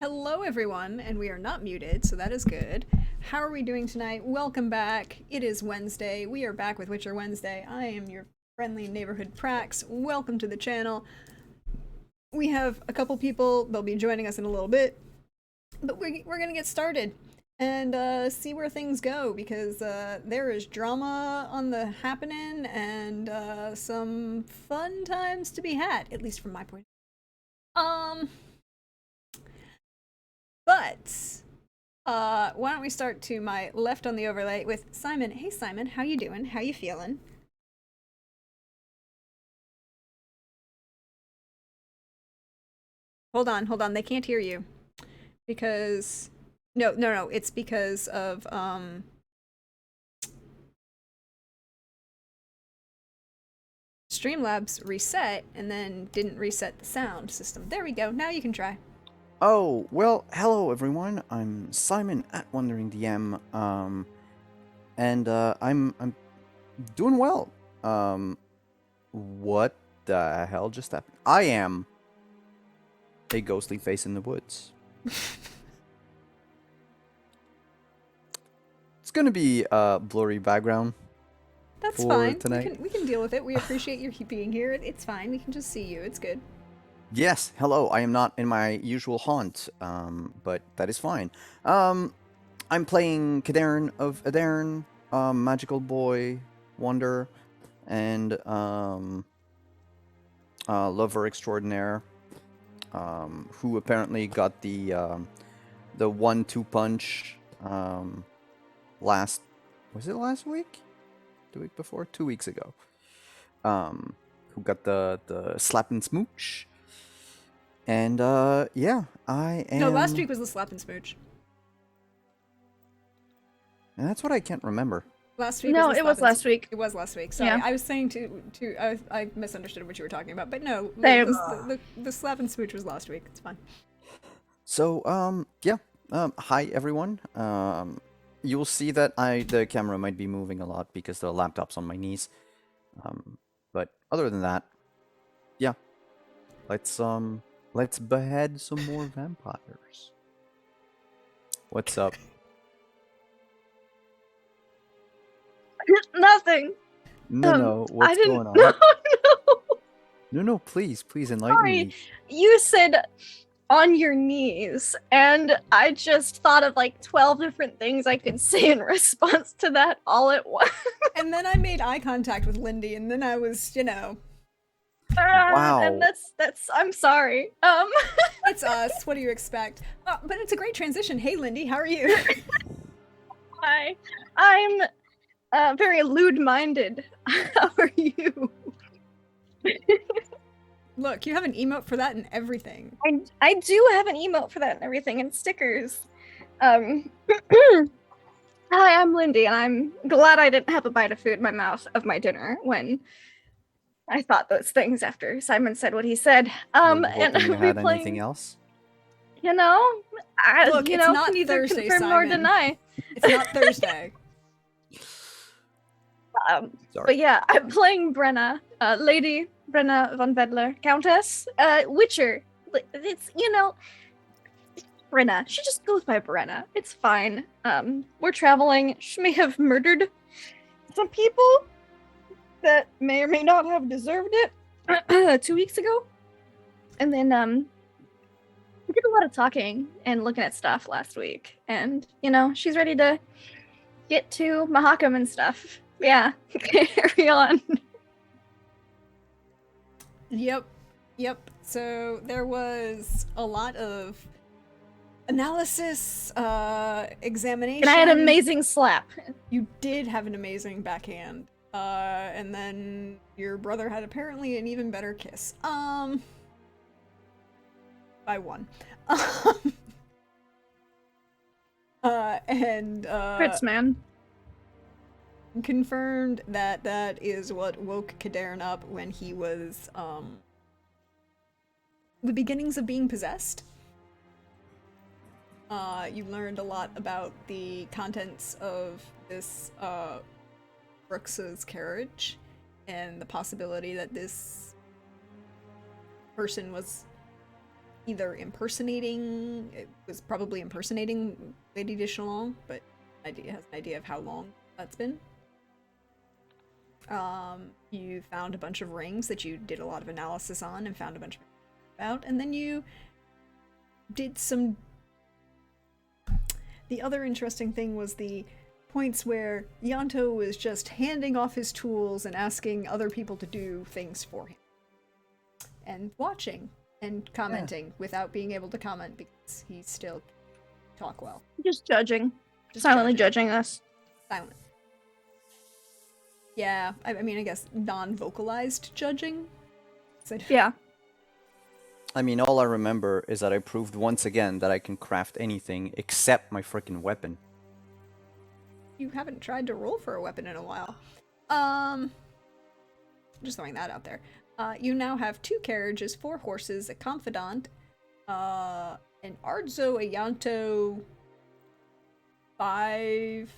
Hello, everyone, and we are not muted, so that is good. How are we doing tonight? Welcome back. It is Wednesday. We are back with Witcher Wednesday. I am your friendly neighborhood Prax. Welcome to the channel. We have a couple people, they'll be joining us in a little bit, but we're gonna get started and see where things go because there is drama on the happening and some fun times to be had, at least from my point. But why don't we start to my left on the overlay with Simon. Hey Simon, how you doing? How you feeling? Hold on, they can't hear you. Because no, it's because of Streamlabs reset and then didn't reset the sound system. There we go. Now you can try. Oh, well, hello everyone. I'm Simon at Wandering DM. And I'm doing well. What the hell just happened? I am a ghostly face in the woods. It's gonna be a blurry background. That's for fine. tonight. We can deal with it. We appreciate your being here. It's fine. We can just see you. It's good. Yes, hello. I am not in my usual haunt, but that is fine. I'm playing Cadarn of Adarn, magical boy, wonder, and lover extraordinaire, who apparently got the 1-2 punch last last week? The week before? 2 weeks ago. Who got the slap and smooch. And yeah, I am. No, last week was the slap and smooch. And that's what I can't remember. Last week No, was the it was slap and last week. It was last week. Sorry, Yeah. I was saying I misunderstood what you were talking about, but no, Same. the slap and smooch was last week. It's fine. So yeah, hi everyone. You'll see that the camera might be moving a lot because the laptop's on my knees. But other than that, yeah, let's behead some more vampires. What's up? Nothing. No, what's I didn't. going on? No. No, please enlighten Sorry. me. You said on your knees, and I just thought of like 12 different things I could say in response to that all at once. And then I made eye contact with Lindy, and then I was, Wow. And that's. I'm sorry. It's us. What do you expect? But it's a great transition. Hey, Lindy, how are you? Hi. I'm very lewd-minded. How are you? Look, you have an emote for that and everything. I do have an emote for that and everything, and stickers. Hi, I'm Lindy, and I'm glad I didn't have a bite of food in my mouth of my dinner when I thought those things after Simon said what he said. Well, And you I'll had be playing, anything else? Look, it's not can neither Thursday, confirm nor Simon. deny. It's not Thursday. Sorry. But yeah, I'm playing Brenna, Lady Brenna von Vedler, Countess, Witcher. It's, Brenna. She just goes by Brenna. It's fine. We're traveling. She may have murdered some people that may or may not have deserved it 2 weeks ago. And then, we did a lot of talking and looking at stuff last week. And, she's ready to get to Mahakam and stuff. Yeah, carry on. Yep. So there was a lot of analysis, examination. And I had an amazing slap. You did have an amazing backhand. And then your brother had apparently an even better kiss. By one. Fritz, man. Confirmed that is what woke Cadarn up when he was, the beginnings of being possessed. You learned a lot about the contents of this, Brooks's carriage, and the possibility that this person was either impersonating, it was probably impersonating Lady de Chalon, but has an idea of how long that's been. You found a bunch of rings that you did a lot of analysis on and found a bunch of about, and then you did some... The other interesting thing was the points where Yanto was just handing off his tools and asking other people to do things for him. And watching and commenting without being able to comment because he still talk well. Just judging. Silently judging us. Silent. Yeah, I mean, I guess non-vocalized judging. Yeah. I mean, all I remember is that I proved once again that I can craft anything except my freaking weapon. You haven't tried to roll for a weapon in a while. Just throwing that out there. You now have 2 carriages, 4 horses, a confidant, an Ardzo, a Yanto, 5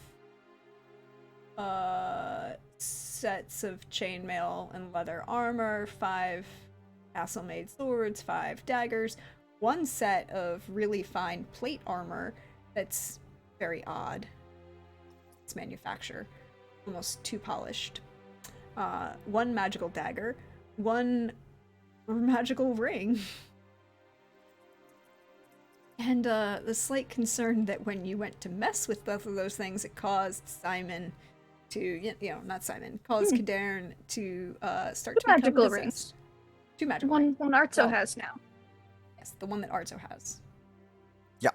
sets of chainmail and leather armor, 5 castle-made swords, 5 daggers, 1 set of really fine plate armor that's very odd. Its manufacture, almost too polished. 1 magical dagger, 1 magical ring. And the slight concern that when you went to mess with both of those things, it caused Simon to, not Simon, caused Kadern to start 2 to become magical possessed. rings. 2 magical rings. One Arzo has now. Yes, the one that Arzo has. Yeah.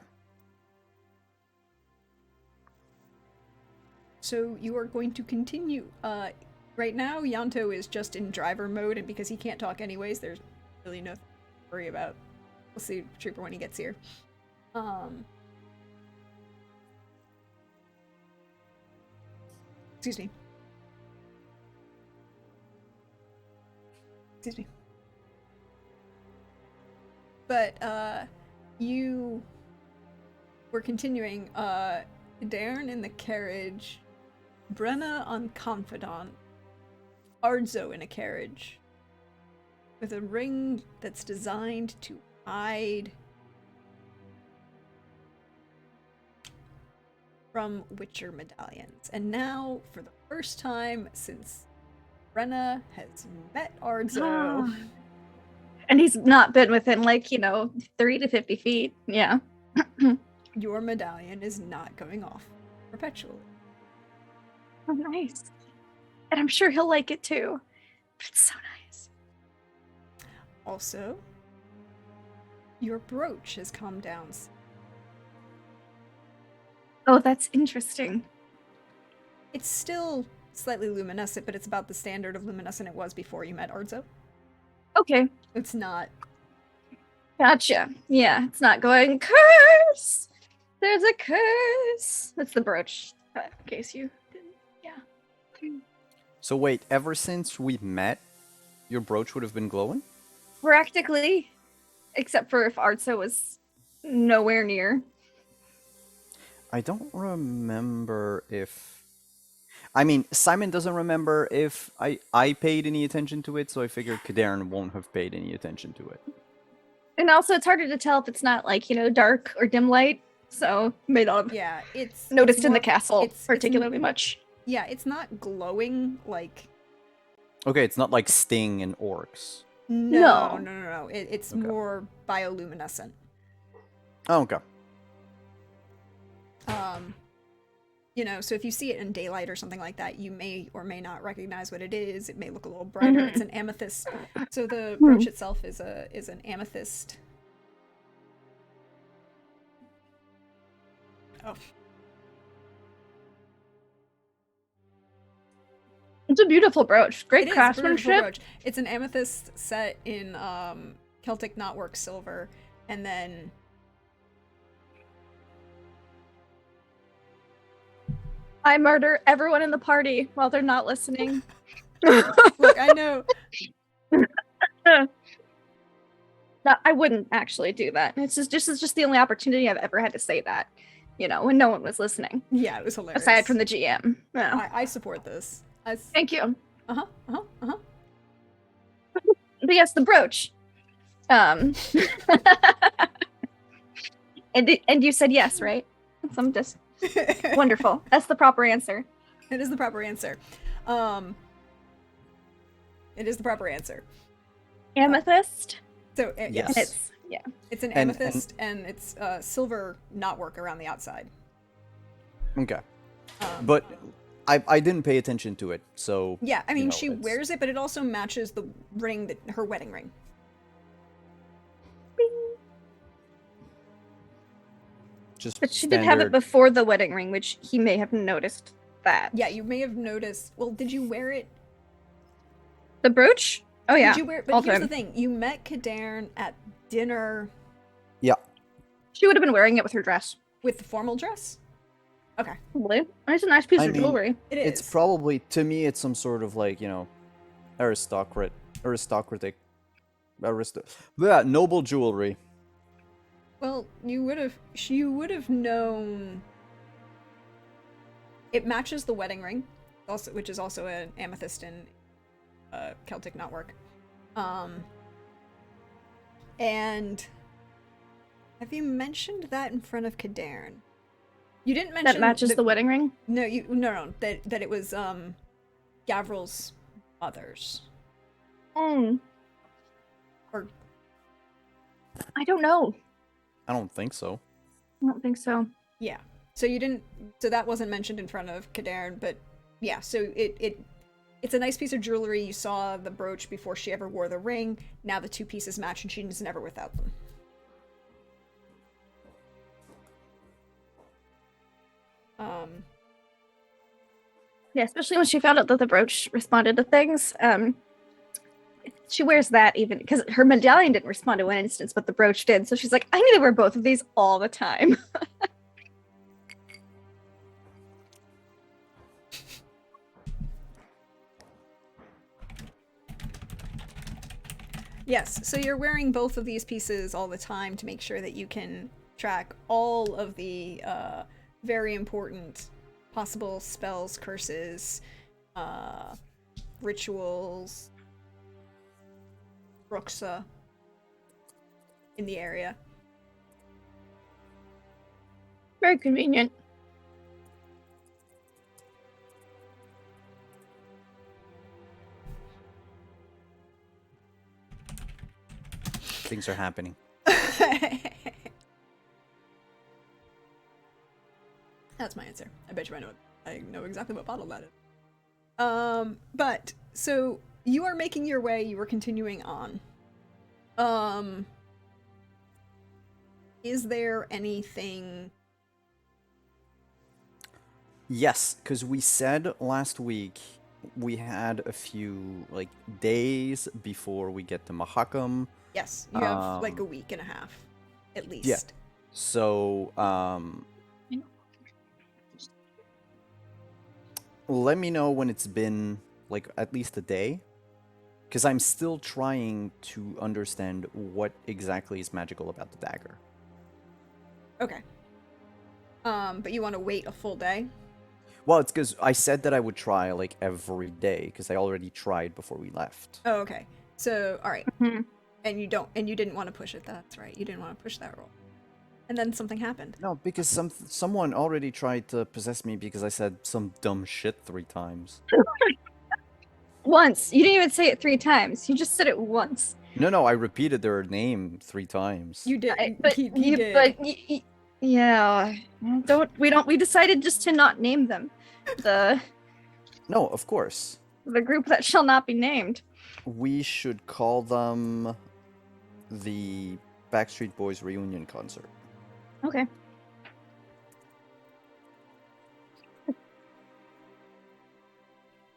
So you are going to continue. Right now, Yanto is just in driver mode, and because he can't talk anyways, there's really nothing to worry about. We'll see Trooper when he gets here. Excuse me. Excuse me. But, you were continuing, Darren in the carriage, Brenna on Confidant, Ardzo in a carriage, with a ring that's designed to hide from Witcher medallions. And now, for the first time since Brenna has met Ardzo... And he's not been within, 30 to 50 feet. Yeah. Your medallion is not going off perpetually. Oh, nice. And I'm sure he'll like it too. But it's so nice. Also, your brooch has calmed down. Oh, that's interesting. It's still slightly luminescent, but it's about the standard of luminescent it was before you met Ardzo. Okay. It's not. Gotcha. Yeah, it's not going, curse! There's a curse! That's the brooch, in case you didn't. Yeah. So wait, ever since we met, your brooch would have been glowing? Practically. Except for if Arzo was nowhere near. I don't remember if... I mean, Simon doesn't remember if I paid any attention to it, so I figured Kadern won't have paid any attention to it. And also, it's harder to tell if it's not, dark or dim light, so may not have it's noticed in the more, castle particularly much. Yeah, it's not glowing like... Okay, it's not like Sting and Orcs. No. It's Okay. more bioluminescent. Oh, okay. So if you see it in daylight or something like that, you may or may not recognize what it is. It may look a little brighter. Mm-hmm. It's an amethyst. So the brooch itself is an amethyst. Oh. It's a beautiful brooch. Great It is a craftsmanship. beautiful brooch. It's an amethyst set in Celtic knotwork silver, and then I murder everyone in the party while they're not listening. look, I know. No, I wouldn't actually do that. It's just the only opportunity I've ever had to say that. When no one was listening. Yeah, it was hilarious. Aside from the GM. No. I support this. Thank you. But But yes, the brooch. And you said yes, right? So I'm just wonderful. That's the proper answer. It is the proper answer. It is the proper answer. Amethyst. So Yes. it's an And- amethyst, and it's silver knotwork around the outside. Okay. Um, But I didn't pay attention to it, so yeah, I mean, know, she it's- wears it, but it also matches the ring that her wedding ring. just But she did have it standard- before the wedding ring, which he may have noticed that. Yeah, you may have noticed. Well, did you wear it? The brooch? Oh yeah. Did you wear it? But all here's time. the thing: you met Cadarn at dinner Yeah. She would have been wearing it with her dress. with the formal dress. Okay, Probably. It's a nice piece I of mean- jewelry. it is. It's probably, to me, it's some sort of like, noble jewelry. Well, you would have known. It matches the wedding ring, also, which is also an amethyst in Celtic knotwork. And have you mentioned that in front of Cadarn? You didn't mention That matches the wedding ring? No, that it was Gavril's mother's. Mm. Or I don't know. I don't think so. I don't think so. yeah. So you didn't. So that wasn't mentioned in front of Cadarn, but yeah. So it's a nice piece of jewelry. You saw the brooch before she ever wore the ring. Now the two pieces match, and she's never without them. Yeah, especially when she found out that the brooch responded to things. She wears that even because her medallion didn't respond to one instance, but the brooch did. So she's like, I need to wear both of these all the time. Yes, so you're wearing both of these pieces all the time to make sure that you can track all of the very important possible spells, curses, rituals, bruxa in the area. Very convenient. Things are happening. That's my answer. I bet you I know exactly what bottle that is. But so you are making your way, you are continuing on. Is there anything? Yes, because we said last week we had a few like days before we get to Mahakam. Yes, you have like a week and a half, at least. Yeah. So, let me know when it's been like at least a day, because I'm still trying to understand what exactly is magical about the dagger. Okay. But you want to wait a full day? Well, it's because I said that I would try like every day, because I already tried before we left. Oh, okay. So, all right. Mhm. And you didn't want to push it. That's right. You didn't want to push that roll. And then something happened. No, because someone already tried to possess me because I said some dumb shit 3 times. Once. You didn't even say it 3 times. You just said it once. No, I repeated their name 3 times. You did. But he you, did. but yeah. We decided just to not name them. No, of course. The group that shall not be named. We should call them the Backstreet Boys reunion concert. Okay.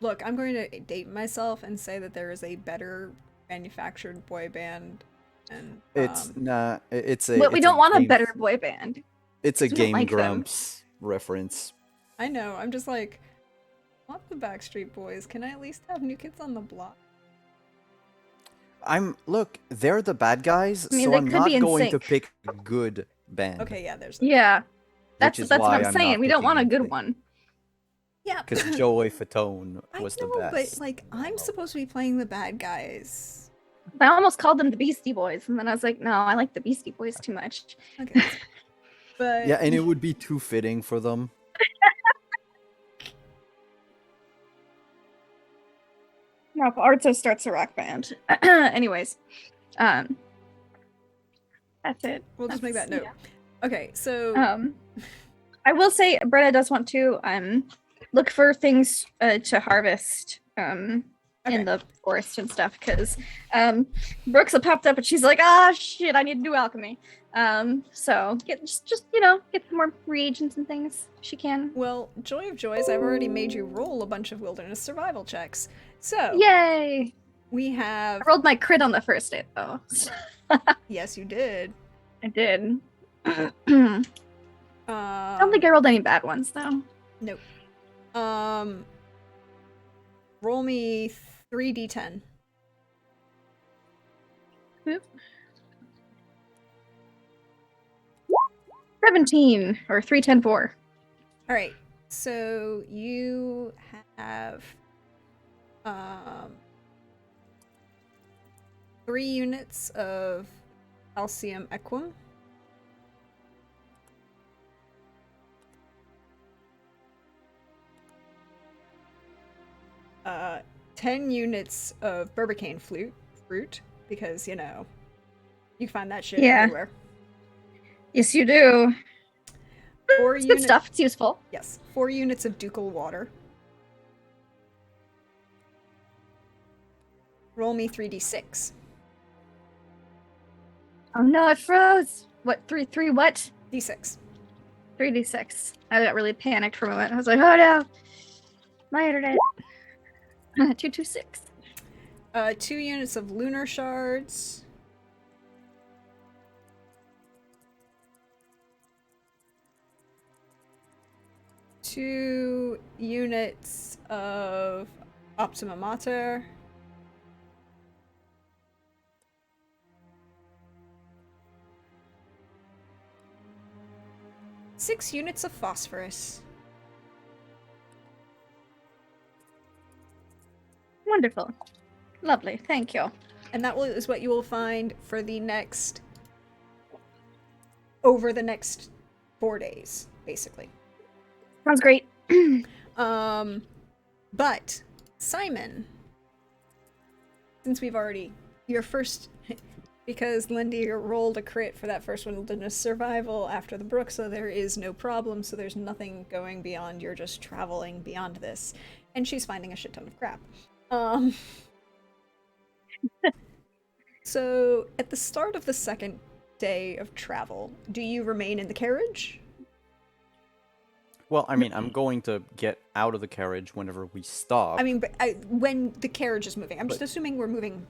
Look, I'm going to date myself and say that there is a better manufactured boy band, and It's it's a. But we it's don't want a Game- better boy band. It's a we don't Game like them. Grumps reference. I know. I'm just like, not the Backstreet Boys. Can I at least have New Kids on the Block? Look, they're the bad guys, I mean, so they I'm could not be in going to sync. pick a good band. Okay, yeah. There's Yeah. Which That's is what why I'm I'm saying. not We don't picking want a good anything. one. yeah. Because Joey Fatone I was know, the best. but like, I'm supposed to be playing the bad guys. I almost called them the Beastie Boys, and then I was like, no, I like the Beastie Boys too much. Okay. But Yeah, and it would be too fitting for them. Now, if Arta starts a rock band. Anyways, um, that's it. we'll just make that note. Yeah. Okay, so I will say Brenna does want to look for things to harvest in the forest and stuff, because Brooks had popped up and she's like, shit, I need to do alchemy. So get some more reagents and things if she can. well, joy of joys, I've already made you roll a bunch of wilderness survival checks. So Yay! we have I rolled my crit on the first day though. yes, you did. I did. I don't think I rolled any bad ones though. Nope. Roll me 3d10. Oop. 17 or 3, 10, 4. All right. So you have 3 units of calcium equum. Uh, 10 units of burbicane fruit, because, you know, you can find that shit everywhere. Yes, you do. 4 It's good stuff. It's useful. Yes. 4 units of ducal water. Roll me 3d6. Oh no, I froze. What, 3, what? D6. 3d6. I got really panicked for a moment. I was like, oh no. My internet. 226. 2 units of lunar shards. Two units of Optima Mater. Six units of phosphorus. Wonderful. Lovely. Thank you. And that is what you will find for the next... over the next 4 days, basically. Sounds great. But, Simon, since we've already... your first... because Lindy rolled a crit for that first wilderness survival after the brook, so there is no problem, so there's nothing going beyond, you're just traveling beyond this. And she's finding a shit ton of crap. So, at the start of the second day of travel, do you remain in the carriage? Well, I mean, I'm going to get out of the carriage whenever we stop. I mean, but when the carriage is moving. I'm just assuming we're moving.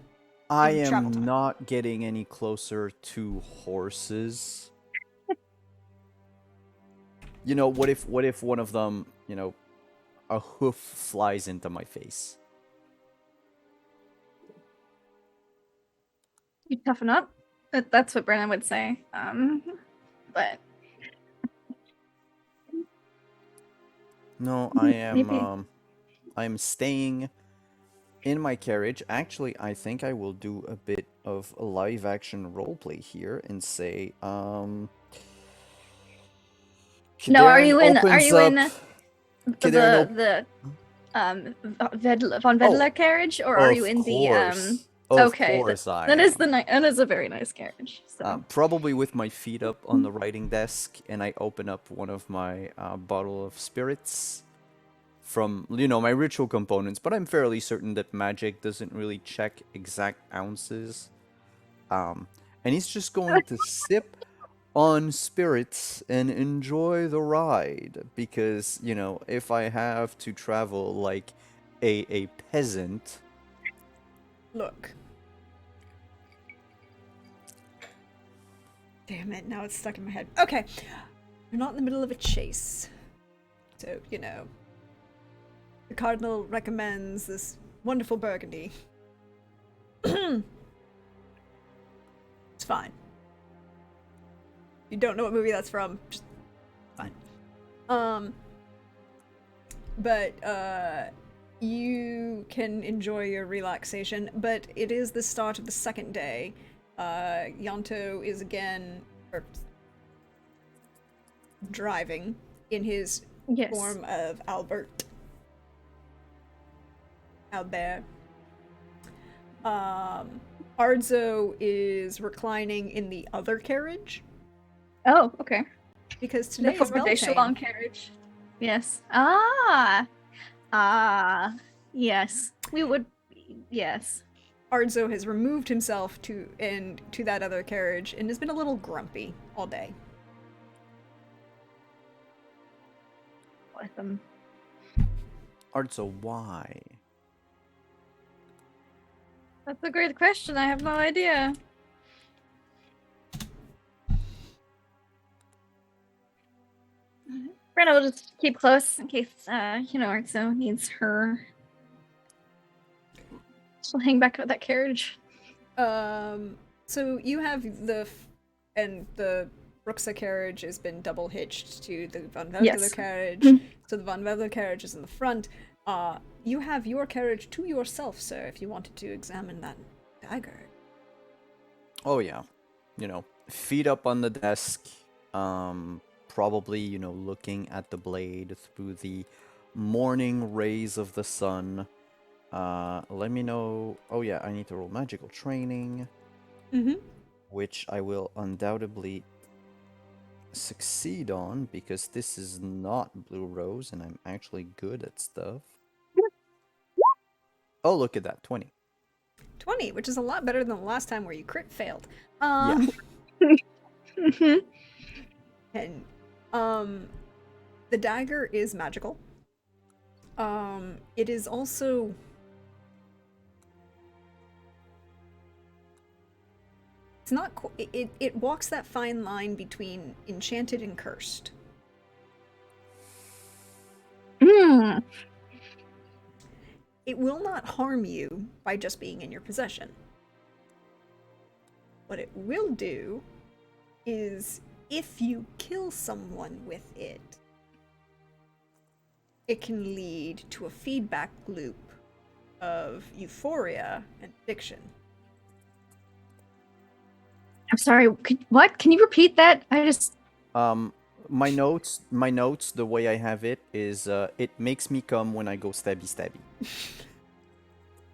I in travel time. am not getting any closer to horses. You know, what if one of them, you know, a hoof flies into my face? You toughen up. That's what Brennan would say. But No, I Maybe. am staying in my carriage. Actually, I think I will do a bit of a live action roleplay here and say, no, are you in the von Vedler carriage, or are you in the okay, that is a very nice carriage. So. Probably with my feet up on the writing desk, and I open up one of my bottle of spirits from, you know, my ritual components, but I'm fairly certain that magic doesn't really check exact ounces. And he's just going to sip on spirits and enjoy the ride, because, you know, if I have to travel like a peasant... Look. Damn it, now it's stuck in my head. Okay. You're not in the middle of a chase. So, you know. The Cardinal recommends this wonderful burgundy. It's fine. If you don't know what movie that's from, just fine. But you can enjoy your relaxation, but it is the start of the second day. Yanto is again, or driving in his Yes. form of Albert. Ardzo is reclining in the other carriage Oh, okay. because The today is forward Beltane. echelon carriage. Yes. Yes. We would. Yes. Ardzo has removed himself to that other carriage and has been a little grumpy all day. With them. Arzo, why? That's a great question. I have no idea. Brenna will just keep close in case, Arzo needs her. She'll hang back with that carriage. So you have the Bruxa carriage has been double hitched to the Van Veldeler Yes. carriage. So the Van Veldeler carriage is in the front. You have your carriage to yourself, sir, if you wanted to examine that dagger. Oh yeah, feet up on the desk, probably, looking at the blade through the morning rays of the sun. Let me know. Oh yeah, I need to roll magical training, which I will undoubtedly succeed on because this is not Blue Rose and I'm actually good at stuff. Oh, look at that, 20. 20, which is a lot better than the last time where you crit failed. Yeah. And the dagger is magical. It is also it's not it walks that fine line between enchanted and cursed. It will not harm you by just being in your possession. What it will do is if you kill someone with it, it can lead to a feedback loop of euphoria and addiction. I'm sorry. What? Can you repeat that? I just. My notes, the way I have it is, it makes me come when I go stabby.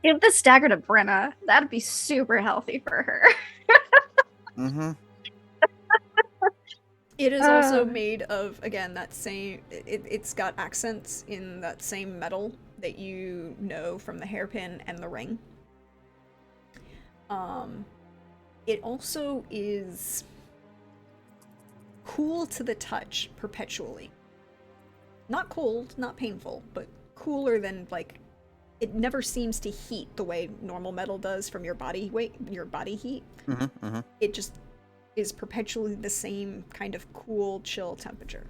Give this dagger to Brenna. That'd be super healthy for her. Mm-hmm. It is also made of, again, that same... It's got accents in that same metal that you know from the hairpin and the ring. It also is cool to the touch perpetually. Not cold, not painful, but cooler than, like... It never seems to heat the way normal metal does from your body weight, your body heat. It just is perpetually the same kind of cool, chill temperature.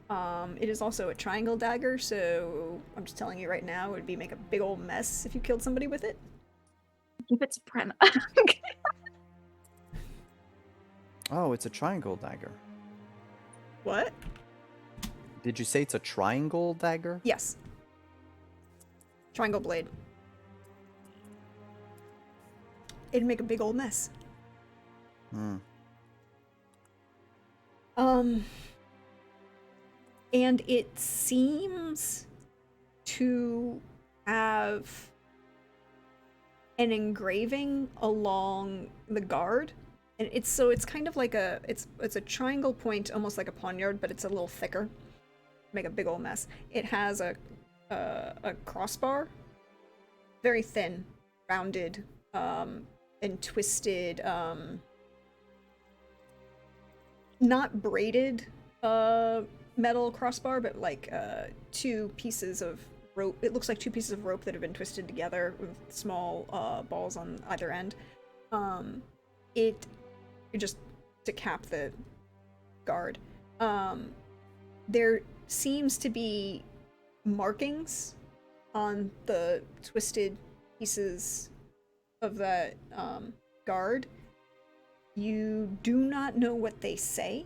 It is also a triangle dagger, so I'm just telling you right now, it would make a big old mess if you killed somebody with it. Give it to Brenna. Oh, it's a triangle dagger. What? Did you say it's a triangle dagger? Yes. Triangle blade. It'd make a big old mess. And it seems to have an engraving along the guard, and it's kind of like it's a triangle point, almost like a poniard, but it's a little thicker. Make a big old mess. It has a crossbar, very thin, rounded, and twisted, not braided metal crossbar, but like two pieces of rope. It looks like two pieces of rope that have been twisted together with small balls on either end. It just to cap the guard. There seems to be markings on the twisted pieces of that guard. You do not know what they say.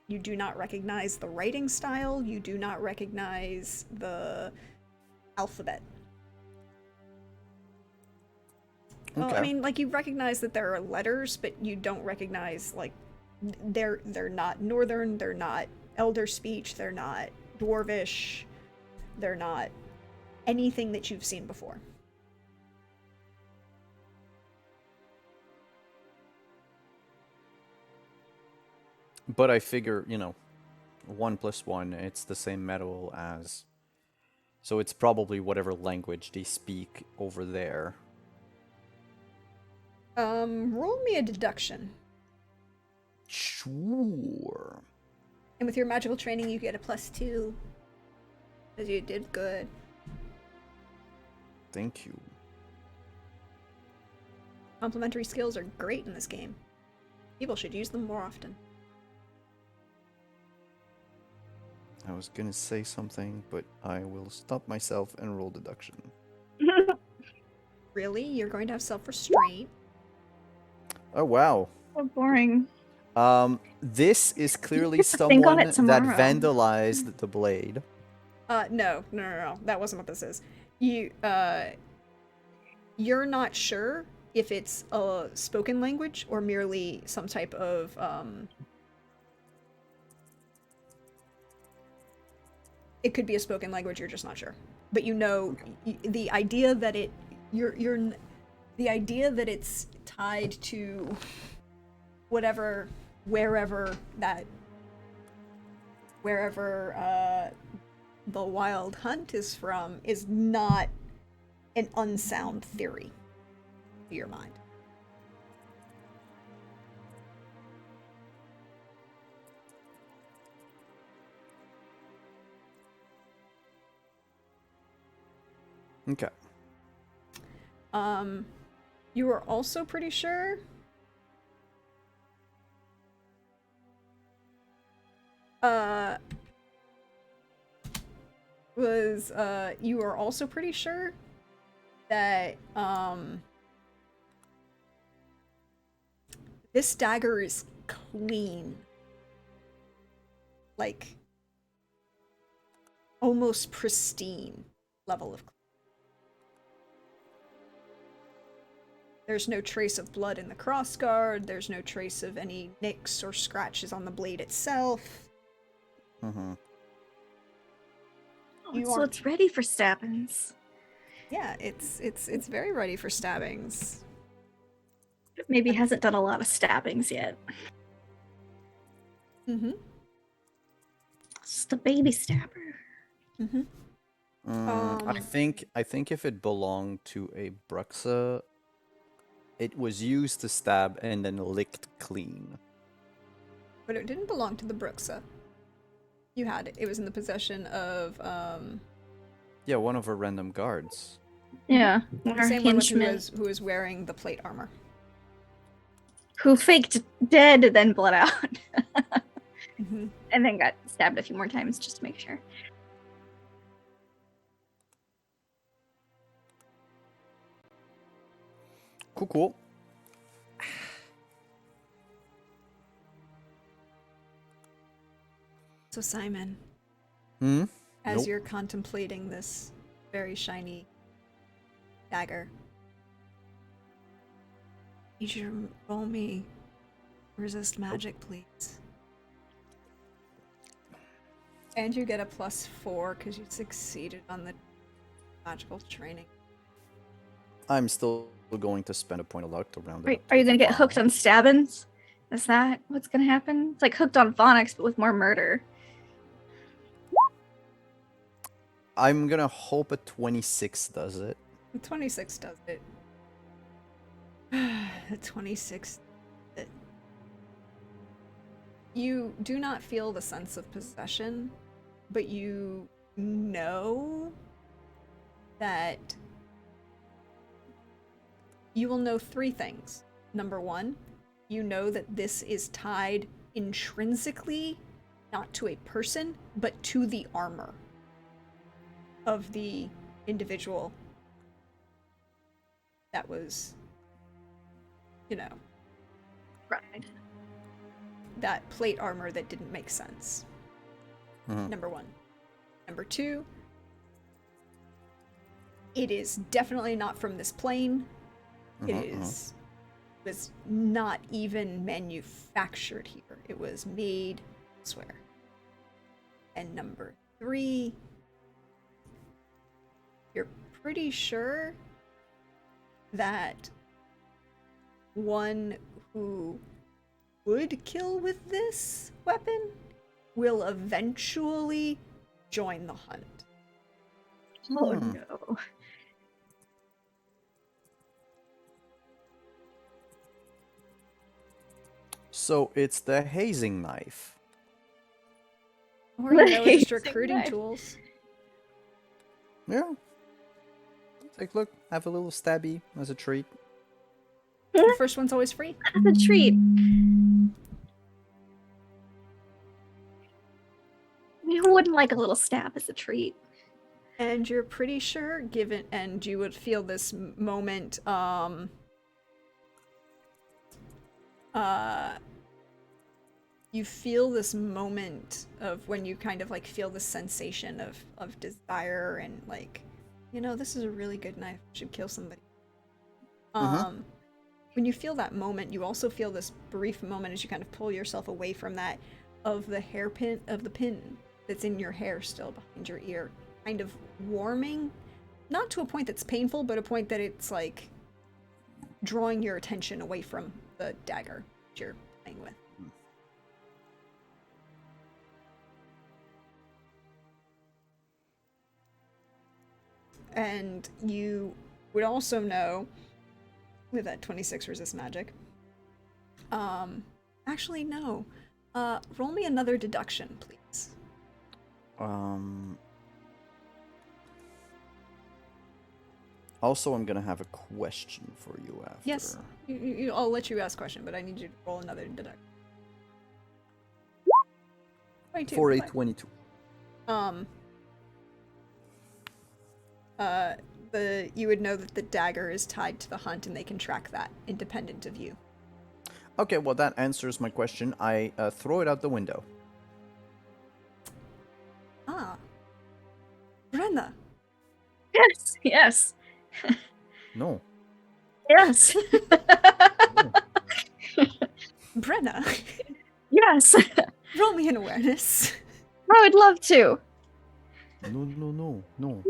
You do not recognize the writing style. You do not recognize the alphabet. Okay. Well, I mean, like, you recognize that there are letters, but you don't recognize, like, they're not northern, they're not elder speech, they're not dwarvish, they're not anything that you've seen before. But I figure, 1 + 1, it's the same metal as... So it's probably whatever language they speak over there. Roll me a deduction. Sure. And with your magical training, you get a +2. Because you did good. Thank you. Complementary skills are great in this game. People should use them more often. I was gonna say something, but I will stop myself and roll deduction. Really? You're going to have self-restraint? Oh, wow. So boring. This is clearly Think on someone it that tomorrow. vandalized the blade. No. That wasn't what this is. You're not sure if it's a spoken language or merely some type of, it could be a spoken language, you're just not sure. But you know, the idea that the idea that it's tied to wherever the wild hunt is from is not an unsound theory to your mind. Okay. You were also pretty sure you were also pretty sure that this dagger is clean, like almost pristine level of. There's no trace of blood in the crossguard. There's no trace of any nicks or scratches on the blade itself. Mm-hmm. So it's ready for stabbings. Yeah, it's very ready for stabbings. Maybe hasn't done a lot of stabbings yet. Mm-hmm. Just a baby stabber. Mm-hmm. I think if it belonged to a Bruxa, it was used to stab and then licked clean. But it didn't belong to the Bruxa. You had it. It was in the possession of Yeah, one of her random guards. Yeah. the same one who was wearing the plate armor. Who faked dead, then bled out. Mm-hmm. And then got stabbed a few more times just to make sure. Cool. So Simon, Nope. as you're contemplating this very shiny dagger, need you to roll me resist magic, please. And you get a +4 because you succeeded on the magical training. I'm still going to spend a point of luck to round it up. Are you gonna get 5. hooked on stabbings? Is that what's gonna happen? It's like hooked on phonics, but with more murder. I'm gonna hope a 26 does it. The 26 does it. The 26. You do not feel the sense of possession, but you know that you will know 3 things. Number 1, you know that this is tied intrinsically, not to a person, but to the armor of the individual that was, Right. that plate armor that didn't make sense. Mhm. Number 1. Number 2, it is definitely not from this plane. It is was not even manufactured here. It was made elsewhere. And number 3, you're pretty sure that one who would kill with this weapon will eventually join the hunt. Oh no. So it's the hazing knife. Or, you know, it's just Amazing recruiting knife. tools. Yeah. Take a look. Have a little stabby as a treat. The first one's always free. That's a treat. Who wouldn't like a little stab as a treat? And you're pretty sure, and you would feel this moment, you feel this moment of when you kind of like feel the sensation of desire and like, you know, this is a really good knife, I should kill somebody. When you feel that moment, you also feel this brief moment as you kind of pull yourself away from that, of the hairpin of the pin that's in your hair still behind your ear, kind of warming, not to a point that's painful, but a point that it's like drawing your attention away from the dagger that you're playing with. And you would also know, with that 26 resist magic, actually no, roll me another deduction, please. Also, I'm gonna have a question for you after. Yes, I'll let you ask a question, but I need you to roll another deduction. 22. For a fine. 22. You would know that the dagger is tied to the hunt, and they can track that independent of you. Okay, well that answers my question. I throw it out the window. Ah, Brenna. Yes, yes, No. yes. No. Brenna, Yes. roll me an awareness. I would love to. No.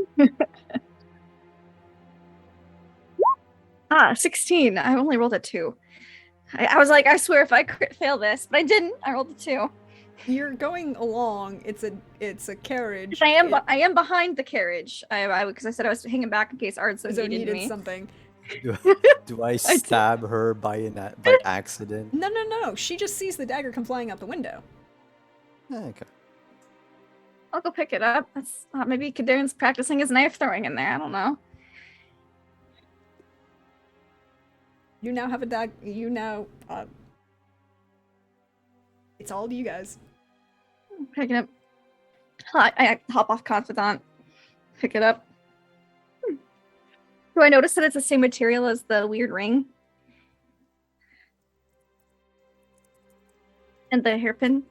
16. I only rolled a 2. I was like, I swear if I crit fail this, but I didn't. I rolled a 2. You're going along. It's a carriage. I am behind the carriage. Because I said I was hanging back in case Ardzo So needed needed me. something. Do I stab her by accident? No. She just sees the dagger come flying out the window. Okay. I'll go pick it up. That's maybe Kadarn's practicing his knife throwing in there. I don't know. You now have a dagger. You now. It's all of you guys. Pick it up. I hop off Confidant. Pick it up. Do I notice that it's the same material as the weird ring? And the hairpin?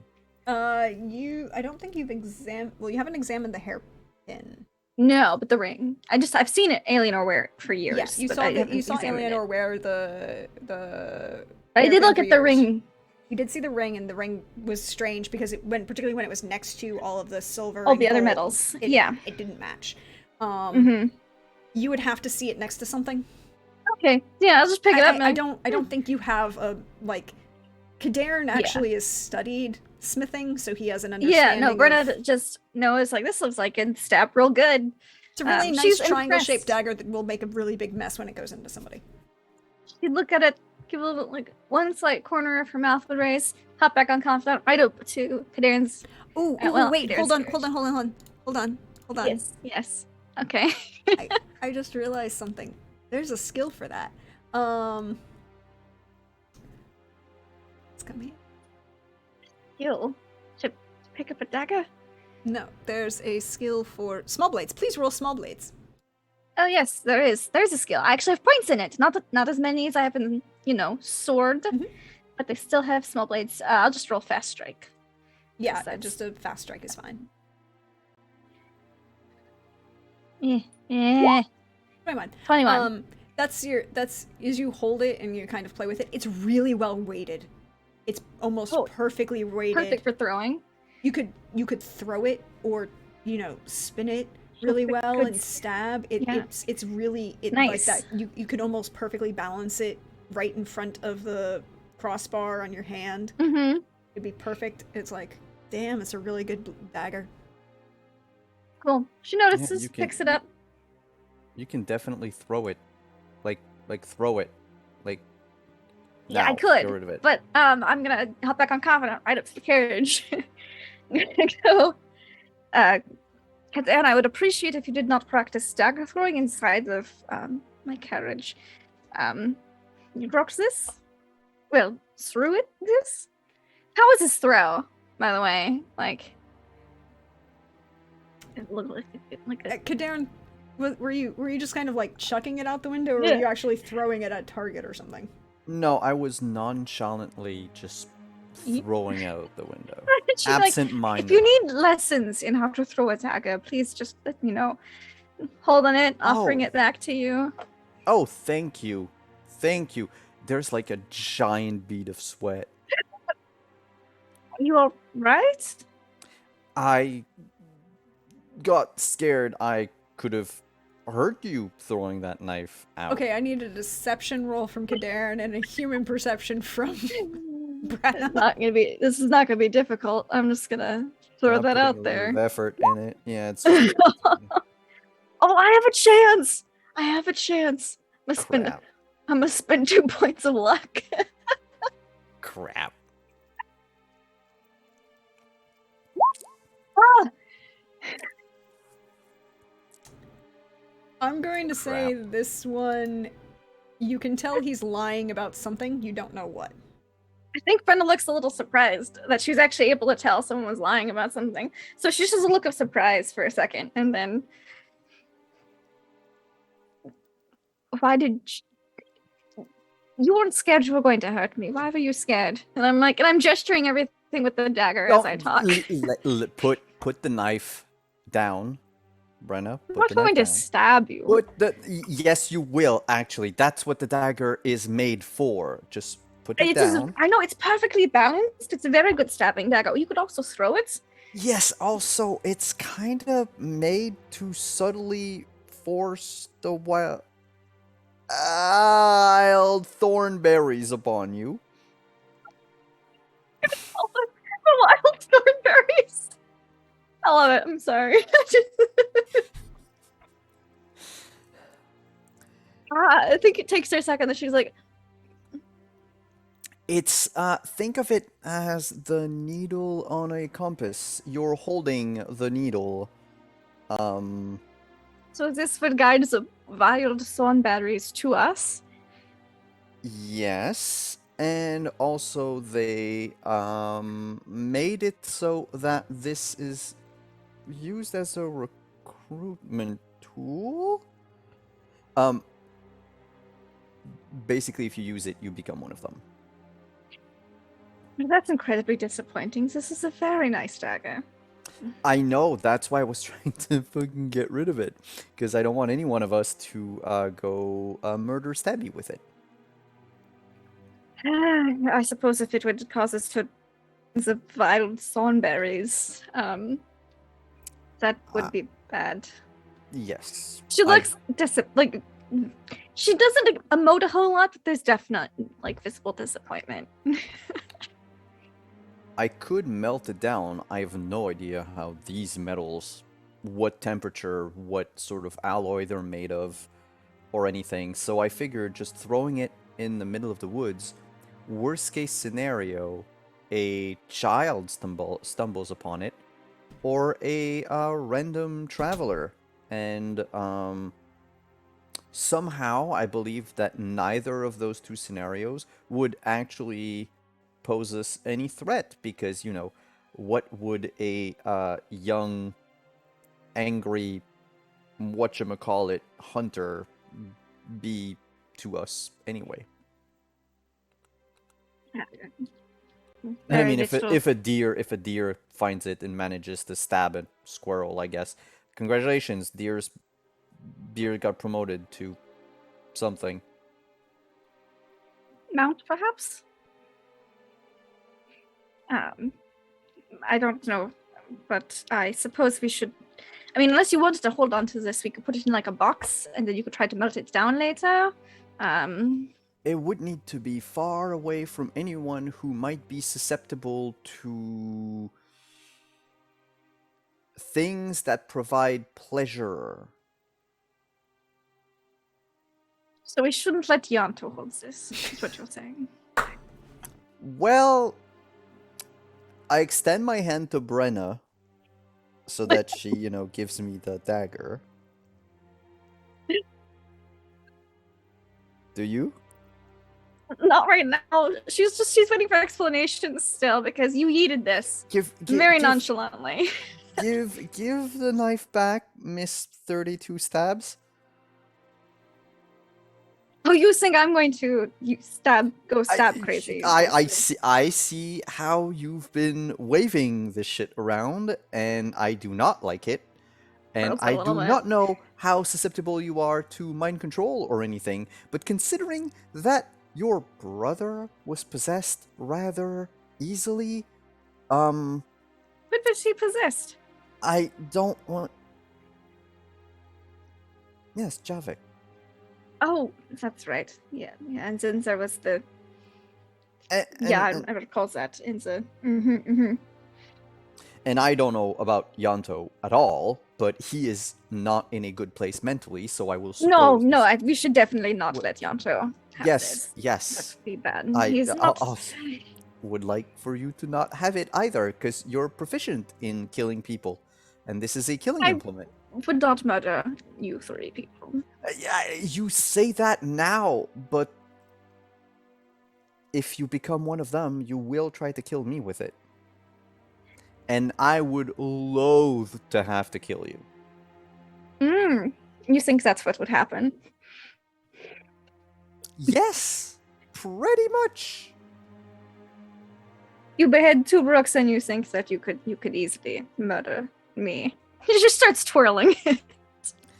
I don't think you've examined. Well, you haven't examined the hairpin. No, but the ring. I've seen it Alienor wear it for years. Yes, you but saw I haven't you saw examined Alienor it. wear the. I did hairpin look for at the years. ring. You did see the ring, and the ring was strange because particularly when it was next to all of the silver. All and the other gold, metals. it didn't match. You would have to see it next to something. Okay. Yeah, I'll just pick it up. I don't think you have a like. Kadarn actually has studied smithing, so he has an understanding. Yeah, no, Brenna just knows like this looks like it stab real good. It's a really nice she's triangle-shaped impressed. dagger that will make a really big mess when it goes into somebody. She'd look at it, give a little like one slight corner of her mouth would raise, hop back on Confidant, right up to Kadarn's. Ooh, well, wait, Kadarn's hold on. Yes. Okay. I just realized something. There's a skill for that. It's coming. Skill to pick up a dagger. No, there's a skill for small blades. Please roll small blades. Oh yes, there is. There's a skill. I actually have points in it. Not as many as I have in, sword, but they still have small blades. I'll just roll fast strike. Yeah, That's- just a fast strike is fine. Yeah. 21. 21. That's as you hold it and you kind of play with it. It's really well weighted. It's almost Oh, perfectly weighted. Perfect for throwing. You could throw it or spin it really well and stab. Yeah. It's really like Nice. that. You could almost perfectly balance it right in front of the crossbar on your hand. Mm-hmm. It'd be perfect. It's like, damn, it's a really good dagger. Cool. She Yeah, notices, picks it up. You can definitely throw it, like throw it, like. Yeah, now, I could, get rid of it. but I'm gonna hop back on Confident right up to the carriage. I'm gonna go. And I would appreciate if you did not practice dagger throwing inside of my carriage. You dropped this? Well, threw it this? How was this throw, by the way? Like, it looked like a... Kadarin, were you just kind of like chucking it out the window, or Yeah. were you actually throwing it at a target or something? No, I was nonchalantly just throwing it out the window. She's like, Absent-minded. if you need lessons in how to throw a dagger, please just let me know. Holding it, offering Oh. it back to you. Oh, thank you. Thank you. There's like a giant bead of sweat. Are you alright? I got scared I could have hurt you throwing that knife out. Okay, I need a deception roll from Kadarin and a human perception from Brenna. This is not gonna be difficult. I'm just gonna throw I'm that putting out a there. lot of effort in it. Yeah, it's just Oh, I have a chance! I have a chance. crap. I'm gonna spend 2 points of luck. Crap. Ah! I'm going to say Crap. this one, you can tell he's lying about something, you don't know what. I think Brenda looks a little surprised that she was actually able to tell someone was lying about something. So she just has a look of surprise for a second, and then... Why did... You weren't scared you were going to hurt me. Why were you scared? And I'm gesturing everything with the dagger as I talk. Put the knife down, Brenna. I'm Put not the knife going to down. stab you. Yes, you will, actually. That's what the dagger is made for. Just put it down. I know, it's perfectly balanced. It's a very good stabbing dagger. You could also throw it. Yes, also, it's kind of made to subtly force the wild thornberries upon you. The wild thornberries. I love it. I'm sorry. I think it takes her a second that she's like, It's, think of it as the needle on a compass. You're holding the needle. so is this what guides the wild thornberries to us? Yes. And also they, made it so that this is used as a recruitment tool? Basically, if you use it, you become one of them. That's incredibly disappointing. This is a very nice dagger. I know, that's why I was trying to fucking get rid of it. Because I don't want any one of us to go murder Stabby with it. I suppose if it would cause us to the wild thornberries, that would be bad. Yes. She looks like she doesn't emote a whole lot, but there's definite visible disappointment. I could melt it down. I have no idea how these metals, what temperature, what sort of alloy they're made of, or anything. So I figured just throwing it in the middle of the woods, worst case scenario, a child stumbles upon it, or a random traveler. And somehow I believe that neither of those two scenarios would actually pose us any threat, because, you know, what would a young, angry, whatchamacallit hunter be to us anyway? I mean, if a deer finds it and manages to stab a squirrel, I guess, congratulations, deer got promoted to something. Mount, perhaps? I don't know, but I suppose we should... I mean, unless you wanted to hold on to this, we could put it in like a box, and then you could try to melt it down later. It would need to be far away from anyone who might be susceptible to things that provide pleasure. So we shouldn't let Yanto hold this, is what you're saying. Well, I extend my hand to Brenna so that she, gives me the dagger. Do you? Not right now. She's waiting for explanations still because you yeeted this very nonchalantly. Give the knife back, Miss 32 Stabs. Oh, you think I'm going to go stab crazy? I see how you've been waving this shit around, and I do not like it. And I do not know how susceptible you are to mind control or anything, but considering that your brother was possessed rather easily, What was he possessed? I don't want... Yes, Javik. Oh, that's right. Yeah. And then there was the... I recall that in the... And I don't know about Yanto at all, but he is not in a good place mentally, so I will suppose... No, we should definitely not let Yanto have this. Yes. That would be bad. I would like for you to not have it either, because you're proficient in killing people, and this is a killing implement. Would not murder you 3 people. Yeah, you say that now, but if you become one of them, you will try to kill me with it. And I would loathe to have to kill you. You think that's what would happen? Yes, pretty much. You behead 2 brooks and you think that you could easily murder me. He just starts twirling.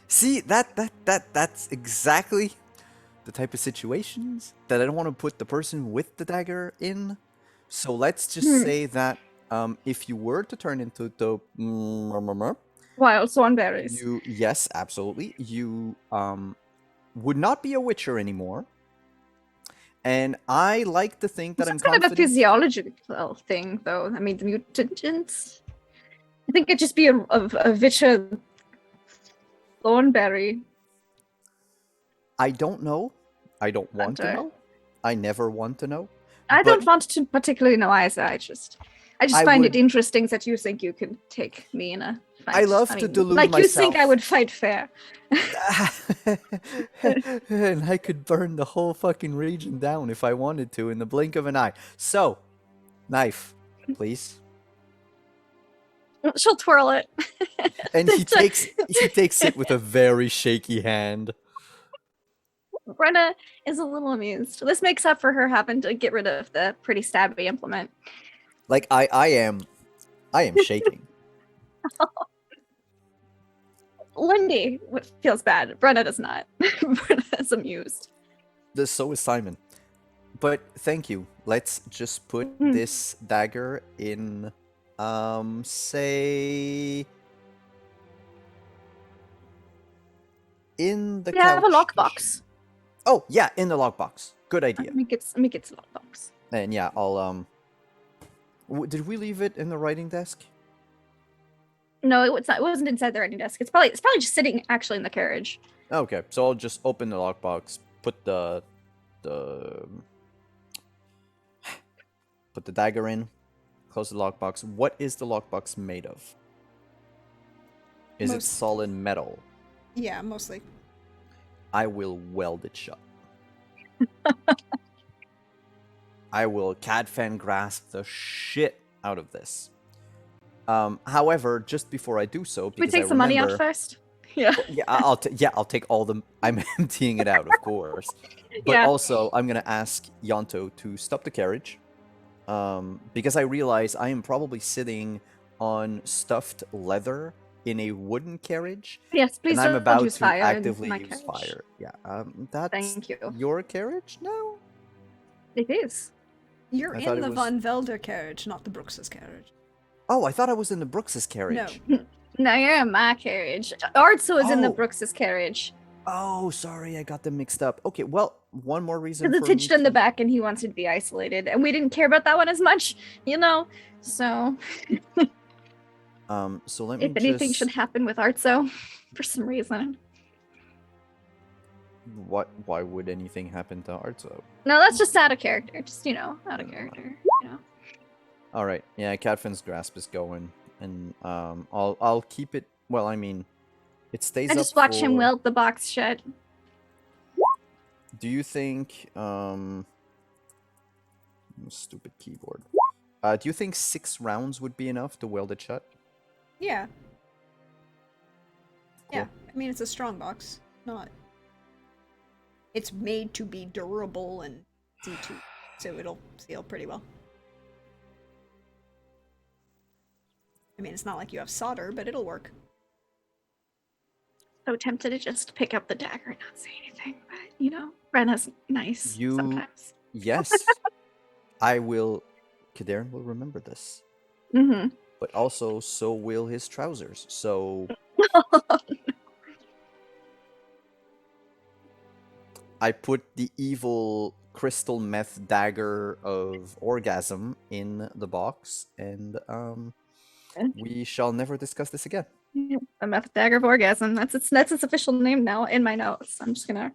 See, that's exactly the type of situations that I don't want to put the person with the dagger in. So let's just say that if you were to turn into the wild swanberries, yes, absolutely, you would not be a witcher anymore. And I like to think that I'm kind of a physiological thing, though. I mean, the mutants. I think it'd just be a witcher thornberry. I don't know. I don't want to know. I never want to know. I don't want to particularly know either. I just find it interesting that you think you could take me in a fight. I love to delude like myself. You think I would fight fair. And I could burn the whole fucking region down if I wanted to in the blink of an eye. So, knife, please. She'll twirl it. And he takes it with a very shaky hand. Brenna is a little amused. This makes up for her having to get rid of the pretty stabby implement. Like I am shaking. Lindy feels bad. Brenna does not. Brenna is amused. So is Simon. But thank you. Let's just put this dagger in, say, in the couch. Yeah, I have a lockbox. Oh yeah, in the lockbox. Good idea. Let me get the lockbox. And yeah, I'll did we leave it in the writing desk? No, it wasn't inside the writing desk. It's probably just sitting actually in the carriage. Okay, so I'll just open the lockbox, put the dagger in, close the lockbox. What is the lockbox made of? Is it solid metal? Yeah, mostly. I will weld it shut. I will Cadfan grasp the shit out of this. However, just before I do so, because we take some money out first. Yeah. I'll take all the. I'm emptying it out, of course. But also, I'm gonna ask Yanto to stop the carriage, because I realize I am probably sitting on stuffed leather in a wooden carriage, Yes, please and I'm don't about use to fire in actively my use carriage. fire. Yeah, that's Thank you. your carriage now? It is. You're I thought in it the was- Von Velder carriage, not the Brooks's carriage. Oh, I thought I was in the Brooks's carriage. No, you're in my carriage. Artso is in the Oh. Brooks's carriage. Oh, sorry, I got them mixed up. Okay, well, one more reason Because for it's me hitched in the to- back and he wants to be isolated. And we didn't care about that one as much, you know? So, So let me if anything just... should happen with Artso, for some reason. Why would anything happen to Artso? No, that's just out of character. Just, out of character, All right, yeah, Catfin's grasp is going, and I'll keep it. Well, I mean, it stays I up just watch him for- weld the box shut. Do you think stupid keyboard? Do you think 6 rounds would be enough to weld it shut? Yeah. Cool. Yeah. I mean, it's a strong box. Not. It's made to be durable and easy to, so it'll seal pretty well. I mean, it's not like you have solder, but it'll work. So tempted to just pick up the dagger and not say anything, but Brenna's nice You- sometimes. Yes, I will. Kaderin will remember this, Mm-hmm. but also so will his trousers. So I put the evil crystal meth dagger of orgasm in the box, and we shall never discuss this again. A meth dagger of orgasm. That's its official name now in my notes. I'm just gonna.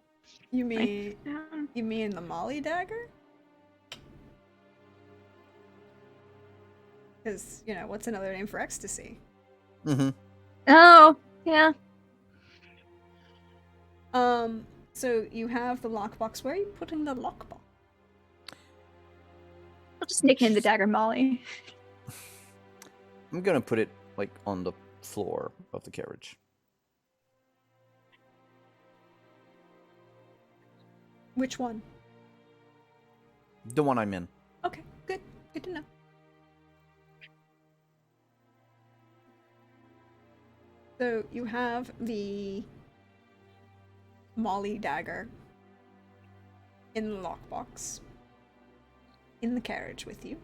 You mean down. you mean the Molly dagger? Because what's another name for ecstasy? Mm-hmm. Oh yeah. So you have the lockbox. Where are you putting the lockbox? I'll just nick in the dagger, Molly. I'm gonna put it like on the floor of the carriage. Which one? The one I'm in. Okay, good. Good to know. So you have the Molly dagger in the lockbox in the carriage with you.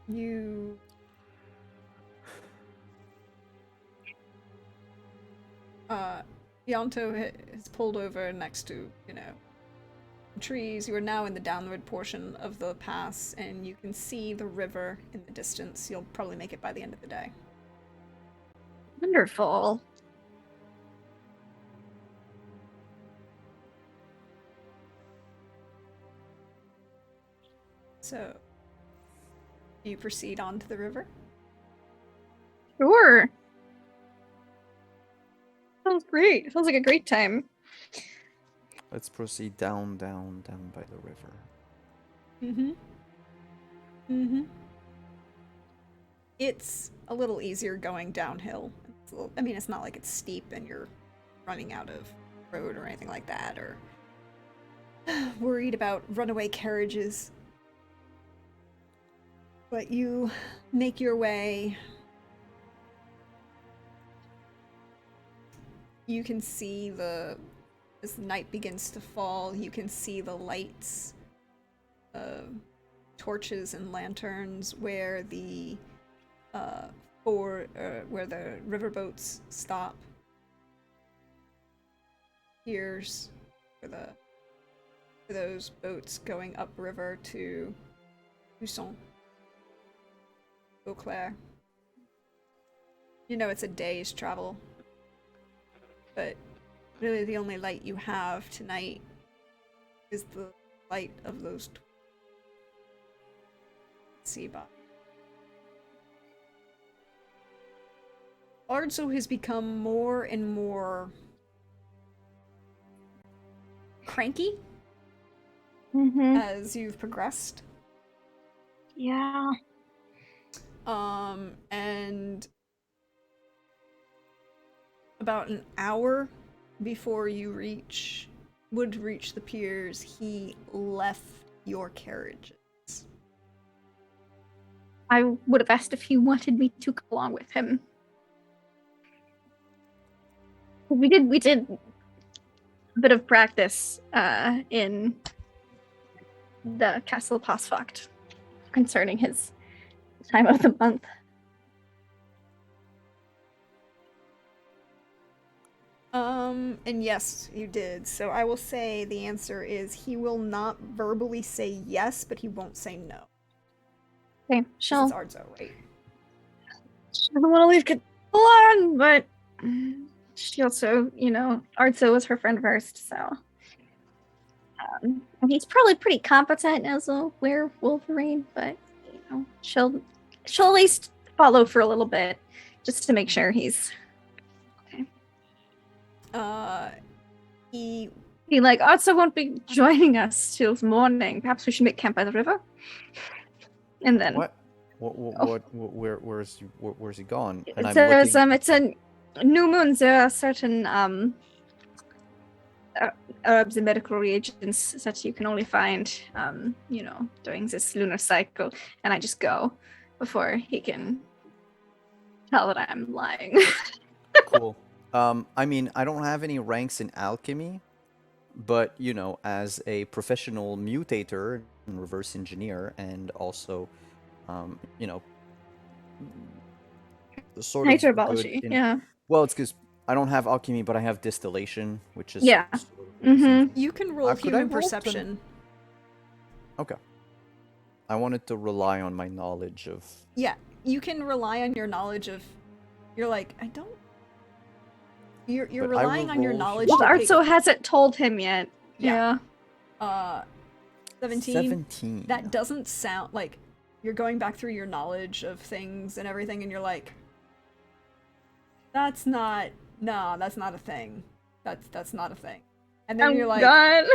You Yanto has pulled over next to, trees. You are now in the downward portion of the pass, and you can see the river in the distance. You'll probably make it by the end of the day. Wonderful. So, do you proceed on to the river? Sure. Sounds great. Sounds like a great time. Let's proceed down by the river. Mm-hmm. Mm-hmm. It's a little easier going downhill. It's not like it's steep and you're running out of road or anything like that, or worried about runaway carriages. But you make your way. You can see as the night begins to fall, you can see the lights, torches and lanterns where the where the riverboats stop. Here's for those boats going upriver to Toussaint, Beauclair. It's a day's travel, but really the only light you have tonight is the light of those sea bodies. Ardzo has become more and more cranky Mm-hmm. as you've progressed. Yeah. And about an hour before you would reach the piers, he left your carriages. I would have asked if he wanted me to go along with him. We did a bit of practice in the Castle Posfact concerning his time of the month. And yes, you did. So I will say the answer is he will not verbally say yes, but he won't say no. Okay, she'll. It's Arzo, right? She doesn't want to leave Kid alone, but she also, Arzo was her friend first, so. And he's probably pretty competent as a werewolverine, but she'll at least follow for a little bit, just to make sure he's okay. He like Arzo won't be joining us till morning. Perhaps we should make camp by the river. And then What? Where's he gone? And it's a new moon. There are certain herbs and medical reagents that you can only find, during this lunar cycle. And I just go before he can tell that I'm lying. Cool. I mean, I don't have any ranks in alchemy, but as a professional mutator and reverse engineer, and also, sort of Heterobiology, good in, yeah. Well, it's because I don't have alchemy, but I have distillation, which is Yeah. sort of Mm-hmm. You can roll could I human roll perception. Okay. I wanted to rely on my knowledge of. Yeah, you can rely on your knowledge of. You're like, I don't. You're But I relying will on your roll knowledge. Well, to pick- Arzo hasn't told him yet. Yeah. Yeah. 17. 17. That doesn't sound like you're going back through your knowledge of things and everything, and you're like, that's not a thing. That's not a thing. And then you're like, God.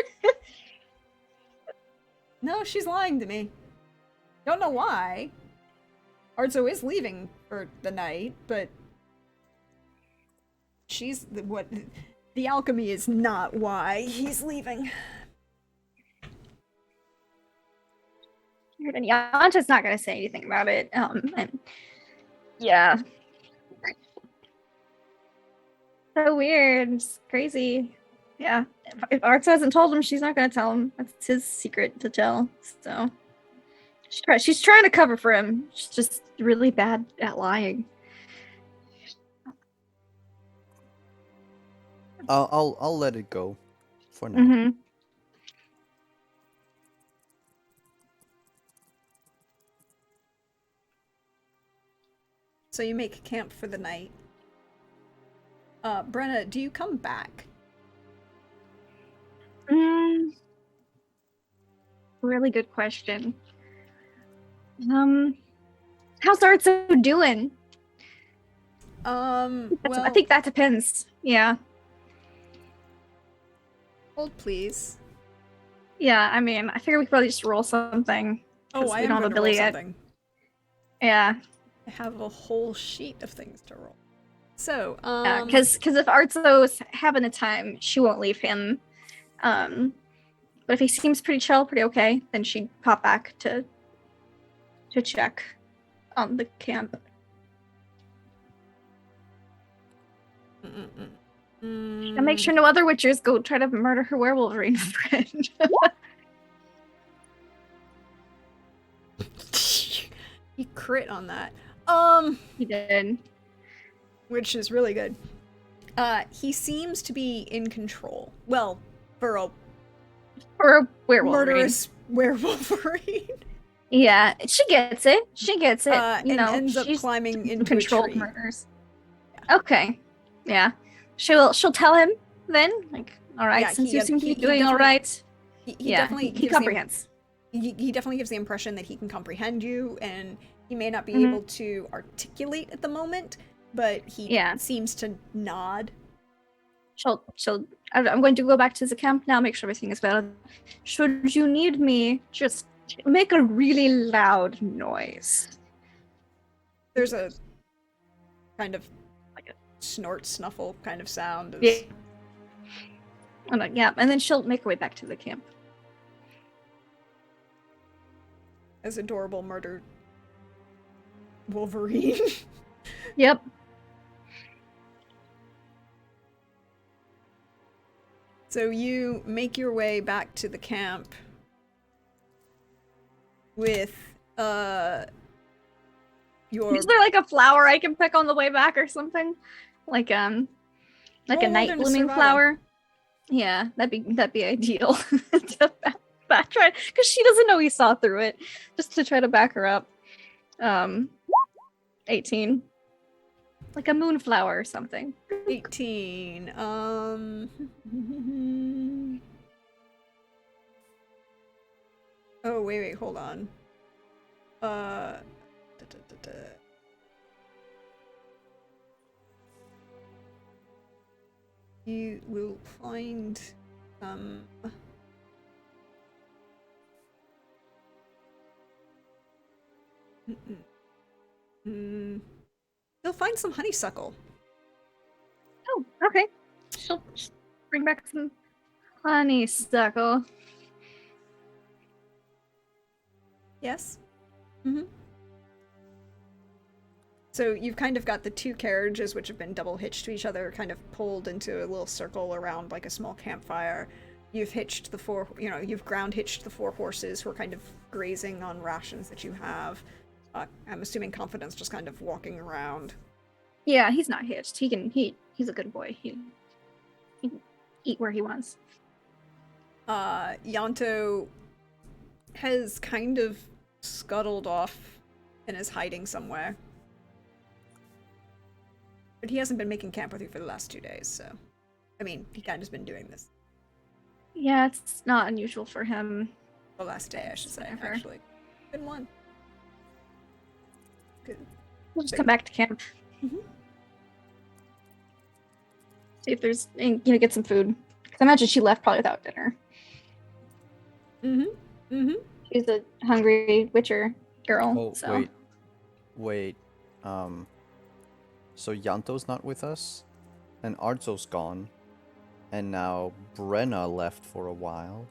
no, she's lying to me. Don't know why. Arzo is leaving for the night, but the alchemy is not why he's leaving. And Yanta's not gonna say anything about it. And yeah. So weird. It's crazy. Yeah. If Arzo hasn't told him, she's not gonna tell him. That's his secret to tell. So she's trying to cover for him. She's just really bad at lying. I'll let it go for now. Mm-hmm. So you make camp for the night. Brenna, do you come back? Really good question. How's Arzo doing? Well, I think that depends. Yeah. hold please. Yeah, I mean, I figure we could probably just roll something. Oh, I we am don't have going to roll ability yet. something. Yeah. I have a whole sheet of things to roll. So, because if Arzo's having a time, she won't leave him. But if he seems pretty chill, pretty okay, then she'd pop back to check on the camp. And make sure no other witchers go try to murder her werewolverine friend. he crit on that. He did. Which is really good. He seems to be in control. Well, for a murderous werewolverine. Yeah, she gets it. And ends up she's climbing into controlled a tree. murders. Yeah. Okay. Yeah. She'll tell him then, like, all right, Yeah, since he- you seem to he- be he doing all definitely- right. He definitely he gives comprehends. He definitely gives the impression that he can comprehend you, and he may not be Mhm. able to articulate at the moment, but he seems to nod. I'm going to go back to the camp now, make sure everything is well. Should you need me, just make a really loud noise. There's a kind of like a snort, snuffle kind of sound. Yeah. And then she'll make her way back to the camp. As adorable murder Wolverine. Yep. So you make your way back to the camp with your Is there like a flower I can pick on the way back or something? Like Roll a night wilderness blooming survival. flower? Yeah, that'd be ideal to back try because she doesn't know he saw through it. Just to try to back her up. 18. Like a moonflower or something. 18. Oh, wait, hold on. You will find some. You'll find some honeysuckle. Oh, okay. She'll bring back some honeysuckle. Yes? Mm-hmm. So you've kind of got the two carriages, which have been double hitched to each other, kind of pulled into a little circle around like a small campfire. You've hitched the four, you've ground hitched the four horses who are kind of grazing on rations that you have. I'm assuming Confidence just kind of walking around. Yeah, he's not hitched. He's a good boy. He can eat where he wants. Yanto has kind of scuttled off and is hiding somewhere. But he hasn't been making camp with you for the last 2 days, so... I mean, he kind of's been doing this. Yeah, it's not unusual for him. The last day, I should say, Ever. actually. Been one. Good. We'll just come back to camp. Mhm. See if there's, get some food. Because I imagine she left probably without dinner. Mm-hmm. Mm-hmm. She's a hungry Witcher girl. Oh, so. wait. So Yanto's not with us, and Arzo's gone, and now Brenna left for a while.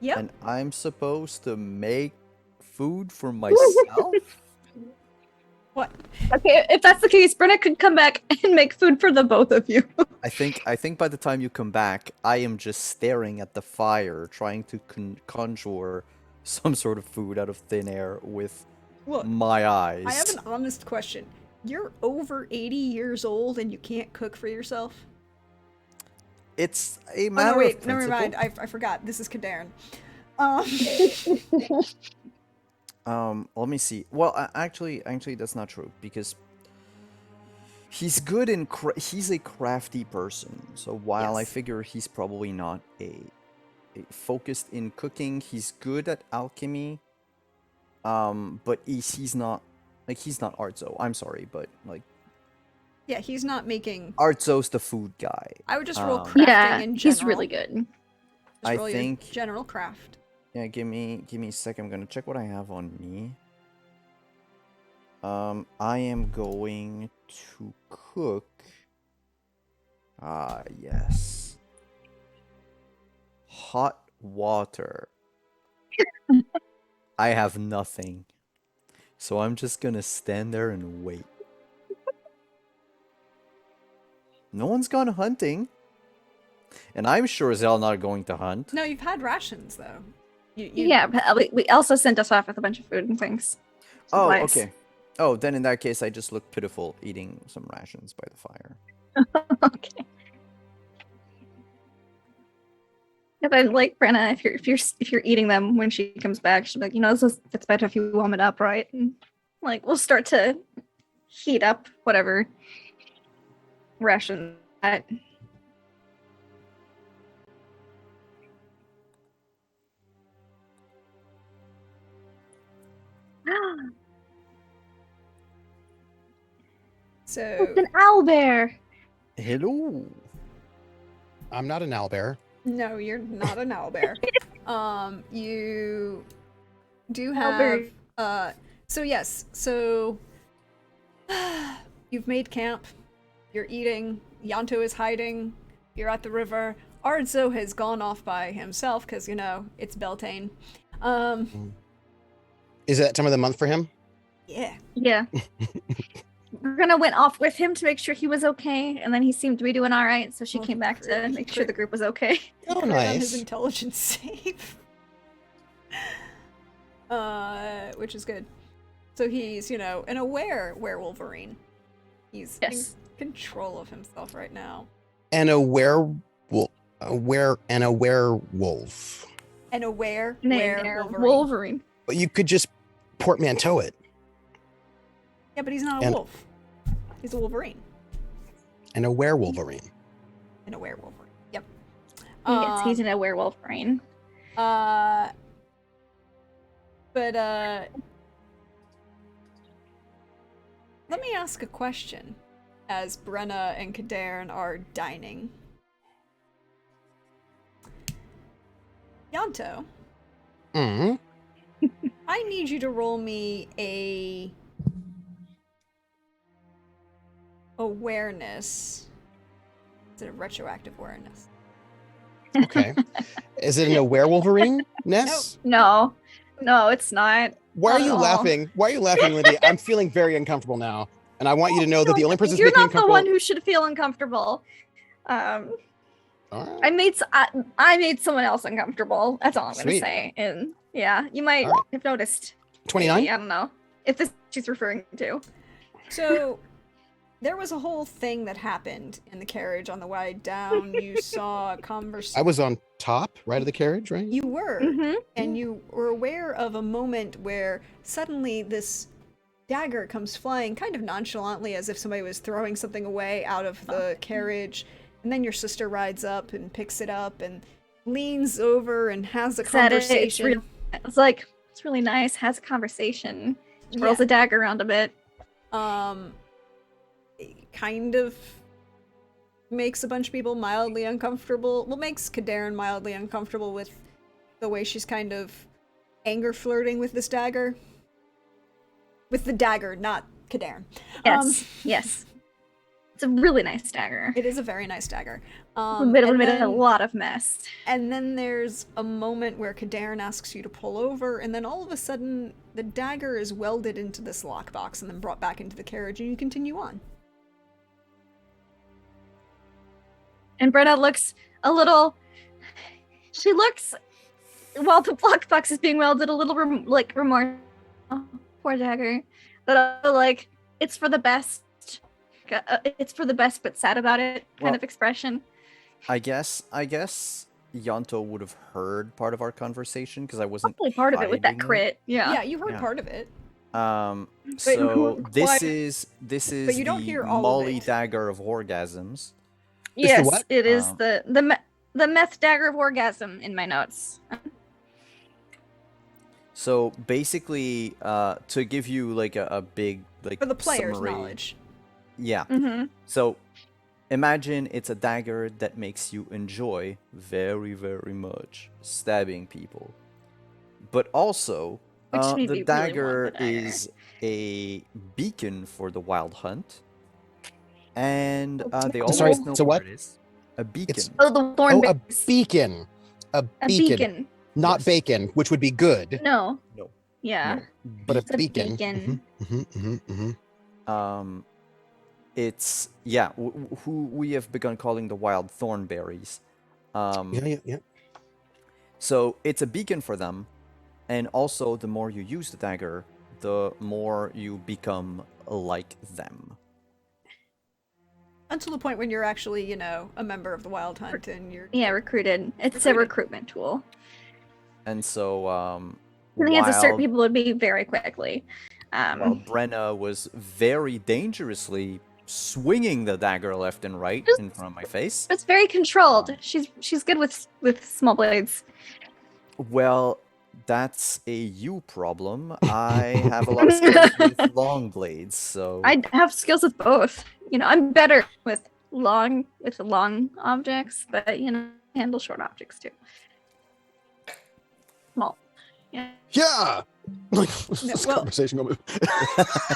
Yep. And I'm supposed to make food for myself? What? Okay, if that's the case, Brenna could come back and make food for the both of you. I think by the time you come back, I am just staring at the fire, trying to conjure some sort of food out of thin air with Look, my eyes. I have an honest question. You're over 80 years old and you can't cook for yourself? It's a Oh, matter no, wait, of never principle. mind. I forgot. This is Kadarin. Let me see. Well, actually, that's not true because he's good in he's a crafty person. So while I Yes. figure he's probably not a focused in cooking, he's good at alchemy. But he's not Arzo. I'm sorry, but like Yeah, he's not making... Arzo's the food guy. I would just roll crafting Yeah, in general. he's really good. Just I roll your think- general craft. Yeah, give me a second. I'm gonna check what I have on me. I am going to cook. Ah, yes. Hot water. I have nothing. So I'm just gonna stand there and wait. No one's gone hunting. And I'm sure as hell not going to hunt. No, you've had rations, though. You... Yeah, but we also sent us off with a bunch of food and things. Oh, Supplies. okay. Oh, then in that case, I just look pitiful eating some rations by the fire. Okay. Yeah, but like Brenna, if you're eating them when she comes back, she'll be like, it's better if you warm it up, right? And like we'll start to heat up whatever ration that. So... It's an owlbear. Hello. I'm not an owlbear. No, you're not an owlbear. You do Owlbear. have... So yes, so... You've made camp. You're eating. Yanto is hiding. You're at the river. Arzo has gone off by himself, because, it's Beltane. Is it that time of the month for him? Yeah. Yeah. Brenna went off with him to make sure he was okay, and then he seemed to be doing all right, so she Well, came back to he make sure the group was okay. Oh, Crit on his nice. intelligence save. Which is good. So he's, you know, an aware werewolverine. He's Yes. in control of himself right now. And a werewolf. And a werewolf. An aware Named werewolverine. Wolverine. But you could just portmanteau it. Yeah, but he's not a And- wolf. He's a wolverine. And a werewolverine. And a werewolverine. Yep. Yes, he's in a werewolf brain. But let me ask a question as Brenna and Kadarn are dining. Yanto, Mm. I need you to roll me a awareness. Is it a retroactive awareness? Okay. Is it in a werewolverine ness? No, it's not. Why are Not you at all. laughing? Why are you laughing, Lindy? I'm feeling very uncomfortable now. And I want you to know that the only person You're who's making not the uncomfortable. one who should feel uncomfortable. All right. I made someone else uncomfortable. That's all I'm Sweet. gonna say. And yeah, you might All right. have noticed. 29? Maybe, I don't know if this she's referring to. So, there was a whole thing that happened in the carriage on the way down. You saw a conversation. I was on top, right of the carriage, right? You were. Mm-hmm. And you were aware of a moment where suddenly this dagger comes flying kind of nonchalantly as if somebody was throwing something away out of the carriage. And then your sister rides up and picks it up and leans over and has a conversation. It's really nice. Has a conversation. Twirls a dagger around a bit. It kind of makes a bunch of people mildly uncomfortable. Well, makes Kadarn mildly uncomfortable with the way she's kind of anger flirting with this dagger. With the dagger, not Kadarn. Yes, yes. It's a really nice dagger. It is a very nice dagger. It would have and made then- a lot of mess. And then there's a moment where Kadarn asks you to pull over, and then all of a sudden, the dagger is welded into this lockbox and then brought back into the carriage, and you continue on. And Brenna looks a little. She looks, while the lockbox is being welded, a little remorse. Oh, poor dagger. But like, it's for the best. It's for the best, but sad about it kind Well, of expression. I guess Yanto would have heard part of our conversation because I wasn't Probably part of it with that hiding it. crit. Yeah, Yeah. you heard Yeah. part of it. So this quiet- is But you don't the hear all of Molly it. dagger of orgasms. Yes, what? it is Um, the meth dagger of orgasm in my notes. So basically, to give you like a big like For the player's summary, knowledge. Yeah. Mm-hmm. So imagine it's a dagger that makes you enjoy very, very much stabbing people. But also, Which means you the really want dagger the dagger. is a beacon for the wild hunt. And they Oh, always sorry, know it's a where what? it is. A beacon. Oh, the thorn Oh, a base. beacon. A A beacon. beacon. Not Yes. bacon, which would be good. No. No. Yeah. No, But a It's a beacon. beacon. It's who we have begun calling the wild thornberries. Yeah. So it's a beacon for them, and also the more you use the dagger, the more you become like them. Until the point when you're actually, you know, a member of the Wild Hunt and you're... Yeah, recruited. It's a Recruited. recruitment tool. And so, And the answer certain while, people would be very quickly. while Brenna was very dangerously swinging the dagger left and right in front of my face, It's very controlled. She's good with small blades. well, that's a you problem. I have a lot of skills with long blades, so I have skills with both. You know, I'm better with long objects, but you know, handle short objects too. Small. Yeah. Yeah. Like, this well- conversation going.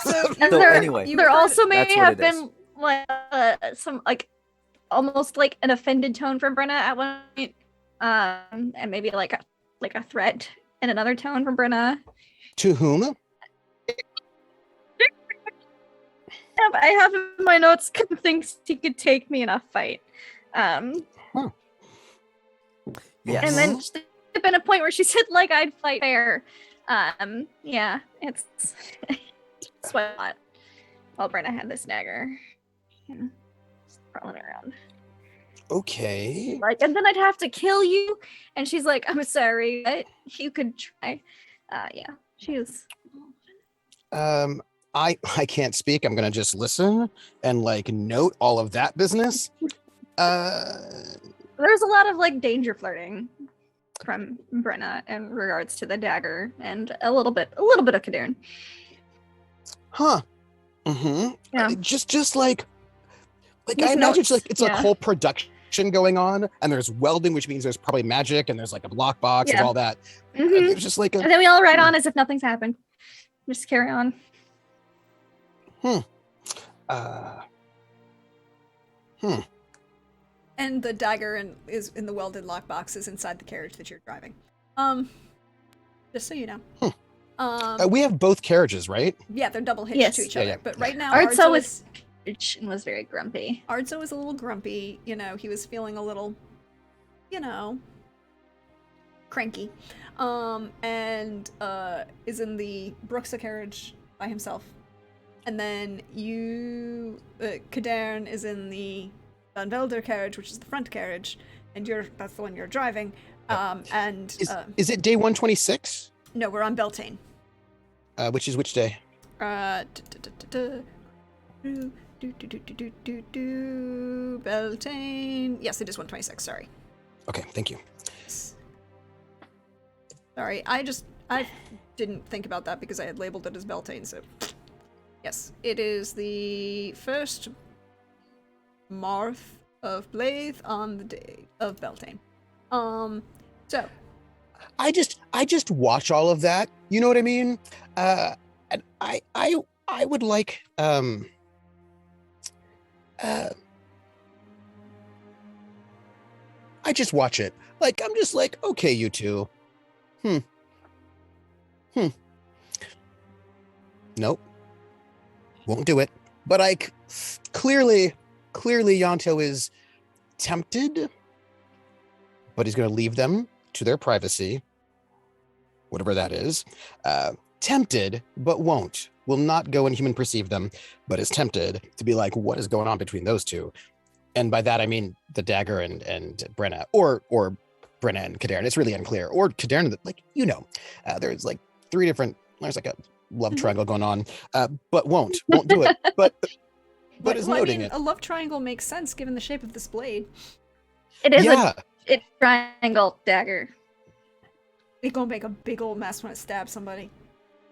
So, And So there, anyway. you there heard- also may That's what have it is. been like some like almost like an offended tone from Brenna at one point, and maybe like a threat in another tone from Brenna. To whom? I have in my notes thinks he could take me in a fight. Yes. And then there's been a point where she said like I'd fight fair. Yeah, it's what I thought. While Brenna had this dagger. Yeah, just crawling around. Okay. Like, and then I'd have to kill you. And she's like, I'm sorry, but you could try. Yeah, she was. I can't speak. I'm gonna just listen and like note all of that business. There's a lot of like danger flirting from Brenna in regards to the dagger and a little bit of Kadern. Huh. Mm-hmm. Yeah. Just like These I imagine notes, it's like whole production going on, and there's welding, which means there's probably magic, and there's like a block box and all that. Mhm. It's just like And then we all ride on as if nothing's happened. Just carry on. And the dagger is in the welded lockbox is inside the carriage that you're driving. Just so you know. We have both carriages, right? Yeah, they're double hitched to each other. Yeah. But right now, Arzo was very grumpy. Arzo was a little grumpy. You know, he was feeling a little, cranky. And is in the Bruxa carriage by himself. And then Kadern is in the Van Velder carriage, which is the front carriage, and that's the one you're driving. And is it day 126? No, we're on Beltane. Which is which day? Beltane. Yes, it is 126. Sorry. Okay, thank you. Sorry, I didn't think about that because I had labeled it as Beltane. So, yes, it is the first Marth of Blythe on the day of Beltane. So I just watch all of that. You know what I mean? And I would like I just watch it. Like I'm just like, okay, you two. Nope. Won't do it. But clearly Yanto is tempted, but he's going to leave them to their privacy, whatever that is. Tempted, but won't. Will not go and human perceive them, but is tempted to be like, what is going on between those two? And by that, I mean the dagger and Brenna, or Brenna and Kadern. It's really unclear. Or Kadern, like, there's like there's like a love triangle going on, but won't do it. But is noting it. A love triangle makes sense given the shape of this blade. It is it's triangle dagger. It's gonna make a big old mess when it stabs somebody.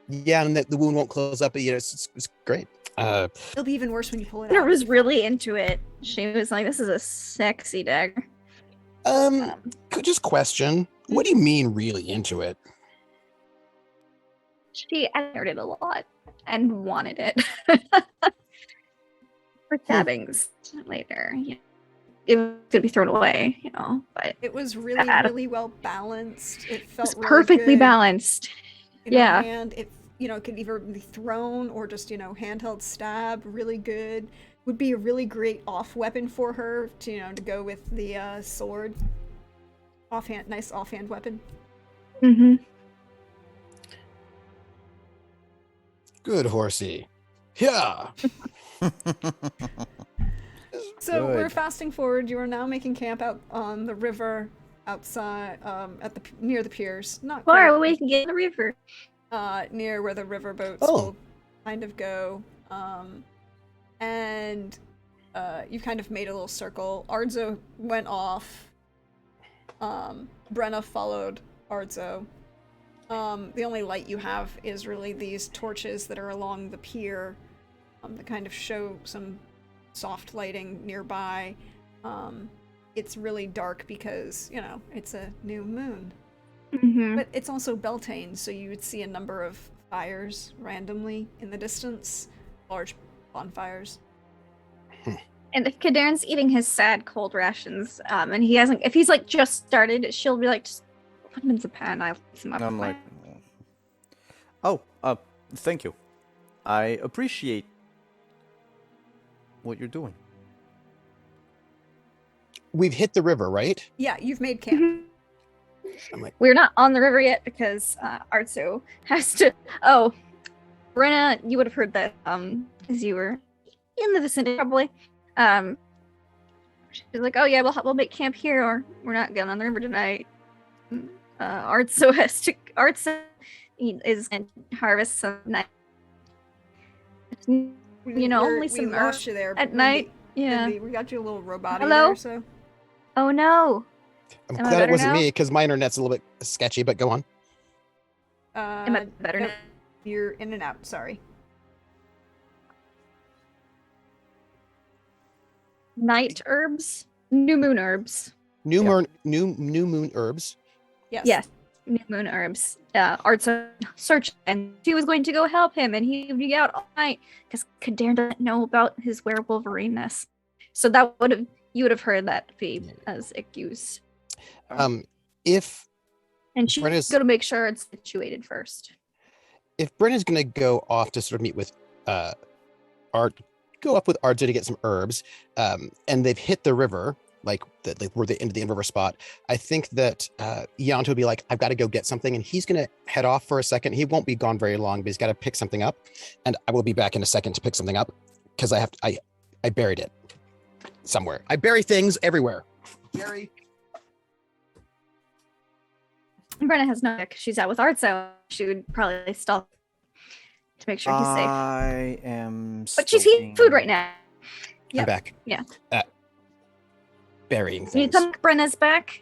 Yeah, and the wound won't close up. But, it's great. It'll be even worse when you pull it Her out. was really into it. She was like, "This is a sexy dagger." Just question. What do you mean, really into it? She admired it a lot and wanted it for stabbings later. Yeah. It was gonna be thrown away, but It was really well balanced. It felt it's really perfectly good balanced. in her hand. It could either be thrown or just handheld stab. Really good. Would be a really great off weapon for her to go with the sword. Nice offhand weapon. Mm-hmm. Good horsey. Yeah. So Good. we're fasting forward. You are now making camp out on the river outside, near the piers. Not Far quite, away can get in the river. near where the river boats Oh. will kind of go. And you kind of made a little circle. Arzo went off. Brenna followed Arzo. The only light you have is really these torches that are along the pier that kind of show some soft lighting nearby. It's really dark because, it's a new moon. Mm-hmm. But it's also Beltane, so you would see a number of fires randomly in the distance. Large bonfires. And if Kadern's eating his sad cold rations, and he hasn't, if he's like just started, she'll be like, just put him in the pan. I'll fix him up. And I'm like, oh, thank you. I appreciate what you're doing. We've hit the river, right? Yeah, you've made camp. I'm like, We're not on the river yet because Artso has to. Oh, Brenna, you would have heard that as you were in the vicinity, probably. She's like, "Oh yeah, we'll make camp here, or we're not going on the river tonight." Artso has to. Artso is going to harvest some night. Only some we lost you there at Lindy. night. Yeah. Lindy, we got you a little robot Hello? there, so. Oh no. I'm Am I glad it better wasn't now? me because my internet's a little bit sketchy, but go on. Am I better no, now? You're in and out. Sorry. Night herbs, new moon herbs. New Yeah. moon herbs. Yes. Yes, new moon herbs. Artso search, and she was going to go help him, and he would be out all night because Kadarn doesn't know about his werewolveriness. So you would have heard that be as accused. If And she's Brenna's- going to make sure it's situated first. Brenna's gonna go off to sort of meet with go up with Artso to get some herbs, and they've hit the river, like we're the end of the river spot. I think that Yanto will be like, I've got to go get something, and he's gonna head off for a second. He won't be gone very long, but he's got to pick something up, and I will be back in a second to pick something up because I buried it somewhere. I bury things everywhere. Brenna has no pick. She's out with Artso. She would probably stop to make sure he's safe. I am. But she's eating food right now. I'm back. Yeah. Burying When you things. come back, Brenna's back.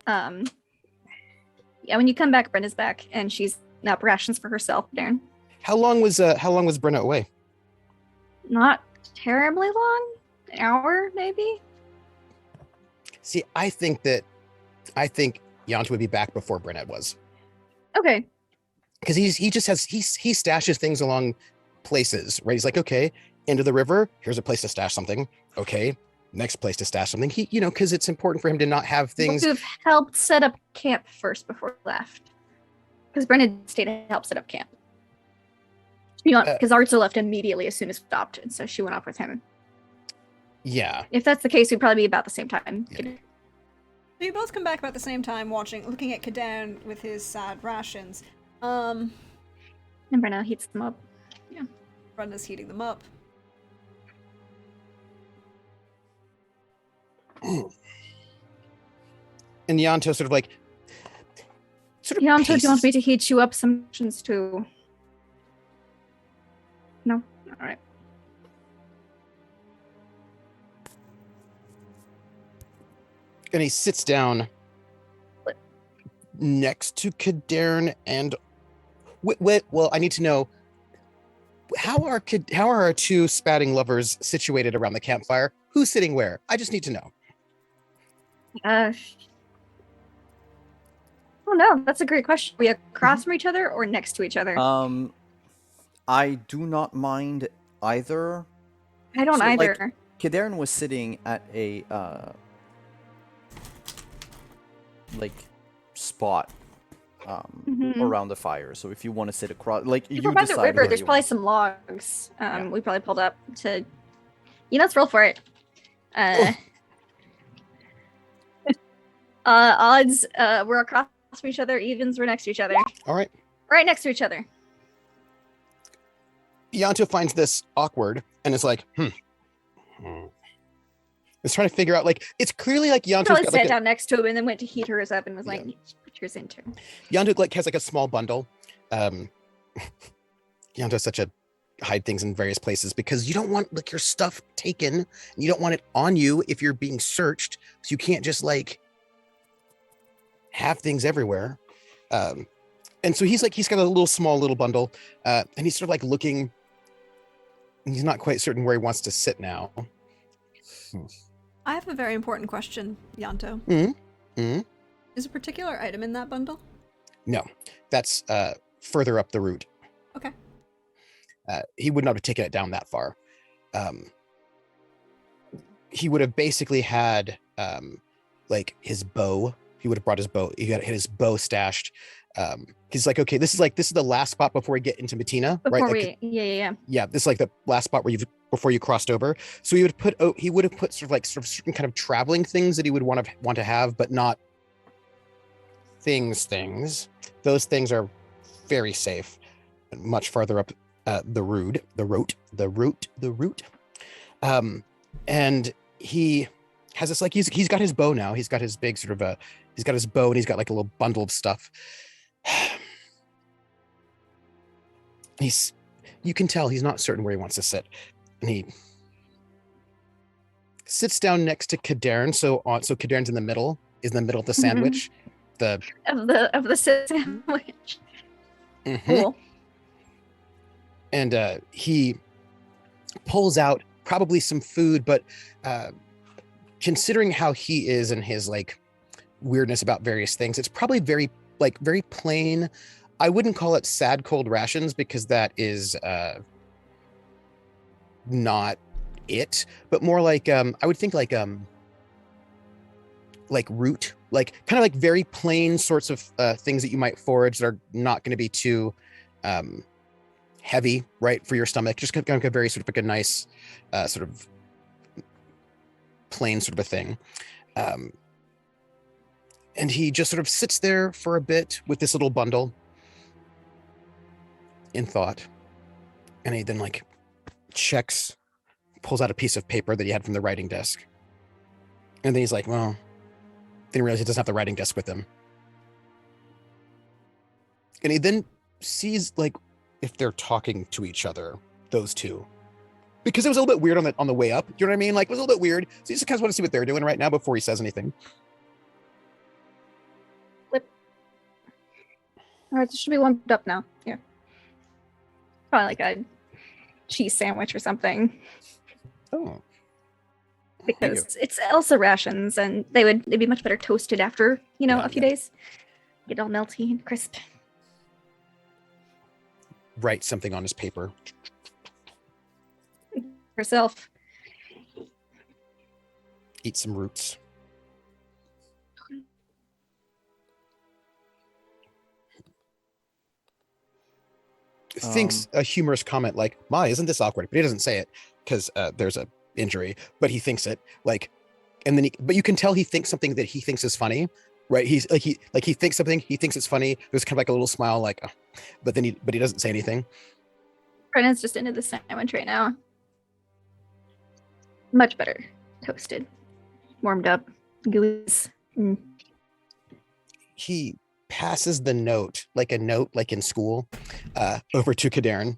When you come back, Brenna's back, and she's up rations for herself, Darren. How long was Brenna away? Not terribly long. An hour, maybe. See, I think Yanto would be back before Brenna was. Okay. Because he stashes things along places, right? He's like, okay, into the river, here's a place to stash something. Okay, next place to stash something. He, because it's important for him to not have things. To have helped set up camp first before he left. Because Brenna stayed to help set up camp. Because Artso left immediately as soon as stopped, and so she went off with him. Yeah. If that's the case, we'd probably be about the same time. Yeah. So you both come back about the same time, looking at Kadan with his sad rations. And Brenna heats them up. Brenda's heating them up. And Yanto sort of Yanto, do you want paces- me to heat you up some rations too? No? Alright. and he sits down next to Kadarn and well, I need to know how are our two spatting lovers situated around the campfire? Who's sitting where? I just need to know. Oh no, that's a great question. Are we across from each other or next to each other? I do not mind either. I don't so, like, either. Kadarn was sitting at a spot Mhm. around the fire. So if you want to sit across, like If you we're by the decide river, where there's you probably want. some logs. Yeah. We probably pulled up to. Let's roll for it. Odds, we're across from each other. Evens, we're next to each other. All right. Right next to each other. Yanto finds this awkward and is like, It's trying to figure out, it's clearly like Yanto's Probably got sat like down next to him and then went to heat hers up and was like, Yeah. put yours into. Yanto has like a small bundle. Yanto's such a hide things in various places because you don't want your stuff taken and you don't want it on you if you're being searched. So you can't just have things everywhere. And so he's got a small little bundle, and he's sort of looking. He's not quite certain where he wants to sit now. I have a very important question, Yanto. Mm-hmm. Is a particular item in that bundle? No, that's further up the route. Okay. He would not have taken it down that far. He would have basically had his bow, he would have brought his bow. He had his bow stashed. He's like, okay, this is the last spot before we get into Matina, right? Like, yeah. This is like the last spot before you crossed over. So he would have put sort of certain kind of traveling things that he would want to have, but not things. Those things are very safe, and much farther up the route. And he has this, like, he's got his bow now. He's got his big sort of he's got his bow, and he's got like a little bundle of stuff. You can tell he's not certain where he wants to sit, and he sits down next to Kadern. So Kadern's in the middle of the sandwich, of the sandwich. Cool. And he pulls out probably some food, but considering how he is and his like weirdness about various things, it's probably very plain. I wouldn't call it sad cold rations, because that is not it, but more like I would think like root, like kind of like very plain sorts of things that you might forage that are not going to be too heavy, right, for your stomach. Just kind of a very sort of like a nice sort of plain sort of a thing. And he just sort of sits there for a bit with this little bundle in thought. And he then like pulls out a piece of paper that he had from the writing desk. And then he's like, well, then he realizes he doesn't have the writing desk with him. And he then sees like if they're talking to each other, those two. Because it was a little bit weird on the way up. You know what I mean? Like, it was a little bit weird. So he just kind of want to see what they're doing right now before he says anything. All right, this should be warmed up now. Yeah. Probably like a cheese sandwich or something. Oh. Because it's Elsa rations, and they'd be much better toasted after, a few days. Get all melty and crisp. Write something on his paper. Herself. Eat some roots. Thinks a humorous comment like, "My, isn't this awkward?" But he doesn't say it because there's a injury. But he thinks it like, and then but you can tell he thinks something that he thinks is funny, right? He's like he thinks something, he thinks it's funny. There's kind of like a little smile, like, oh. but he doesn't say anything. Brenna's just into the sandwich right now. Much better toasted, warmed up, goose. He passes the note, like a note, like in school, over to Kadern.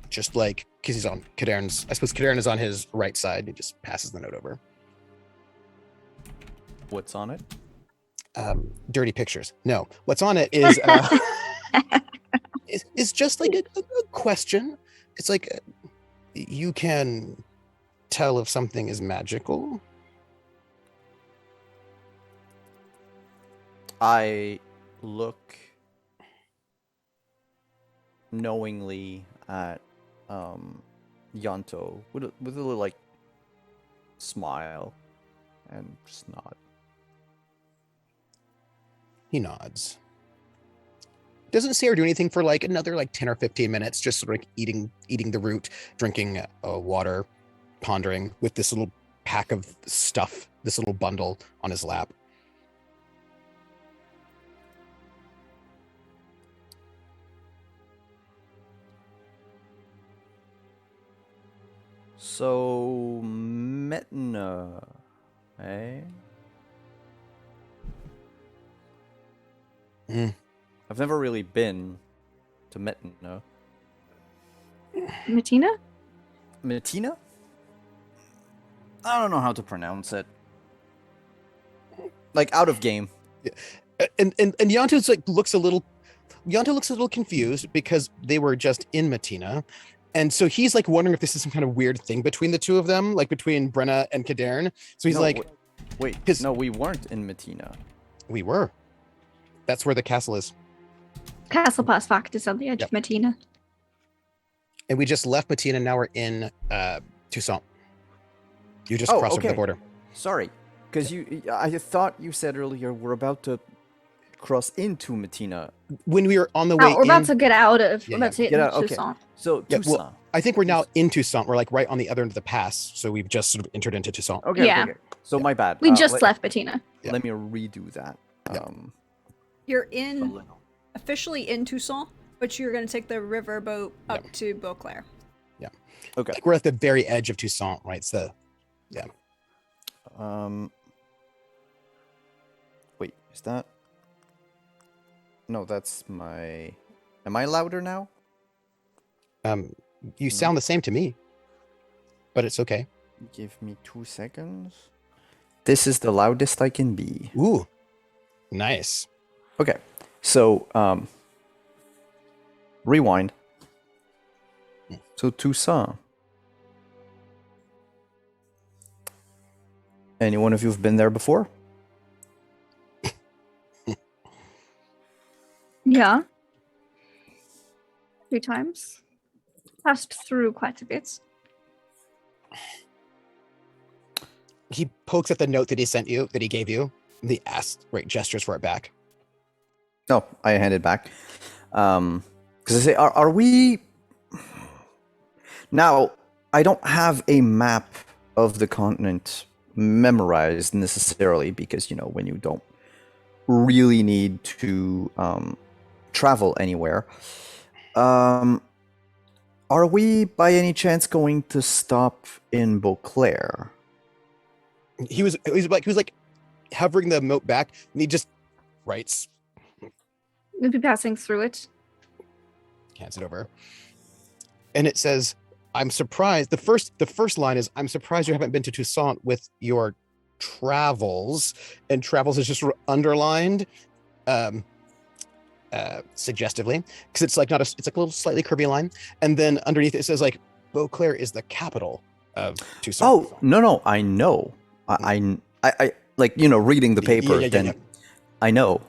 Just like, because he's on Kadern's, I suppose Kadern is on his right side. He just passes the note over. What's on it? Dirty pictures. No, what's on it is is just like a question. It's like, you can tell if something is magical. I look knowingly at Yanto with a little like smile and just nod. He nods. Doesn't say or do anything for like another like 10 or 15 minutes, just sort of like eating the root, drinking water, pondering with this little pack of stuff, this little bundle on his lap. So, Metna, eh? I've never really been to Metna. Matina? Metina? I don't know how to pronounce it. Like, out of game. Yeah. And Yanto looks a little confused because they were just in Matina. And so he's like wondering if this is some kind of weird thing between the two of them, like between Brenna and Kadern. So he's wait, no, we weren't in Matina. We were. That's where the castle is. Castle Pasfact is on the edge of Matina. And we just left Matina, now we're in Toussaint. You just crossed over the border. Sorry. because I thought you said earlier we're about to cross into Matina. When we were on the way we're about in, to get out of. Yeah, We're about to Get get out, into okay. Toussaint. So yeah, Toussaint. well, I think we're now in Toussaint. We're like right on the other end of the pass, so we've just sort of entered into Toussaint. Okay, Yeah. okay. So my bad. We just left Bettina. Yeah. Let me redo that. Yeah. You're officially in Toussaint, but you're going to take the river boat up to Beauclair. Okay. Like we're at the very edge of Toussaint, right? It's the Wait, is that? No, that's my. Am I louder now? you sound the same to me, but it's okay. Give me 2 seconds. This is the loudest I can be. Ooh, nice. Okay, so rewind. So Toussaint. Any one of you have been there before? Yeah. 3 times. Passed through quite a bit. He pokes at the note that he sent you, that he gave you. And he asks, right, gestures for it back. No, I hand it back. Because I say, are we... Now, I don't have a map of the continent memorized necessarily because, when you don't really need to travel anywhere. Are we, by any chance, going to stop in Beauclair? He was like hovering the note back, and he just writes, We'll be passing through it. hands it over, and it says, "I'm surprised." The first line is, "I'm surprised you haven't been to Toussaint with your travels," and travels is just underlined, suggestively, because it's like it's like a little slightly curvy line, and then underneath it says like Beauclair is the capital of Toussaint. Oh, no, I know. I like, reading the paper, then I know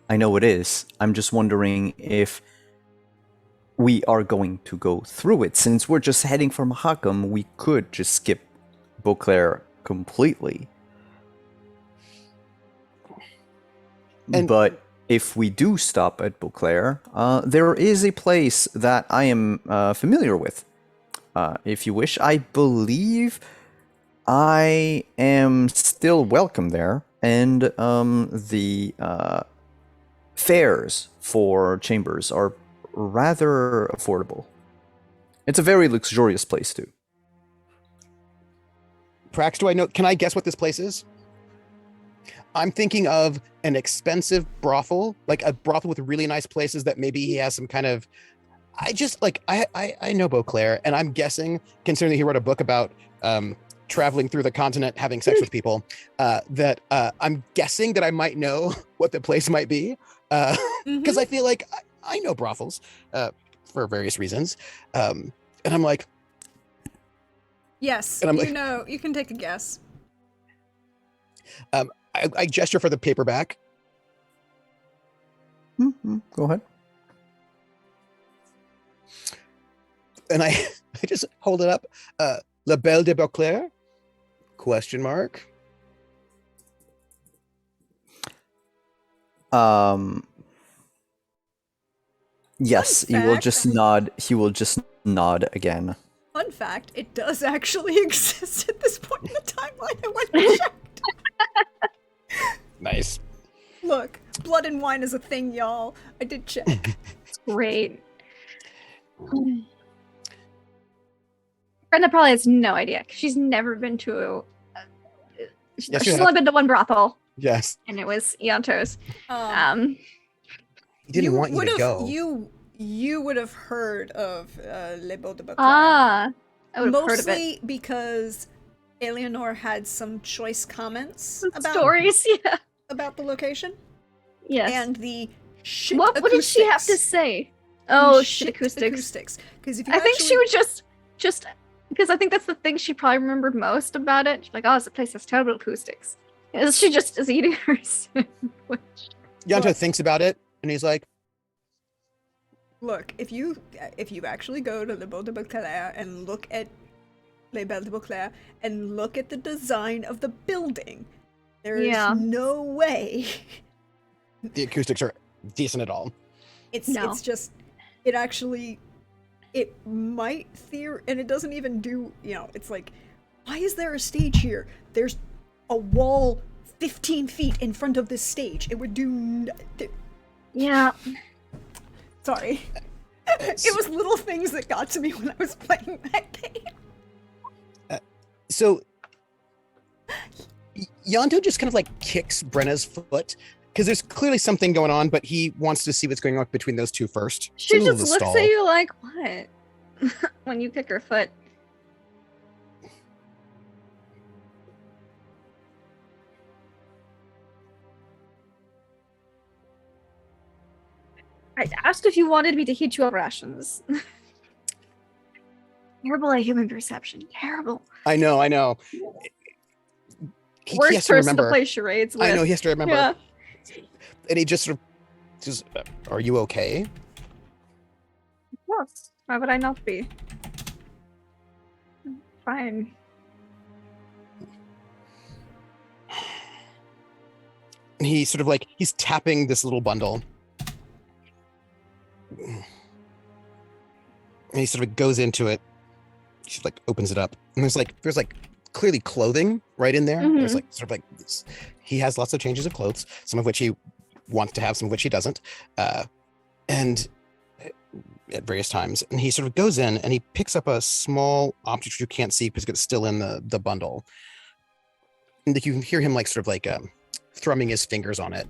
it is. I'm just wondering if we are going to go through it. Since we're just heading from Hakam, we could just skip Beauclair completely. But if we do stop at Beauclair, there is a place that I am familiar with. If you wish, I believe I am still welcome there, and the fares for chambers are rather affordable. It's a very luxurious place too. Prax, do I know? Can I guess what this place is? I'm thinking of an expensive brothel, like a brothel with really nice places that maybe he has some kind of. I know Beauclair, and I'm guessing, considering that he wrote a book about traveling through the continent, having sex with people, that I'm guessing that I might know what the place might be, because I feel like I know brothels for various reasons, and I'm like, yes, and I'm you can take a guess. I gesture for the paperback. Go ahead. And I just hold it up. La Belle de Beauclair? Question mark. Yes, Fun he will fact. just nod. He will just nod again. Fun fact, it does actually exist at this point in the timeline. I went and checked. Nice. Look, blood and wine is a thing, y'all. I did check. Great. Brenda probably has no idea, 'cause she's never been to Yes, she's only been to one brothel, Yes. and it was Ianto's. He didn't want you to would've- go. You would have heard of Les Beaux de Beauclair. I would have heard of it. Mostly because Eleanor had some choice comments about Stories, yeah. about the location Yes. and the shit What did she have to acoustics. say? Oh, The shit acoustics. Because if you I think she actually- would just because I think that's the thing she probably remembered most about it. She's like, oh, it's a place that's terrible acoustics. And she just is eating her sandwich. Yanto thinks about it, and he's like, Look, if you actually go to Les Beaux de Beauclair and look at Les Belles de Beauclair and look at the design of the building, There's Yeah. no way. The acoustics are decent at all. It's No. it's just it actually it might and it doesn't even do, it's like, why is there a stage here? There's a wall 15 feet in front of this stage. It would do Yeah. Sorry. It was little things that got to me when I was playing that game. So Yanto just kind of like kicks Brenna's foot because there's clearly something going on, but he wants to see what's going on between those two first. She It's a just little looks stall. at you like, what? When you kick her foot. I asked if you wanted me to heat you up rations. Terrible at human perception. Terrible. I know. He Worst has to person remember. to play charades with. I know he has to remember. Yeah. And he just sort of are you okay? Yes. Why would I not be? Fine. And he sort of like he's tapping this little bundle. And he sort of goes into it. She like opens it up. And there's like clearly clothing right in there. Mhm. There's like sort of like this. He has lots of changes of clothes, some of which he wants to have, some of which he doesn't. And at various times. And he sort of goes in and he picks up a small object which you can't see because it's still in the bundle. And you can hear him like sort of like thrumming his fingers on it.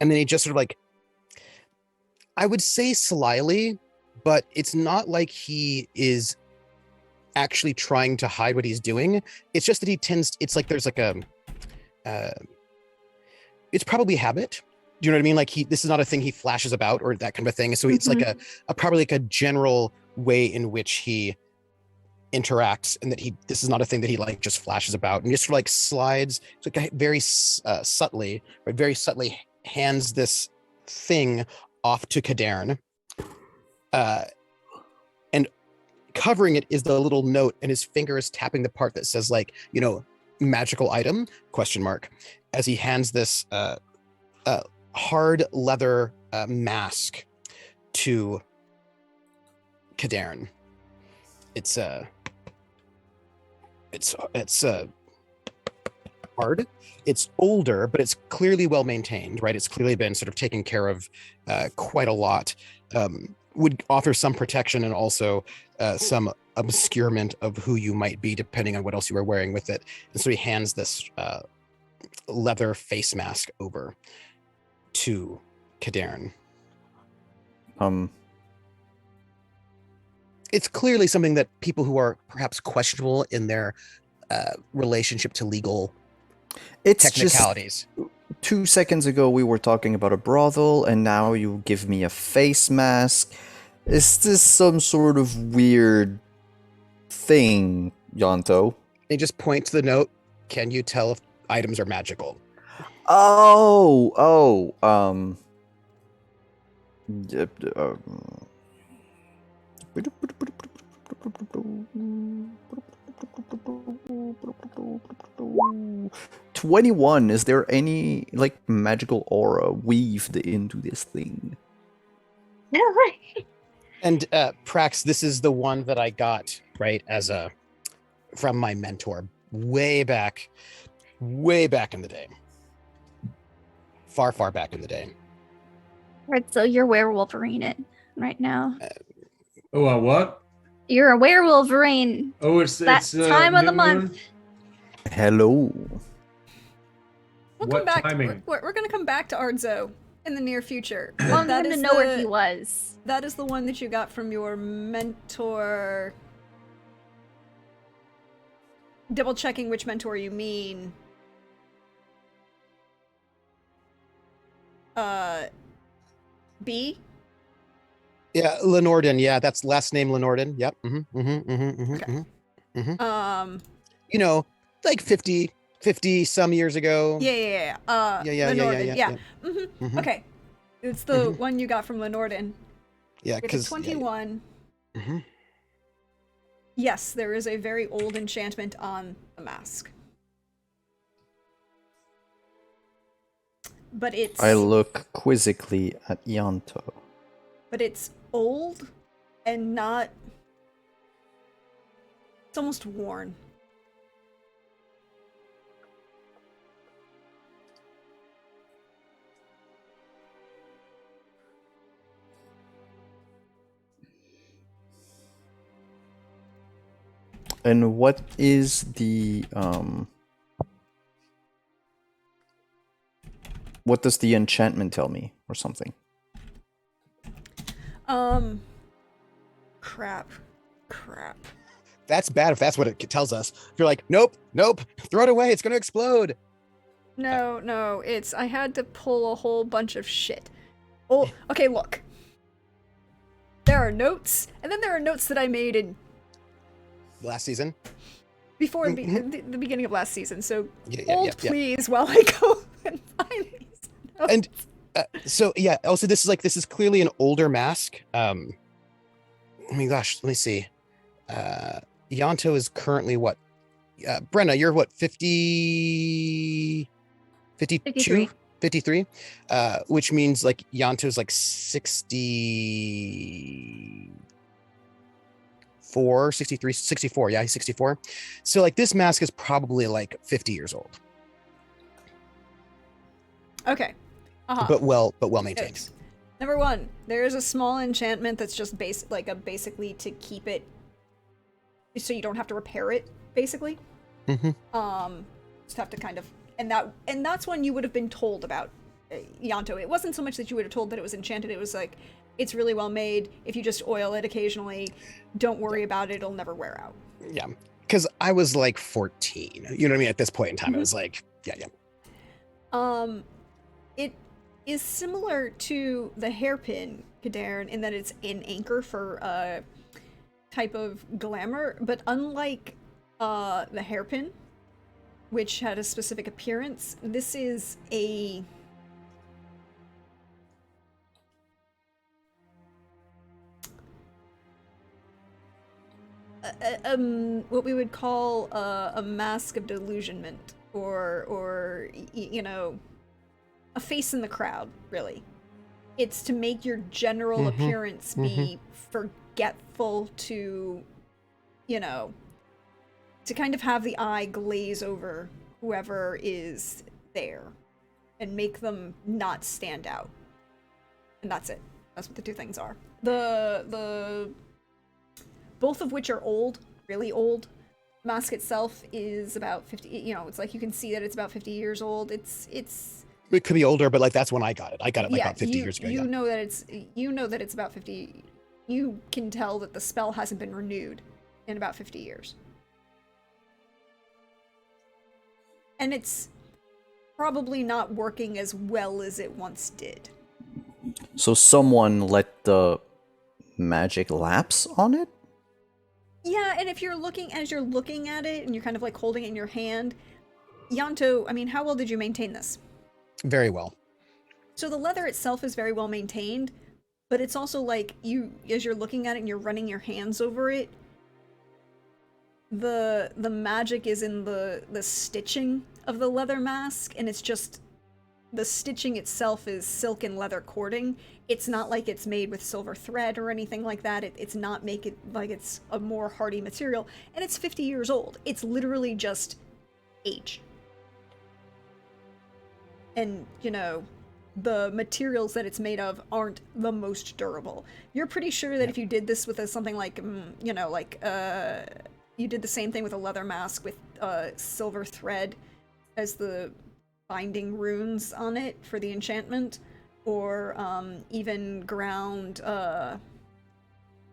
And then he just sort of like, I would say slyly, but it's not like he is actually trying to hide what he's doing. It's just that it's like there's like it's probably habit. Do you know what I mean? Like this is not a thing he flashes about or that kind of a thing. So it's like a probably like a general way in which he interacts, and that this is not a thing that he like just flashes about and just sort of like slides like very subtly hands this thing off to Kadern. And covering it is the little note, and his finger is tapping the part that says like, magical item ? As he hands this hard leather mask to Kadern. It's hard. It's older, but it's clearly well maintained, right? It's clearly been sort of taken care of quite a lot. Would offer some protection and also some obscurement of who you might be, depending on what else you are wearing with it. And so he hands this leather face mask over to Kadern. It's clearly something that people who are perhaps questionable in their relationship to legal technicalities. Just 2 seconds ago we were talking about a brothel, and now you give me a face mask. Is this some sort of weird thing, Yanto? They just point to the note. Can you tell if items are magical? Yep, 21. Is there any like magical aura weaved into this thing? And Prax, this is the one that I got right from my mentor way back in the day. Far back in the day. Right, so you're werewolverine it right now. What? You're a werewolverine. Oh, it's time of the new month. moon? Hello. We'll What come back. timing? We're going to come back to Ardzo in the near future. I wanted That him to is know where he was. That is the one that you got from your mentor. Double checking which mentor you mean. B? Yeah, Lenorden. Yeah, that's last name Lenorden. Yep. Okay. Like 50 some years ago. Yeah. Yeah. Mm-hmm. Okay. It's the one you got from Lenorden. Yeah, It's because 21. Yes, there is a very old enchantment on the mask. but it's I look quizzically at Yanto. but it's old and not. It's almost worn. And what is the what does the enchantment tell me or something? Crap. That's bad if that's what it tells us. If you're like, nope, throw it away, it's gonna explode. No, it's I had to pull a whole bunch of shit. Oh, okay, look. There are notes, and then there are notes that I made in Last season. before the beginning of last season. So Yeah. please, while I go and find these notes. And so yeah, also this is clearly an older mask. I mean, gosh, let me see. Yanto is currently what? Brenna, you're what, 50, 52? 53, which means like Yanto's like 64, 63, 64. Yeah, he's 64. So like this mask is probably like 50 years old, Okay. but well maintained. Notes. Number 1, there is a small enchantment that's just basically to keep it so you don't have to repair it, basically. Just have to kind of and that's when you would have been told about Yanto. It wasn't so much that you would have told that it was enchanted, it was like, it's really well made. If you just oil it occasionally, don't worry about it, it'll never wear out. Yeah, because I was like 14. You know what I mean? At this point in time, it was like, yeah. It is similar to the hairpin, Kadarn, in that it's an anchor for a type of glamour, but unlike the hairpin, which had a specific appearance, this is a what we would call a mask of delusionment, or you know, a face in the crowd, really. It's to make your general appearance be forgetful, to, you know, to kind of have the eye glaze over whoever is there and make them not stand out. And that's it. That's what the two things are. The both of which are old, really old. Mask itself is about 50, you know, it's like you can see that it's about 50 years old. It could be older, but like that's when I got it. I got it like about 50 years ago. You know that it's about 50. You can tell that the spell hasn't been renewed in about 50 years. And it's probably not working as well as it once did. So someone let the magic lapse on it? Yeah, and if you're looking at it and you're kind of like holding it in your hand, Yanto, I mean, how well did you maintain this? Very well. So the leather itself is very well maintained, but it's also like as you're looking at it and you're running your hands over it, the magic is in the stitching of the leather mask, and it's just the stitching itself is silk and leather cording. It's not like it's made with silver thread or anything like that. It's not make it like it's a more hardy material, and it's 50 years old. It's literally just age. And, you know, the materials that it's made of aren't the most durable. You're pretty sure that if you did this with something like, you know, like, you did the same thing with a leather mask with silver thread as the binding runes on it for the enchantment, or even ground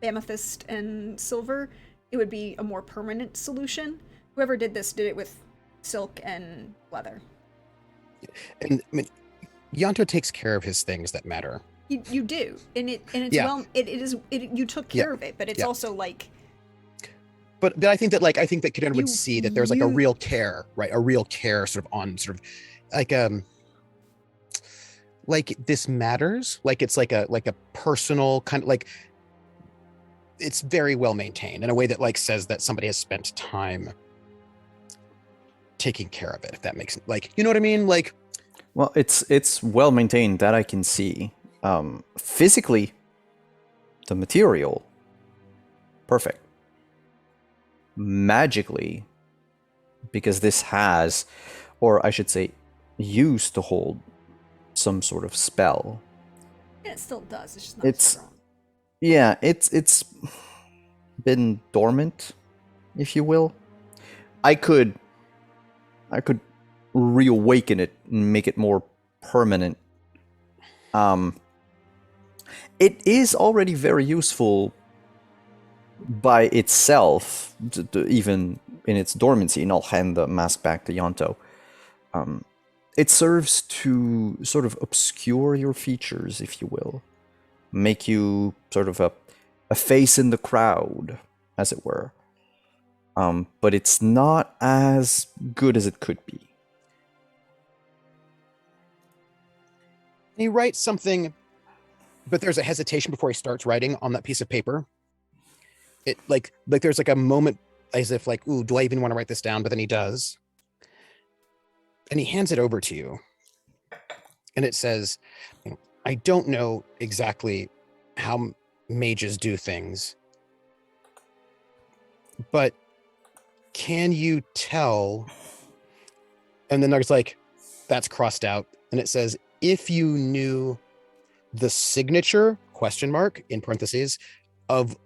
amethyst and silver, it would be a more permanent solution. Whoever did this did it with silk and leather. And I mean, Yanto takes care of his things that matter. You do, and it's you took care of it, but it's also like. But I think that Kaden would see that there's like a real care, right? A real care sort of on sort of like this matters. Like it's like a personal kind of like, it's very well maintained in a way that like says that somebody has spent time taking care of it, if that makes, like, you know what I mean? Like, Well, it's well maintained, that I can see. Physically, the material, perfect. Magically, because this has, or I should say, used to hold some sort of spell. And it still does. It's just not as It's strong. yeah, it's been dormant, if you will. I could reawaken it and make it more permanent. It is already very useful by itself, even in its dormancy, and I'll hand the mask back to Yanto. It serves to sort of obscure your features, if you will. Make you sort of a face in the crowd, as it were. But it's not as good as it could be. He writes something, but there's a hesitation before he starts writing on that piece of paper. It like there's like a moment as if like, ooh, do I even want to write this down? But then he does. And he hands it over to you. And it says, I don't know exactly how mages do things, but can you tell? And then there's like, that's crossed out. And it says, if you knew the signature, question mark, in parentheses, of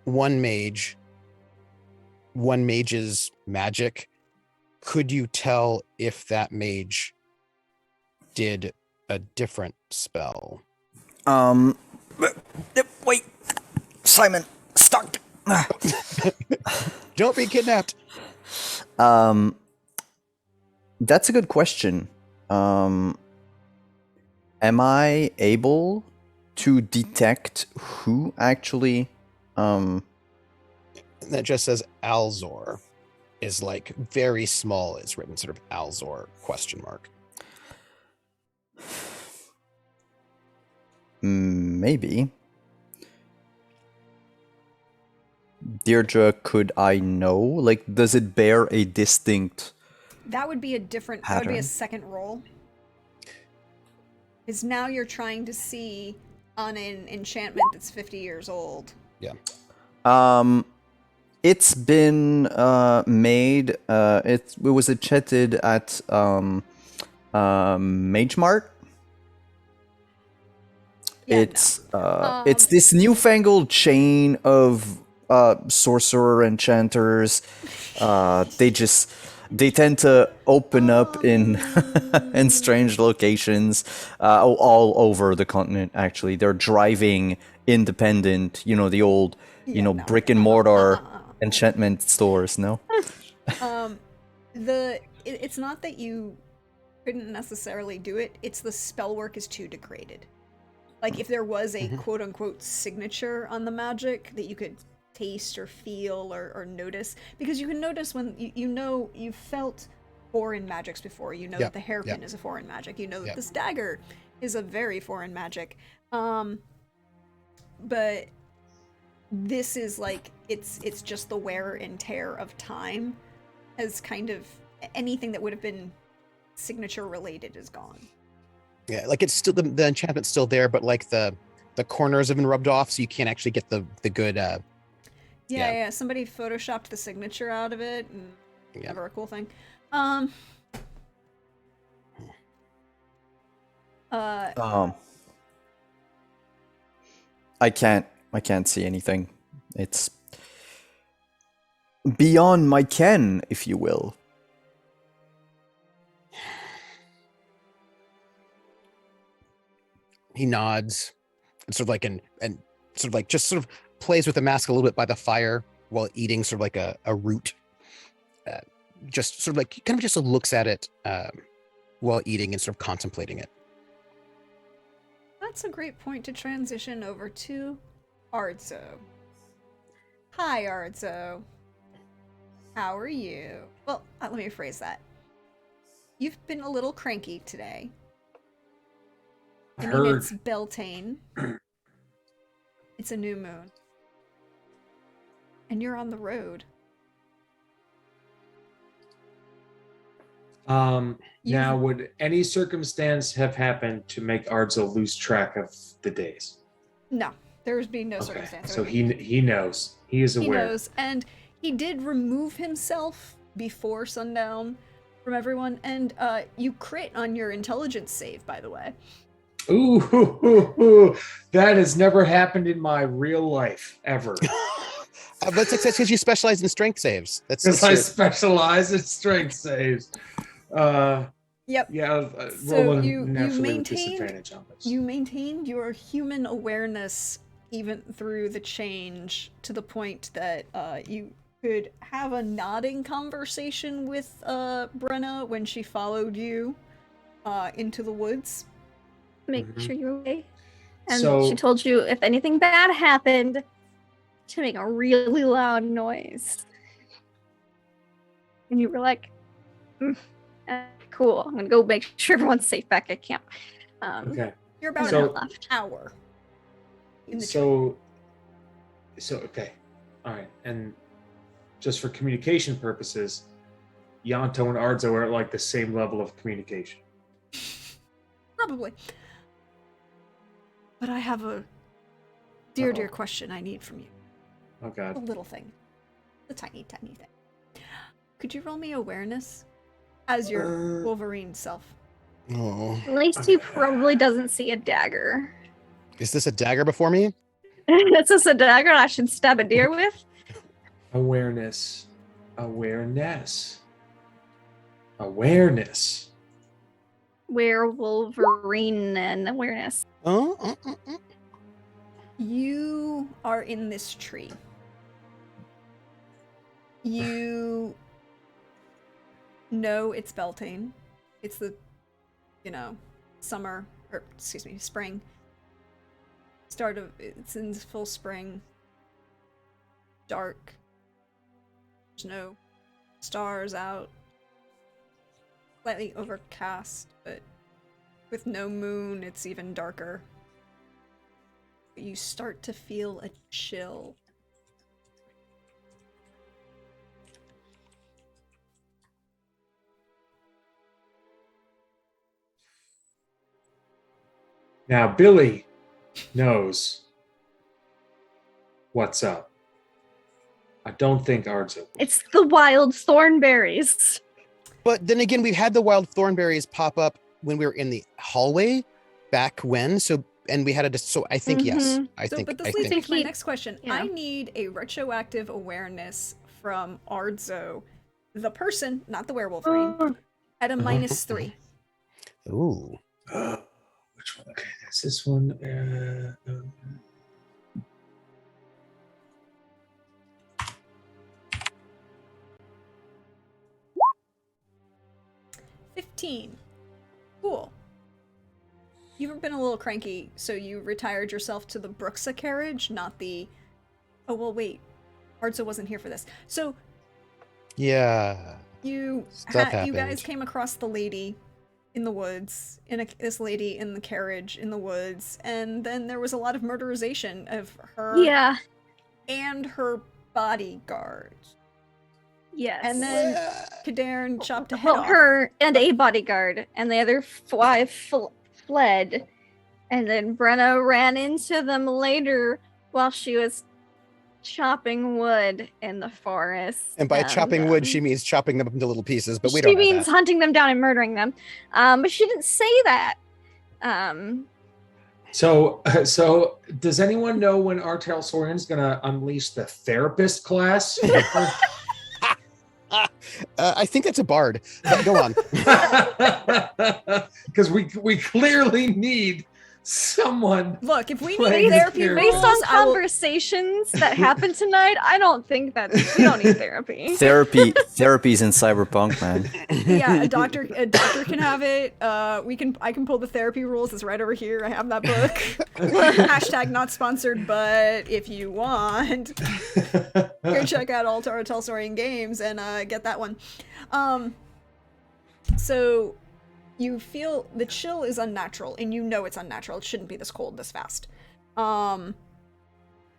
one mage's magic, could you tell if that mage did a different spell? Wait, Simon, stop. Don't be kidnapped. That's a good question. Am I able to detect who actually That just says Alzor is like very small. It's written sort of Alzor question mark. Maybe. Deirdre, could I know? Like, does it bear a distinct... That would be a different. That would be a pattern? second roll. Because now you're trying to see on an enchantment that's 50 years old. Yeah. It's been made. It was enchanted at Mage Mart. Yeah, It's this newfangled chain of sorcerer enchanters. They tend to open up in in strange locations all over the continent. Actually, they're driving independent. You know, the old no. brick and mortar enchantment stores. No. It's not that you couldn't necessarily do it. It's the spell work is too degraded. Like if there was a quote unquote signature on the magic that you could taste or feel or notice, because you can notice when you've felt foreign magics before. You know that the hairpin is a foreign magic. You know that this dagger is a very foreign magic. But this is like it's just the wear and tear of time, as kind of anything that would have been signature related is gone. Yeah, like it's still the enchantment's still there, but like the corners have been rubbed off, so you can't actually get the good. Yeah. Somebody photoshopped the signature out of it, and never a cool thing. I can't see anything. It's beyond my ken, if you will. He nods, and sort of like and sort of like just sort of plays with the mask a little bit by the fire while eating sort of like a root. Just sort of like kind of just looks at it while eating and sort of contemplating it. That's a great point to transition over to Ardzo. Hi, Ardzo. How are you? Well, let me rephrase that. You've been a little cranky today. I mean, it's Beltane. It's a new moon. And you're on the road. Now, would any circumstance have happened to make Ardzo lose track of the days? No, there's been no Okay, circumstance. so he knows. He is He aware. knows, and he did remove himself before sundown from everyone, and you crit on your intelligence save, by the way. Ooh, that has never happened in my real life, ever. But that's because you specialize in strength saves. Because I specialize in strength saves. Yep. Yeah, So rolling you naturally with disadvantage on this. you maintained your human awareness even through the change to the point that you could have a nodding conversation with Brenna when she followed you into the woods. Make sure you're okay. And So- she told you if anything bad happened, to make a really loud noise. And you were like, cool, I'm gonna go make sure everyone's safe back at camp. Okay. You're about So- an hour in the So okay. All right. And just for communication purposes, Yanto and Ardzo are at like the same level of communication. Probably. But I have a dear question I need from you. Oh A god. little thing. A tiny, tiny thing. Could you roll me awareness as your Wolverine self? Oh, At least he probably doesn't see a dagger. is this a dagger before me? Is this a dagger I should stab a deer with? Awareness. Where Wolverine and awareness. Oh. You are in this tree. You know it's Beltane. It's the, spring. It's in full spring. Dark. There's no stars out. Slightly overcast, but with no moon, it's even darker. You start to feel a chill. Now Billy knows what's up. I don't think Ardzo. It's the wild thornberries. But then again, we've had the wild thornberries pop up when we were in the hallway back when. So, and we had so I think yes. But this I leads me think to my next question. Yeah. I need a retroactive awareness from Ardzo, the person, not the werewolverine, at a -3. Ooh. Which one? Okay, that's this one. 15. Cool. You've been a little cranky, so you retired yourself to the Bruxa carriage, not the... Oh, well, wait. Ardzo wasn't here for this. So Yeah. you Stuff you guys happened. came across the lady in the woods, this lady in the carriage in the woods, and then there was a lot of murderization of her Yeah. and her bodyguard. Yes. And then Kadarn chopped a head Well, off. her and a bodyguard, and the other five fled. And then Brenna ran into them later while she was chopping wood in the forest. And by chopping wood, she means chopping them up into little pieces, but we she don't know means that. hunting them down and murdering them. But she didn't say that. So does anyone know when Artel Soren's gonna unleash the therapist class? I think that's a bard. But go on. Because we clearly need someone. Look, if we Playing need the therapy character. Based rules, on I will- conversations that happened tonight, I don't think that we don't need therapy. Therapy's in Cyberpunk, man. Yeah, a doctor can have it. I can pull the therapy rules. It's right over here. I have that book. Hashtag not sponsored, but if you want, go check out all Tara Telsorian games and get that one. So you feel the chill is unnatural, and you know it's unnatural. It shouldn't be this cold this fast.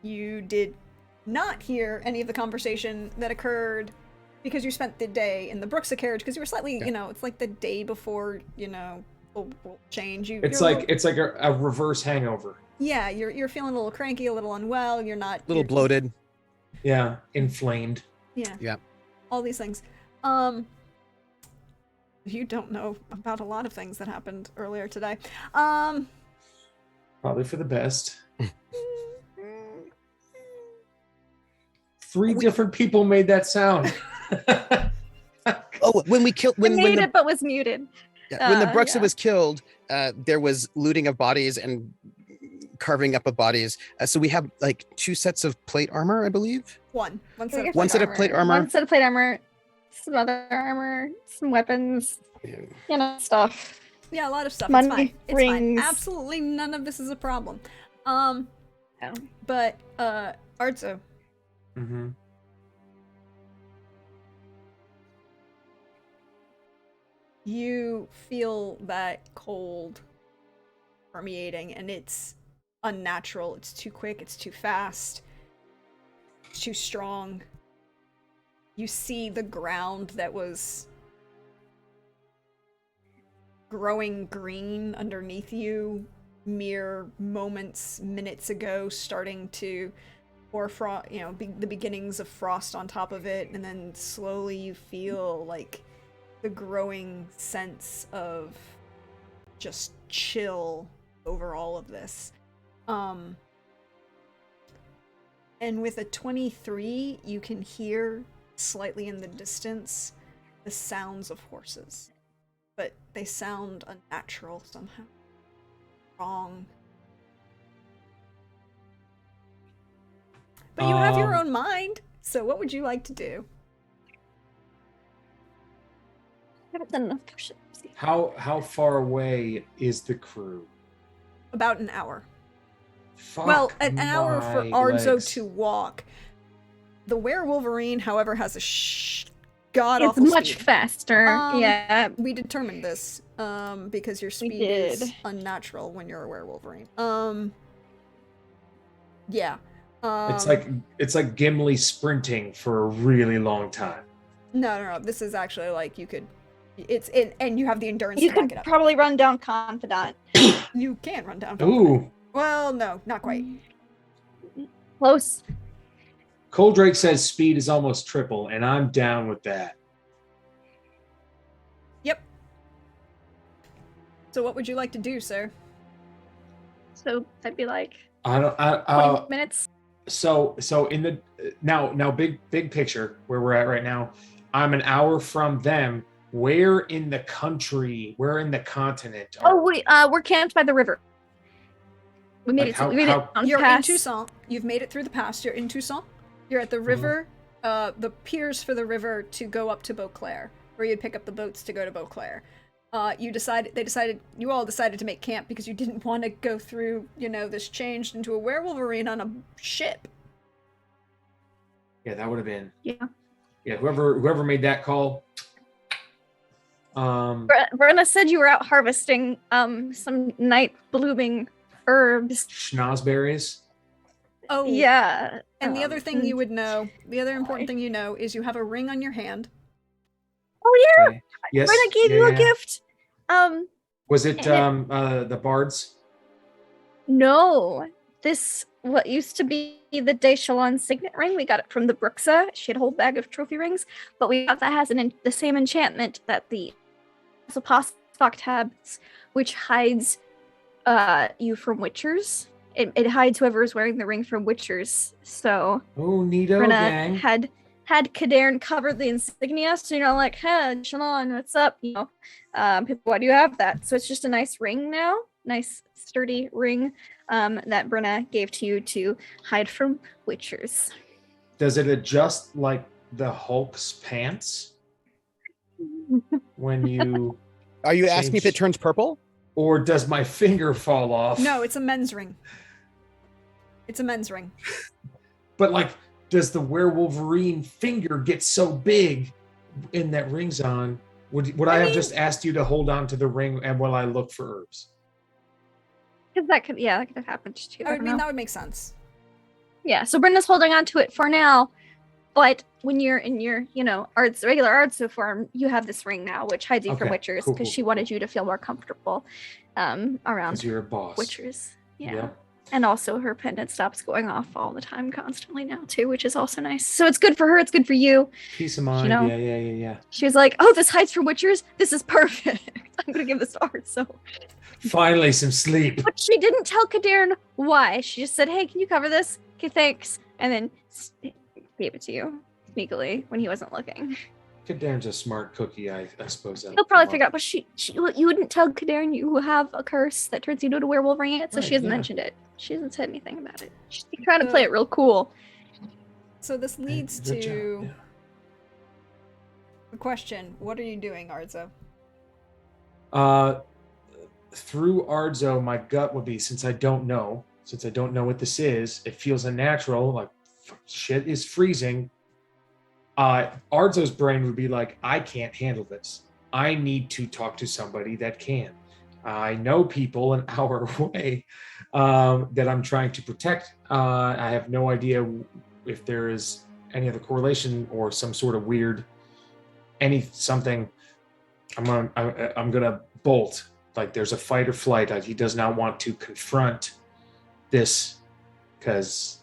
You did not hear any of the conversation that occurred because you spent the day in the Brooksa carriage, because you were slightly, Yeah. it's like the day before, the world change. It's you're like a reverse hangover. yeah, you're feeling a little cranky, a little unwell. You're not A little bloated. Yeah, inflamed. Yeah. Yeah. All these things. You don't know about a lot of things that happened earlier today. Probably for the best. 3 different people made that sound. Oh, when we killed I made it, but was muted. when the Bruxa Yeah. was killed, there was looting of bodies and carving up of bodies. So we have like 2 sets of plate armor, I believe. One set of One set of plate armor. One set of plate armor. Some other armor. Some weapons. Stuff. Yeah, a lot of stuff. Money, It's fine. It's rings. fine. Absolutely none of this is a problem. Yeah. But Arzo, Mm-hmm. you feel that cold permeating, and it's unnatural. It's too quick. It's too fast. It's too strong. You see the ground that was growing green underneath you mere moments, minutes ago, starting to pour the beginnings of frost on top of it, and then slowly you feel like the growing sense of just chill over all of this. And with a 23, you can hear slightly in the distance the sounds of horses, but they sound unnatural somehow. Wrong. But you have your own mind, so what would you like to do? I haven't done enough push-ups. How far away is the crew? About an hour. Fuck Well, an hour for my Arzo legs. to walk. The werewolverine, however, has a It's god-awful much speed. faster. Yeah. We determined this, because your speed did. is unnatural when you're a werewolverine. Yeah. It's like Gimli sprinting for a really long time. No. This is actually like you could. And you have the endurance You to back could it up. probably run down Confidant. You can run down. Ooh, Well, no, not quite. Close. Coldrake says speed is almost triple, and I'm down with that. Yep. So what would you like to do, sir? So that'd be like I don't. 20 minutes. So in the now big picture where we're at right now, I'm an hour from them. Where in the country? Where in the continent? Oh, we're camped by the river. We made Like it. how- We made how- it on You're past. in Toussaint. You've made it through the pass. You're in Toussaint. You're at the river, the piers for the river to go up to Beauclair, where you'd pick up the boats to go to Beauclair. You all decided to make camp because you didn't want to go through, this changed into a werewolverine on a ship. Yeah, that would have been. Yeah. Yeah, whoever made that call. Brenna said you were out harvesting some night blooming herbs. Schnozberries. Oh, Yeah. And the other thing you and- would know, the other important thing you know, is you have a ring on your hand. Oh yeah, Okay. Yes. Brenna gave you a gift. Was it and the bards? No, this what used to be the Deshalon signet ring. We got it from the Bruxa. She had a whole bag of trophy rings, but we got that has the same enchantment that the Apostok has, which hides you from witchers. It hides whoever is wearing the ring from witchers. So Oh, neato Brenna gang. had Cadarn cover the insignia, so like, hey, Shalon, what's up? People, why do you have that? So it's just a nice ring now, nice sturdy ring that Brenna gave to you to hide from witchers. Does it adjust like the Hulk's pants when you, Are you asking me if it Change. turns purple? or does my finger fall off? No, it's a men's ring. It's a men's ring. But like, does the werewolverine finger get so big in that ring's on? Would I have mean- just asked you to hold on to the ring and while I look for herbs? Because that could have happened too. I don't mean, know. that would make sense. Yeah, so Brenda's holding on to it for now. But when you're in your, regular Artso form, you have this ring now, which hides you from Okay, Witchers cool, because cool, she wanted you to feel more comfortable around Because you're a boss. Witchers. Yeah. Yep. And also her pendant stops going off all the time constantly now too, which is also nice. So it's good for her, it's good for you. Peace of mind. know? Yeah. She was like, oh, this hides from Witchers. This is perfect. I'm going to give this to Artso. Finally, some sleep. But she didn't tell Kadarn why. She just said, hey, can you cover this? Okay, thanks. And then gave it to you sneakily when he wasn't looking. Kadarn's a smart cookie, I suppose. He'll probably figure out, but you wouldn't tell Kadarn you have a curse that turns you into a werewolf yet, so Right, she hasn't yeah. mentioned it. She hasn't said anything about it. She's trying to play it real cool. So this leads Good job, to yeah. the question: what are you doing, Arzo? Through Ardzo, my gut would be, since I don't know what this is, it feels unnatural, like shit is freezing. Ardzo's brain would be like, I can't handle this. I need to talk to somebody that can. I know people an hour away that I'm trying to protect. I have no idea if there is any other correlation or some sort of weird something. I'm gonna bolt. Like there's a fight or flight. Like he does not want to confront this because,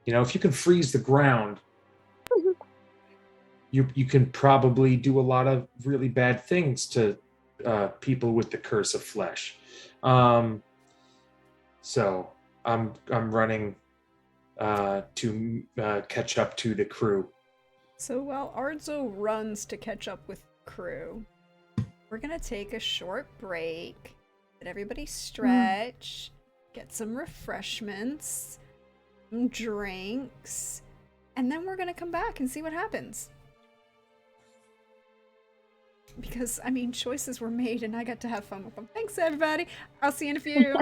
if you can freeze the ground, you can probably do a lot of really bad things to people with the curse of flesh. So I'm running to catch up to the crew. So while Arzo runs to catch up with crew, we're gonna take a short break, let everybody stretch, get some refreshments, some drinks, and then we're gonna come back and see what happens. Because, choices were made and I got to have fun with them. Thanks, everybody. I'll see you in a few.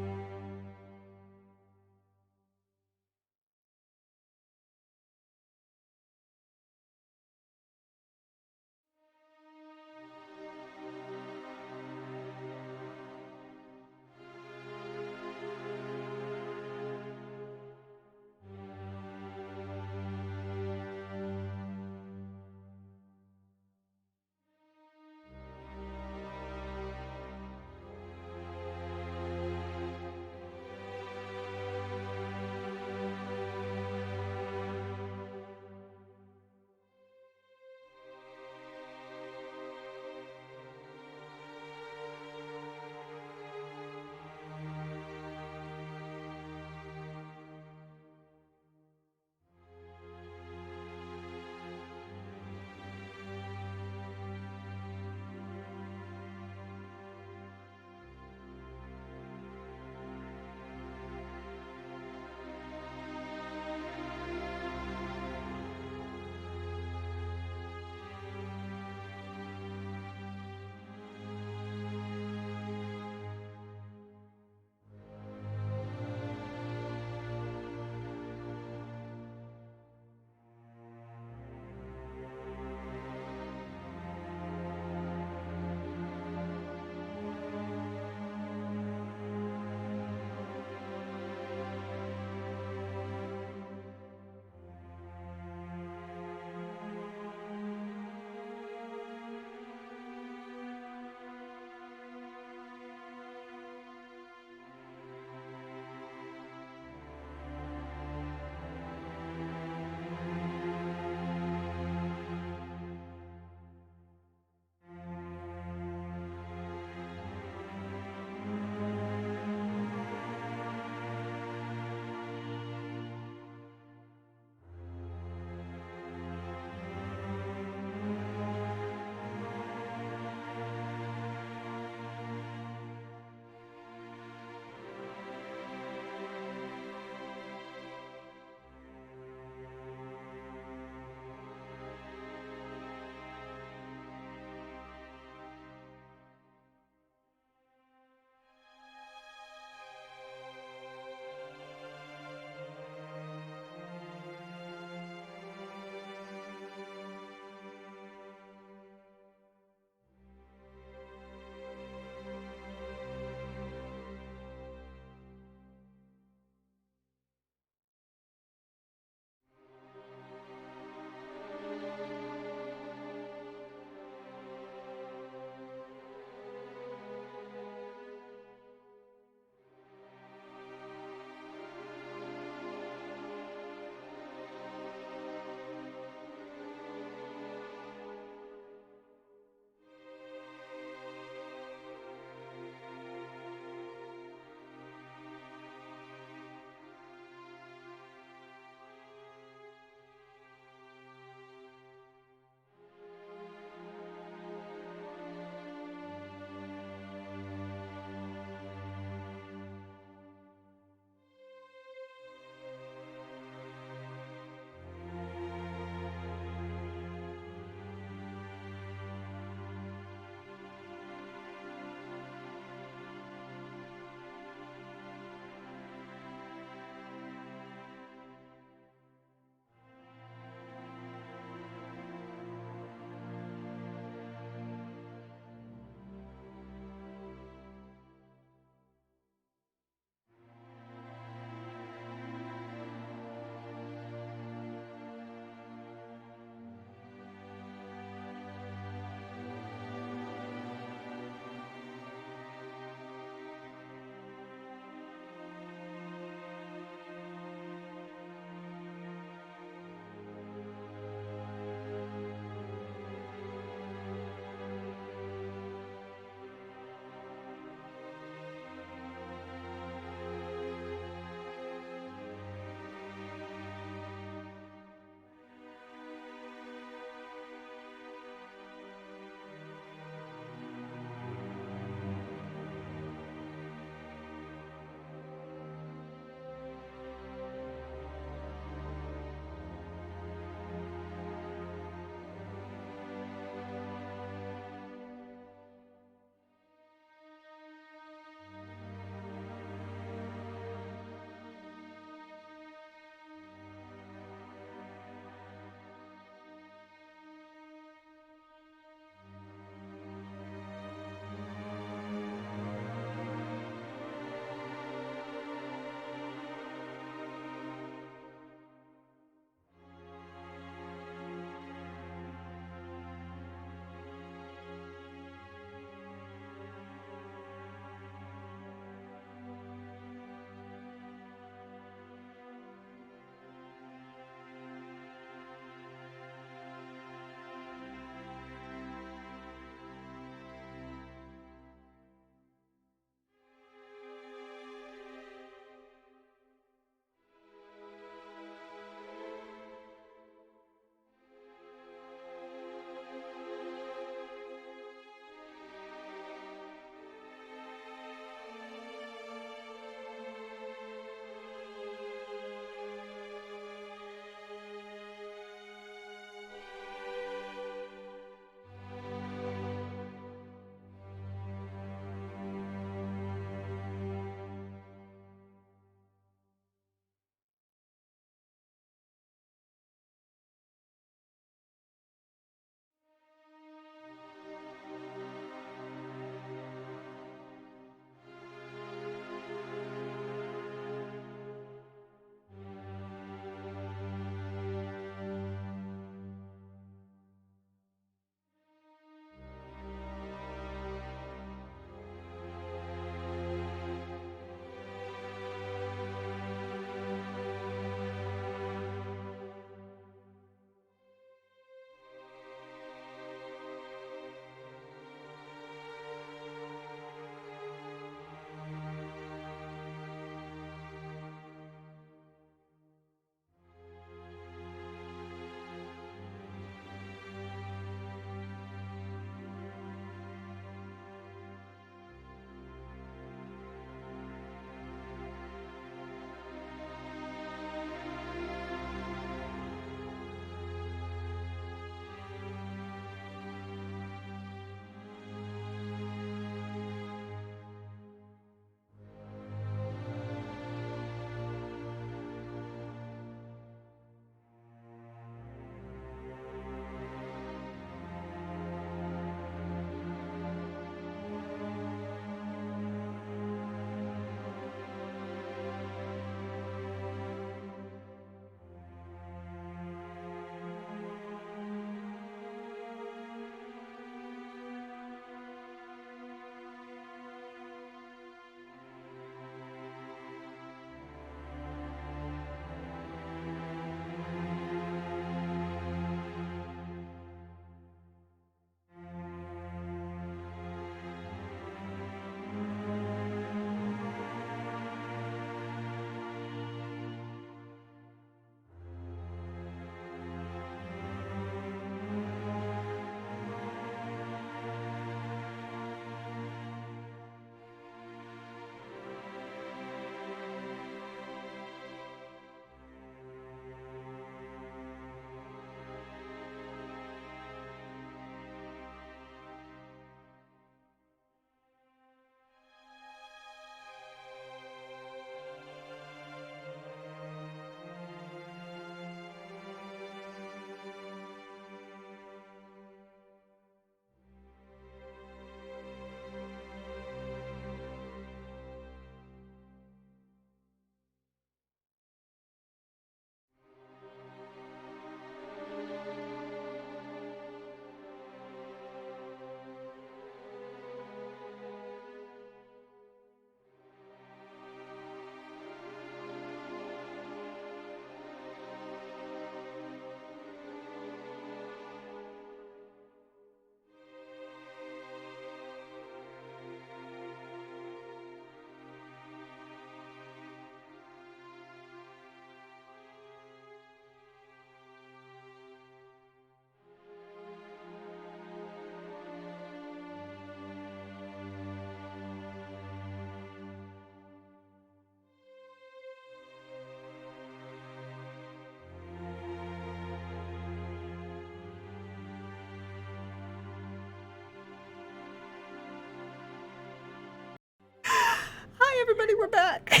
everybody, we're back.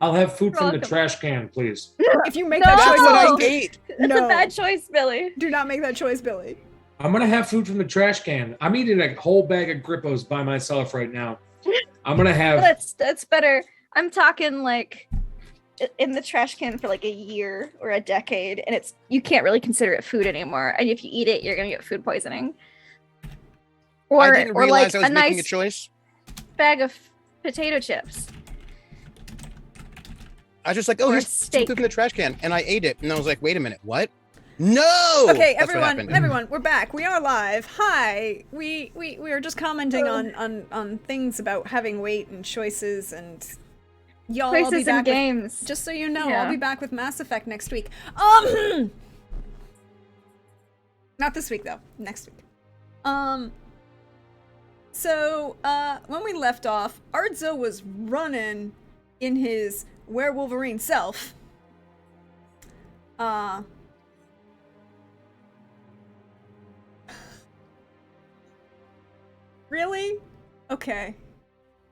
I'll have food You're from the welcome. trash can, please. If you make No! that That's choice, what I No. ate. That's No. a bad choice, Billy. do not make that choice, Billy. I'm gonna have food from the trash can. I'm eating a whole bag of Grippos by myself right now. I'm gonna have. That's better. I'm talking like in the trash can for like a year or a decade, and you can't really consider it food anymore. And if you eat it, you're gonna get food poisoning. I didn't Or realize like I was a making a nice choice. bag of potato chips. I was just like, oh, Or here's steak. some food in the trash can, and I ate it, and I was like, wait a minute, what? No. Okay, That's what everyone, happened. we're back. We are live. Hi. We are just commenting on things about having weight and choices and y'all. I'll be Choices back and with, games. just so you know, I'll Yeah. be back with Mass Effect next week. Not this week though. Next week. So when we left off, Ardzo was running in his werewolverine self. Really? Okay.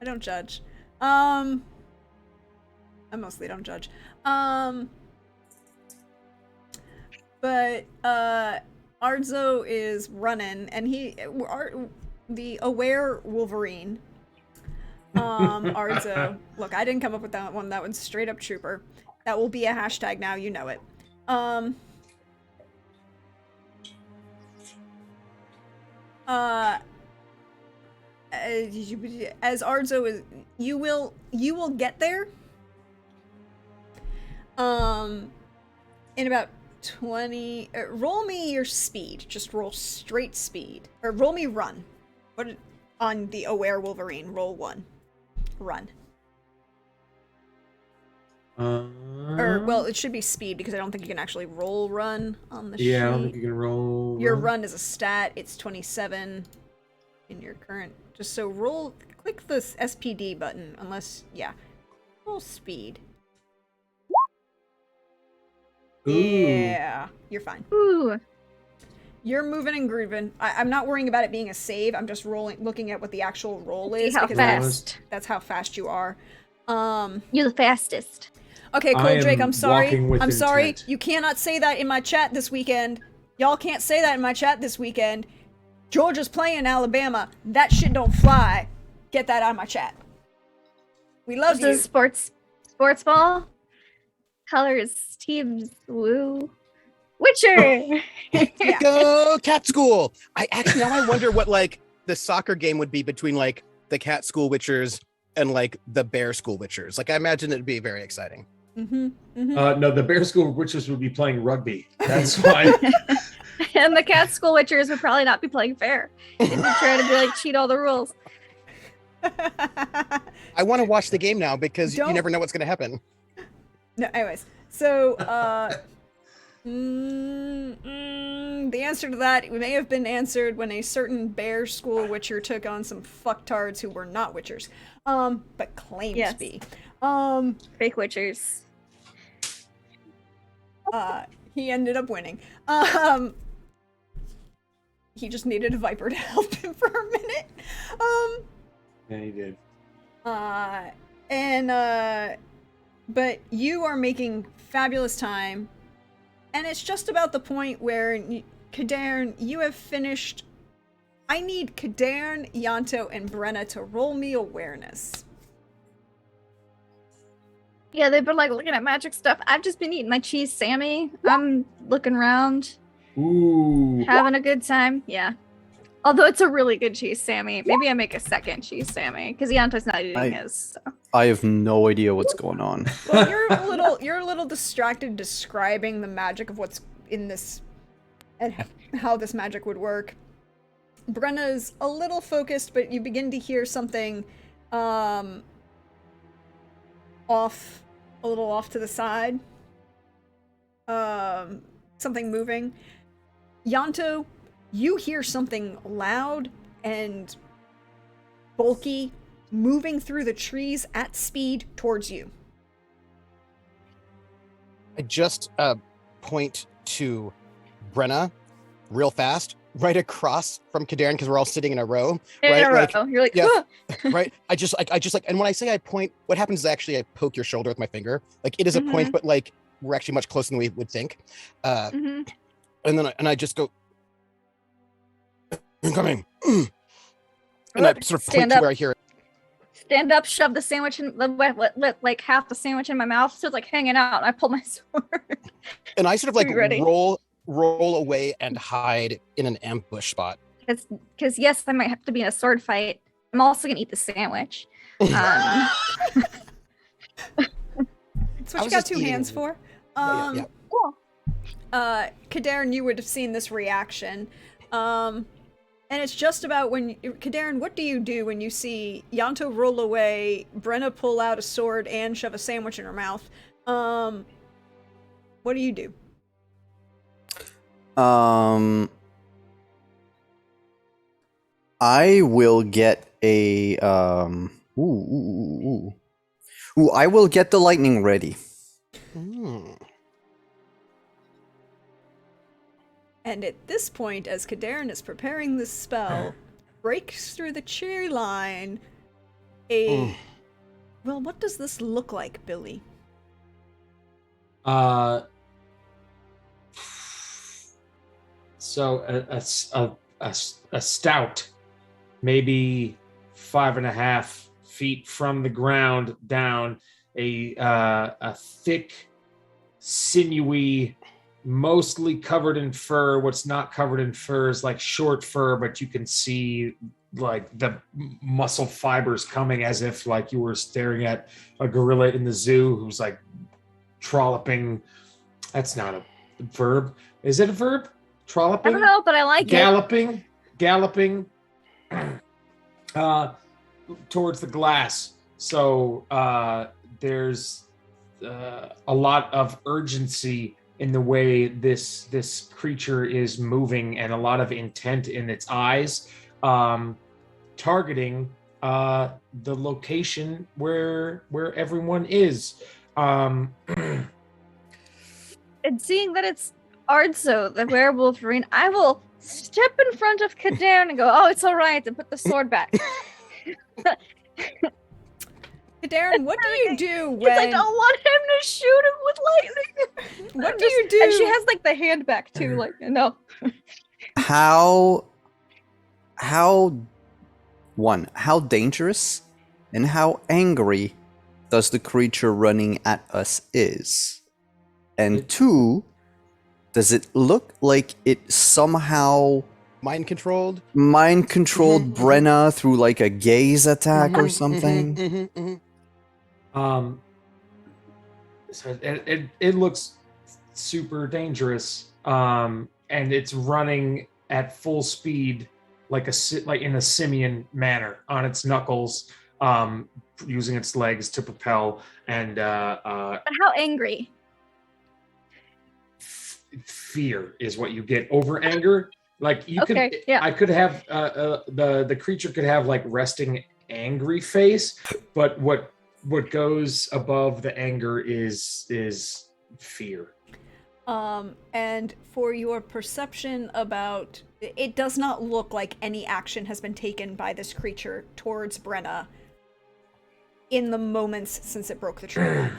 I don't judge. I mostly don't judge. But Ardzo is running, and the aware Wolverine. Ardzo. Look, I didn't come up with that one. That one's straight up trooper. That will be a hashtag now. You know it. As Ardzo is, you will get there. In about 20. Roll me your speed. Just roll straight speed, or roll me run. What on the aware Wolverine? Roll 1. Run. Or well, it should be speed because I don't think you can actually roll run on the sheet. Yeah, I don't think you can roll. Your run is a stat. It's 27 in your current. Just so click the SPD button unless, yeah. Roll speed. Ooh. Yeah, you're fine. Ooh. You're moving and grooving. I'm not worrying about it being a save. I'm just looking at what the actual roll See is how because fast. that's how fast you are. You're the fastest. Okay, I Cold Drake, am I'm sorry. walking with I'm sorry. intent. You cannot say that in my chat this weekend. Y'all can't say that in my chat this weekend. Georgia's playing Alabama. That shit don't fly. Get that out of my chat. We love This is you. sports ball. Colors, teams, woo. Witcher. Yeah. Go cat school. I actually now I wonder what like the soccer game would be between like the cat school witchers and like the bear school witchers. Like I imagine it'd be very exciting. No, the Bear School Witches would be playing rugby. That's why. And the cat school witchers would probably not be playing fair. They'd be trying to be like cheat all the rules. I want to watch the game now because you Don't- never know what's going to happen. No, anyways. So, the answer to that may have been answered when a certain bear school witcher took on some fucktards who were not witchers. But claimed Yes. to be. Fake witchers. He ended up winning. He just needed a viper to help him for a minute. Yeah, he did. But you are making fabulous time, and it's just about the point where Kadarn, you have finished. I need Kadarn, Yanto, and Brenna to roll me awareness. Yeah, they've been like looking at magic stuff. I've just been eating my cheese Sammy. I'm looking around, Ooh. having a good time. Yeah. Although it's a really good cheese Sammy. Maybe I make a second cheese Sammy because Yanto's not eating his. So. I have no idea what's going on. Well, you're a little distracted describing the magic of what's in this and how this magic would work. Brenna's a little focused, but you begin to hear something a little off to the side. Something moving. Yanto, you hear something loud and bulky moving through the trees at speed towards you. I just point to Brenna real fast. right across from Kadarin because we're all sitting in a row. In right? a row. You're like, yeah. "Huh." Right. I just like, and when I say I point, what happens is actually I poke your shoulder with my finger. Like it is a point, but like we're actually much closer than we would think. And then I just go, I'm coming. And I sort of point to where I hear it. Stand up, shove the sandwich in like half the sandwich in my mouth, so it's like hanging out. And I pull my sword. And I sort of like ready. roll away and hide in an ambush spot. Because yes, I might have to be in a sword fight. I'm also gonna eat the sandwich. That's what you got just two eating hands it. for. Yeah. Kadarin, you would have seen this reaction. And it's just about when Kadarin, what do you do when you see Yanto roll away, Brenna pull out a sword and shove a sandwich in her mouth? What do you do? I will get a I will get the lightning ready. And at this point, as Kadarin is preparing this spell, breaks through the tree line well, what does this look like, Billy? So a stout, maybe 5.5 feet from the ground down, a thick, sinewy, mostly covered in fur. What's not covered in fur is like short fur, but you can see like the muscle fibers coming as if like you were staring at a gorilla in the zoo who's like trolloping. That's not a verb. Is it a verb? Trolloping? I don't know, but I like galloping towards the glass. So there's a lot of urgency in the way this creature is moving, and a lot of intent in its eyes, targeting the location where everyone is. And seeing that it's Ardzo, the werewolf marine, I will step in front of Kadarin and go, "Oh, it's all right," and put the sword back. Kadarin, what do you do when... Because I don't want him to shoot him with lightning. What do you do? And she has like the hand back too, like, no. How dangerous and how angry does the creature running at us is? And 2, does it look like it somehow Mind controlled Brenna through like a gaze attack or something? So it looks super dangerous, and it's running at full speed, like in a simian manner on its knuckles, using its legs to propel. And But how angry? Fear is what you get over anger. Like you Okay, could, yeah. I could have the creature could have like resting angry face, but what goes above the anger is fear. And for your perception about... It does not look like any action has been taken by this creature towards Brenna in the moments since it broke the tree line.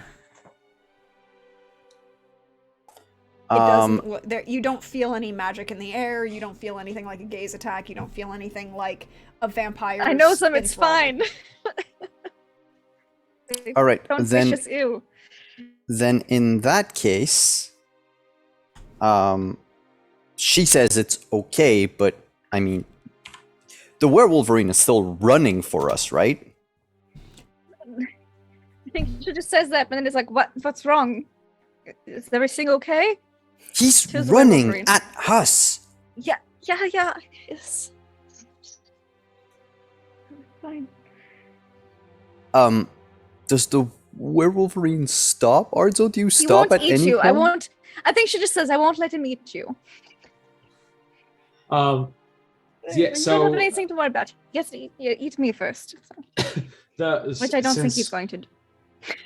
It doesn't look... You don't feel any magic in the air, you don't feel anything like a gaze attack, you don't feel anything like a vampire. I know some, it's fine. All right, Don't vicious ew. Then in that case, she says it's okay, but I mean, the werewolverine is still running for us, right? I think she just says that, but then it's like, what's wrong? Is everything okay? He's Choose the running werewolverine. at us. Yeah. It's fine. Does the werewolverine stop? Arzo, do you He stop won't at eat any you. point? I won't. I think she just says, "I won't let him eat you." Yeah. You don't So have anything to worry about. Yes, eat me first. Which I don't think he's going to do.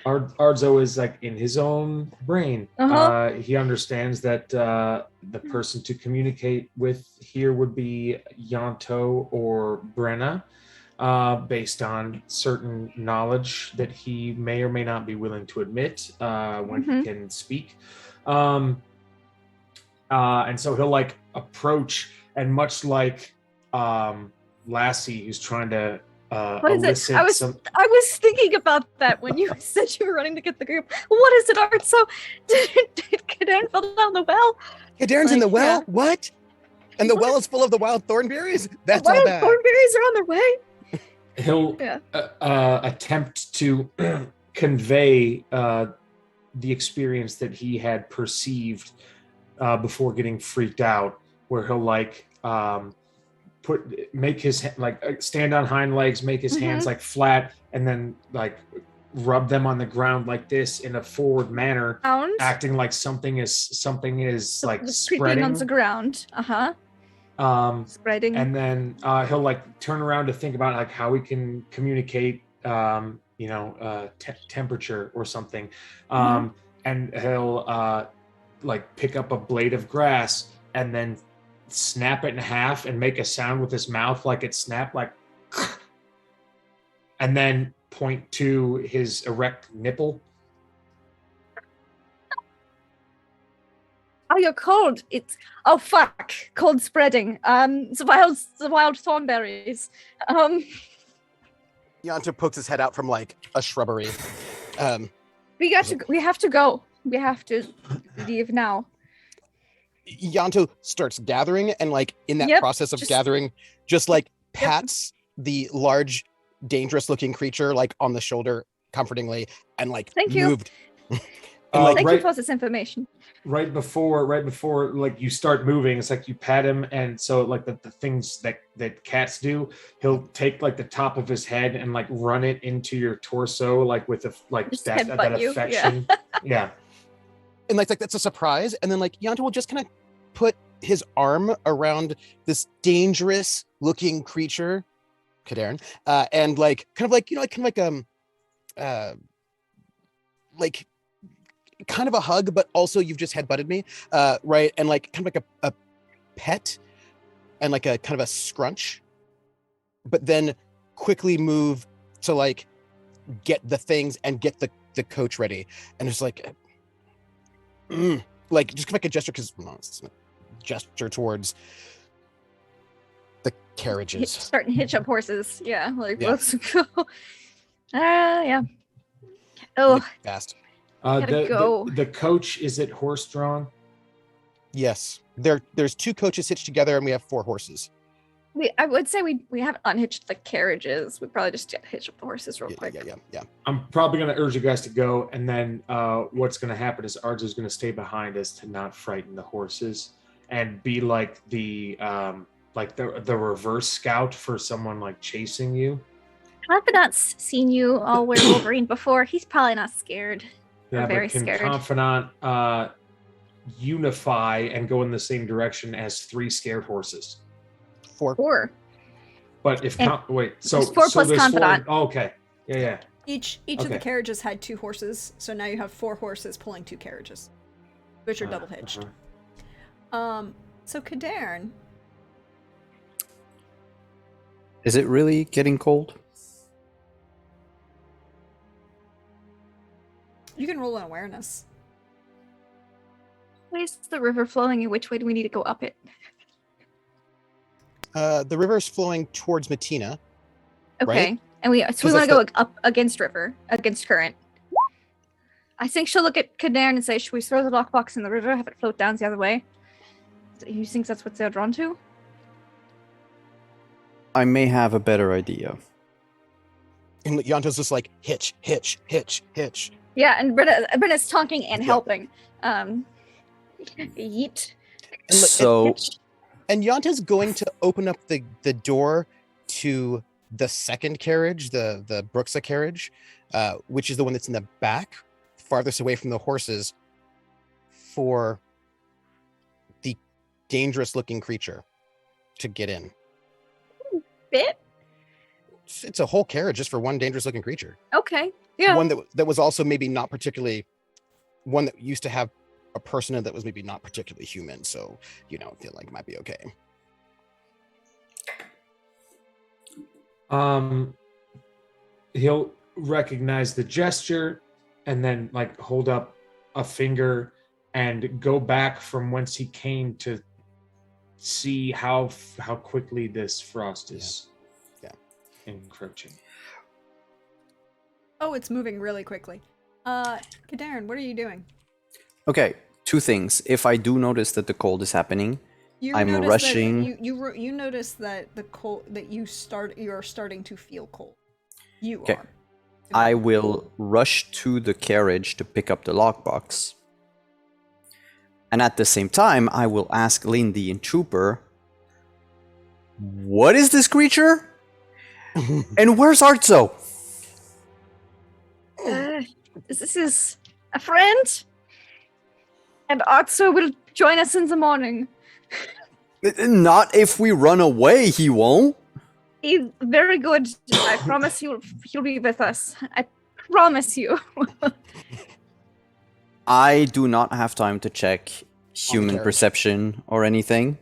Arzo is like in his own brain. Uh-huh. He understands that the person to communicate with here would be Yanto or Brenna, based on certain knowledge that he may or may not be willing to admit when he can speak. And so he'll like approach, and much like Lassie, who's trying to What is it? elicit I was thinking about that when you said you were running to get the group. What is it, Art? So did Caden fall down the well? Kadarn's in the well? Yeah. What? And the well is full of the wild thornberries? That's all Wild bad. thornberries are on their way. He'll attempt to convey the experience that he had perceived before getting freaked out, where he'll like make his like stand on hind legs, make his hands like flat, and then like rub them on the ground like this in a forward manner, acting like something is like spreading on the ground. Spreading. And then he'll like turn around to think about like how we can communicate temperature or something, and he'll like pick up a blade of grass and then snap it in half and make a sound with his mouth like it snapped, like and then point to his erect nipple. Oh, you're cold. Fuck. Cold spreading. The wild thornberries. Yanto pokes his head out from like a shrubbery. We have to go. We have to leave now. Yanto starts gathering, and like in that process of gathering, just like pats the large, dangerous-looking creature like on the shoulder comfortingly, and like Thank you. moved. And, Thank you for this information. Right before like you start moving, it's like you pat him, and so like the things that cats do, he'll take like the top of his head and like run it into your torso, like with that affection. Yeah. And like that's a surprise, and then like Yanto will just kind of put his arm around this dangerous looking creature, Kadarn, and like kind of a hug, but also you've just headbutted me, right? And like kind of like a pet, and like a kind of a scrunch, but then quickly move to like get the things and get the coach ready, and just like like just make a gesture, because it's a gesture towards the carriages. Starting to hitch up horses. Yeah, like let's go. Yeah. Oh, fast. The coach, is it horse drawn? Yes. There's 2 coaches hitched together, and we have 4 horses. I would say we haven't unhitched the carriages. We probably just hitch up the horses real quick. Yeah. I'm probably going to urge you guys to go, and then what's going to happen is Arzo's going to stay behind us to not frighten the horses and be like the reverse scout for someone like chasing you. Confidant's seen you all wear Wolverine before. He's probably not scared. Yeah, very but can scared. Confidant unify and go in the same direction as 3 scared horses? 4. But if so there's 4 plus Confidant. 4, okay, yeah. Each of the carriages had 2 horses, so now you have 4 horses pulling 2 carriages, which are double hitched. So Kadarn, Is it really getting cold? you can roll an awareness. Where's the river flowing, and which way do we need to go up it? The river is flowing towards Matina. Okay, right? and we want to go up against current. I think she'll look at Kadarn and say, "Should we throw the lockbox in the river, have it float down the other way?" You think that's what they're drawn to? I may have a better idea. And Yanto's just like hitch. Yeah, and Brenna's talking and helping. Yeet. And Yanta's going to open up the door to the second carriage, the Brooksa carriage, which is the one that's in the back, farthest away from the horses, for the dangerous looking creature to get in. Bit? It's a whole carriage just for one dangerous looking creature. Okay. Yeah. One that was also maybe not particularly, one that used to have a person in it that was maybe not particularly human. So, I feel like it might be okay. He'll recognize the gesture and then like hold up a finger and go back from whence he came to see how quickly this frost is encroaching. Oh, it's moving really quickly. Kadarin, what are you doing? Okay, two things. If I do notice that the cold is happening, I'm notice rushing. That you notice that the cold that you're starting to feel cold. You Okay. are. I will rush to the carriage to pick up the lockbox. And at the same time, I will ask Lindy and Trooper, what is this creature? And where's Artzo? This is a friend, and Otso will join us in the morning. Not if we run away, he won't. He's very good. I promise he'll be with us. I promise you. I do not have time to check human carriage. perception or anything.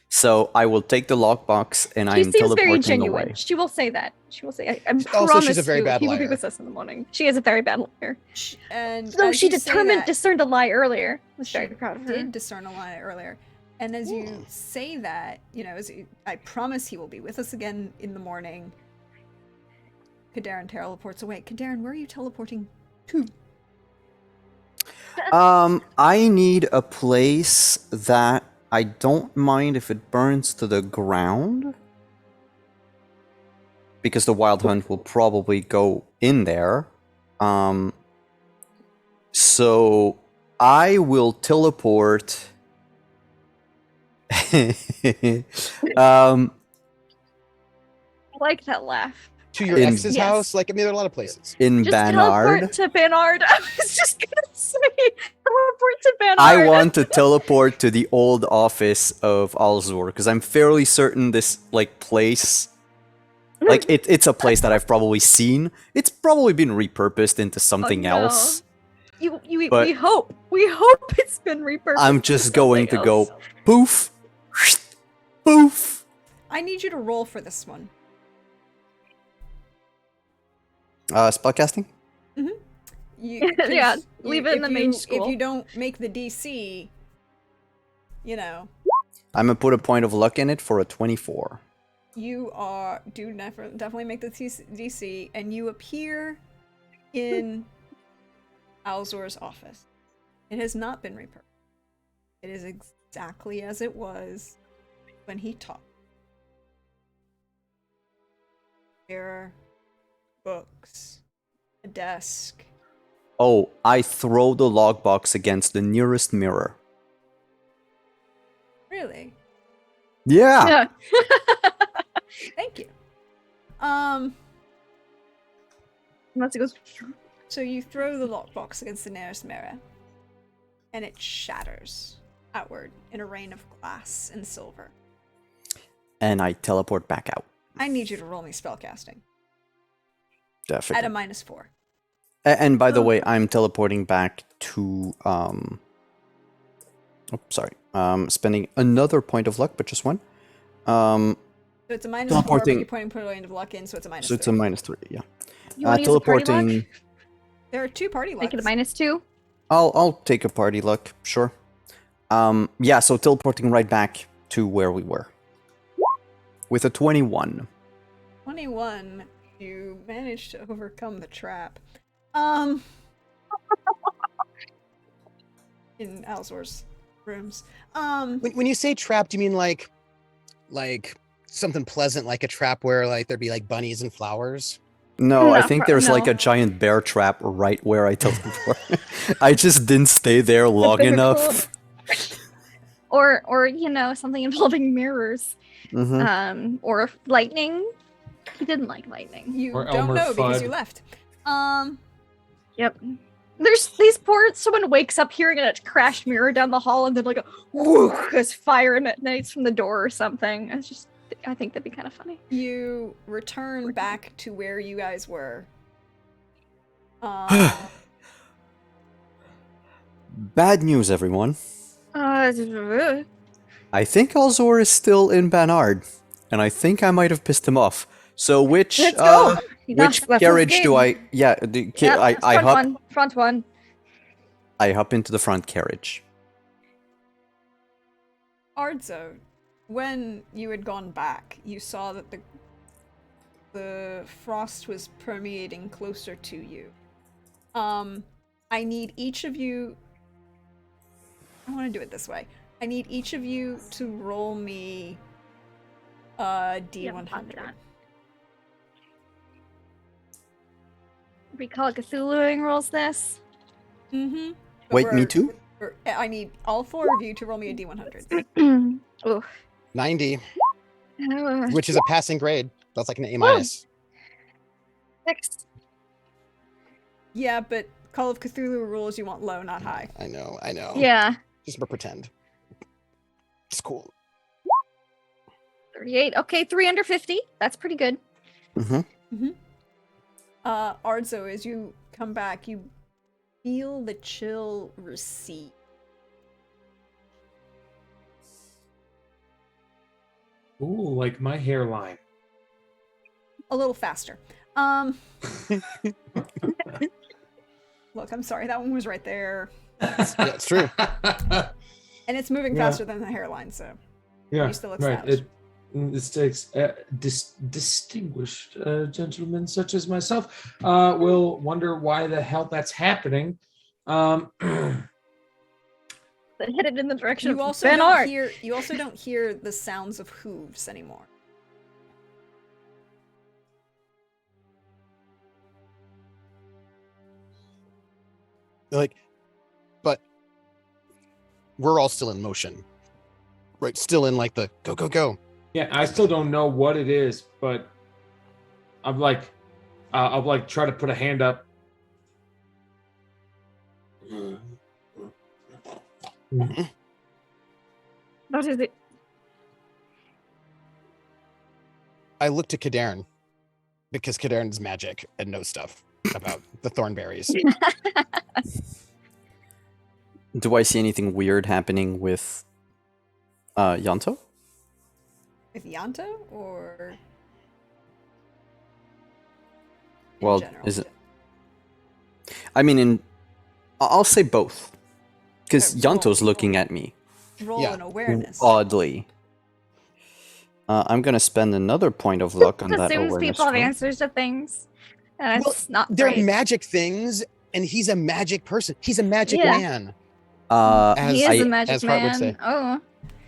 So I will take the lockbox and She I'm seems very teleporting genuine. away. She will say that. She will say, I Also, promise she's a very you, bad he will be liar. with us in the morning. She is a very bad liar. And So as she you say determined, that, discerned a lie earlier. I was she very proud of her. did discern a lie earlier. And as you say that, I promise he will be with us again in the morning. Kadarin teleports away. Kadarin, where are you teleporting to? I need a place that I don't mind if it burns to the ground. Because the wild hunt will probably go in there. So I will teleport. I like that laugh. To your In- ex's Yes. house? Like, there are a lot of places. in Just Banard. teleport to Banard. I was just gonna say, teleport to Banard. I want to teleport to the old office of Alzur because I'm fairly certain this place, it's a place that I've probably seen. It's probably been repurposed into something no. else. We hope it's been repurposed. I'm to just going to something go else. poof, poof. I need you to roll for this one. Spellcasting. You, Yeah, 'cause leave it in the if mage you- school. If you don't make the DC, I'm gonna put a point of luck in it for a 24. you definitely make the DC, and you appear in Alzor's office. It has not been repurposed. It is exactly as it was when he talked. There are books, a desk. Oh, I throw the logbox against the nearest mirror. Really? Yeah. Yeah. Thank you. Unless it goes. So you throw the lockbox against the nearest mirror, and it shatters outward in a rain of glass and silver. And I teleport back out. I need you to roll me spellcasting at a Definitely. -4. And by the way, I'm teleporting back to spending another point of luck, but just one. So it's a -4, but Teleporting. you're putting point of luck in, so it's a -3. So it's a -3, yeah. You want to use a party luck? Teleporting. There are 2 party lucks. Make it a -2. I'll take a party luck, sure. Yeah, so teleporting right back to where we were. With a 21. 21. You managed to overcome the trap. In Alzor's rooms. When you say trap, do you mean like something pleasant, like a trap where there'd be bunnies and flowers? No, I No, think there's no. a giant bear trap right where I teleport. I just didn't stay there long Very enough. Or something involving mirrors. Mhm. Or lightning. He didn't like lightning. You Or don't Elmer know because Fudd. you left. Yep. There's these someone wakes up hearing a crashed mirror down the hall and then whoo, there's fire emanates from the door or something. It's just I think that'd be kind of funny. You return back to where you guys were. Um, Bad news, everyone. Uh, I think Alzor is still in Banard, and I think I might have pissed him off. So which Let's go. which That's his carriage do game. I? Yeah, Yep, I front hop. one. Front one. I hop into the front carriage. Ardzo, when you had gone back, you saw that the frost was permeating closer to you. I need each of you. I want to do it this way. I need each of you to roll me D100. Recall Cthulhuing rolls this. Mm-hmm. Wait, me too? I need all 4 of you to roll me a D100. Ooh. 90, which is a passing grade. That's like an A-. 6. Yeah, but Call of Cthulhu rules you want low, not high. I know. Yeah. Just for pretend. It's cool. 38. Okay, 3 under 50. That's pretty good. Mm-hmm. Ardzo, as you come back, you feel the chill recede. Ooh, like my hairline. A little faster. Look, I'm sorry, that one was right there. Yeah, it's true. And it's moving Yeah. faster than the hairline, so Yeah, you still look right. stylish. This takes distinguished gentlemen such as myself will wonder why the hell that's happening. But headed in the direction You of also Ben don't Art. hear. You also don't hear the sounds of hooves anymore. Like, but we're all still in motion, right? Still in like the go, go, go. Yeah, I still don't know what it is, but I'm like, I'll like try to put a hand up. What is it? I look to Kadarin because Kadarin's magic and knows stuff about the thornberries. Do I see anything weird happening with Yanto? With Yanto or Well, general? is it? I mean, I'll say both, because Okay, roll. Yanto's looking at me Roll Yeah. an awareness. oddly. I'm gonna spend another point of luck on that Assumes awareness. people have roll. answers to things. And Well, it's not They're great. magic things, and he's a magic person. He's a magic Yeah. man. As He is a I, magic as Hart would man. say. Oh.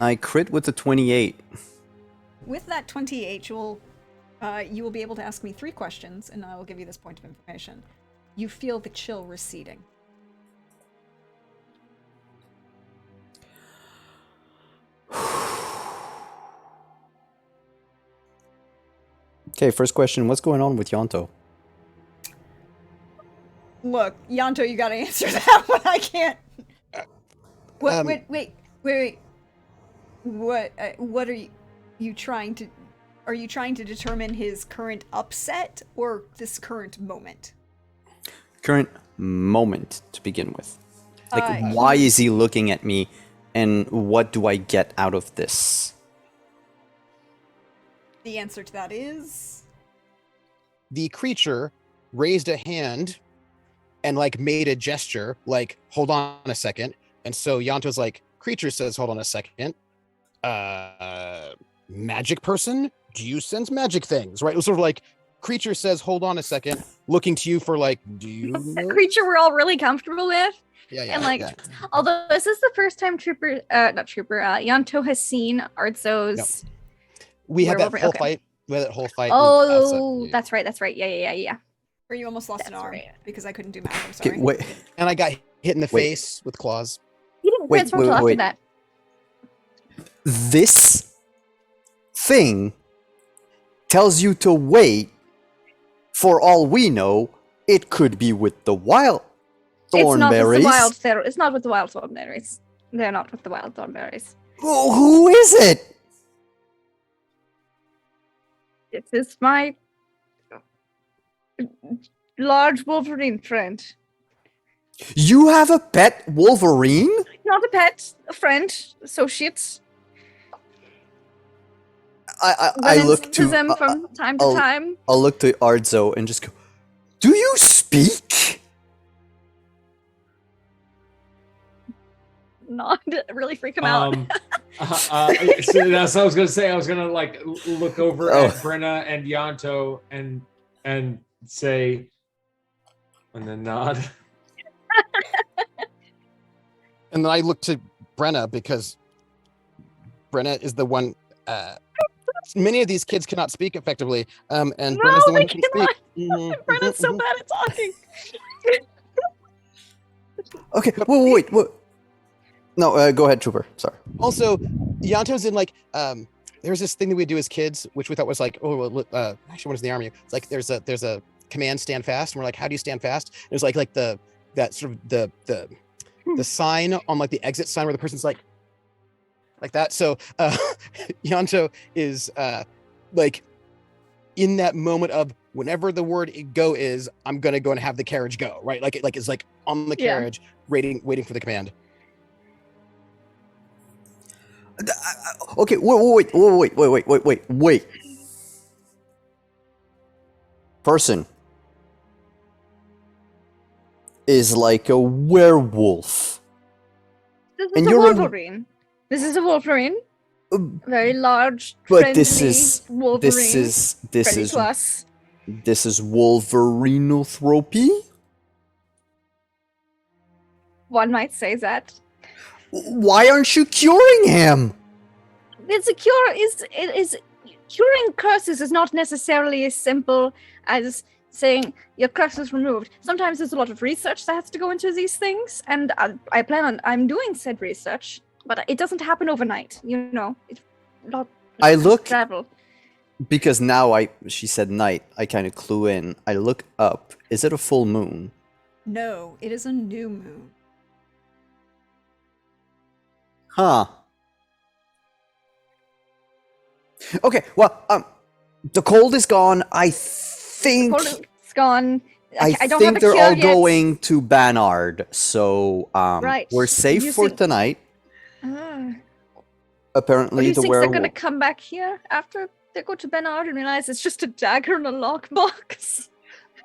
I crit with the 28. With that 28, you will be able to ask me 3 questions, and I will give you this point of information. You feel the chill receding. Okay, first question. What's going on with Yanto? Look, Yanto, you gotta answer that one. I can't. What? Wait. What are you trying to? Are you trying to determine his current upset or this current moment? Current moment to begin with. Like, Uh, why is he looking at me, and what do I get out of this? The answer to that is The creature raised a hand and like made a gesture, like, hold on a second. And so Yanto's like, creature says, hold on a second. Magic person? Do you sense magic things? Right? It was sort of like, creature says, hold on a second, looking to you for like, do you A know? creature we're all really comfortable with. Yeah, And like, yeah. although this is the first time Yanto has seen Artzo's. We had that werewolf- whole okay. fight. We had that whole fight. Oh, outside. that's right. Yeah. where you almost lost an That's arm right. because I couldn't do math. I'm Okay, sorry. wait. And I got hit in the Wait. face with claws. He didn't Wait, transform wait, until after wait. that. This thing tells you to wait. For all we know, it could be with the wild It's not with thornberries. the wild It's not with the wild thornberries. They're not with the wild thornberries. Who is it? This is my large Wolverine friend. You have a pet Wolverine? Not a pet, a friend, associate. I Run look into to them from time to time. I'll look to Ardzo and just go, "Do you speak?" Not really freak him out. So that's what I was gonna say. I was gonna like look over Oh. at Brenna and Yanto and say, and then nod. And then I look to Brenna because Brenna is the one. Many of these kids cannot speak effectively, and No, Brenna's the one they who can speak. Brenna's so bad at talking. Okay, wait. No, go ahead, Trooper. Sorry. Also, Yanto's in like there's this thing that we do as kids, which we thought was like, actually when I was in the army, it's like there's a command stand fast, and we're like, how do you stand fast? And it was like that sort of the sign on like the exit sign where the person's like that. So Yanto is like in that moment of whenever the word go is, I'm gonna go and have the carriage go, right? Like it's like on the Yeah. carriage, waiting for the command. Okay, wait. Person is like a werewolf. This is And a you're a- Wolverine. This is a Wolverine. Uh, Very large, But friendly this Wolverine. is friendly to us. this is Wolverinothropy? One might say that. Why aren't you curing him? It's a cure. Is curing curses is not necessarily as simple as saying your curse is removed. Sometimes there's a lot of research that has to go into these things, and I plan on I'm doing said research, but it doesn't happen overnight. You know, it's not. I look travel. because now she said night. I kind of clue in. I look up. Is it a full moon? No, it is a new moon. Huh. Okay, well, the cold is gone. I think It's gone. I don't have think a they're cure all yet. going to Banard, so Right. we're safe You for think- tonight. What Apparently, do you the think they're werewolf. gonna come back here after they go to Bernard and realize it's just a dagger in a lockbox?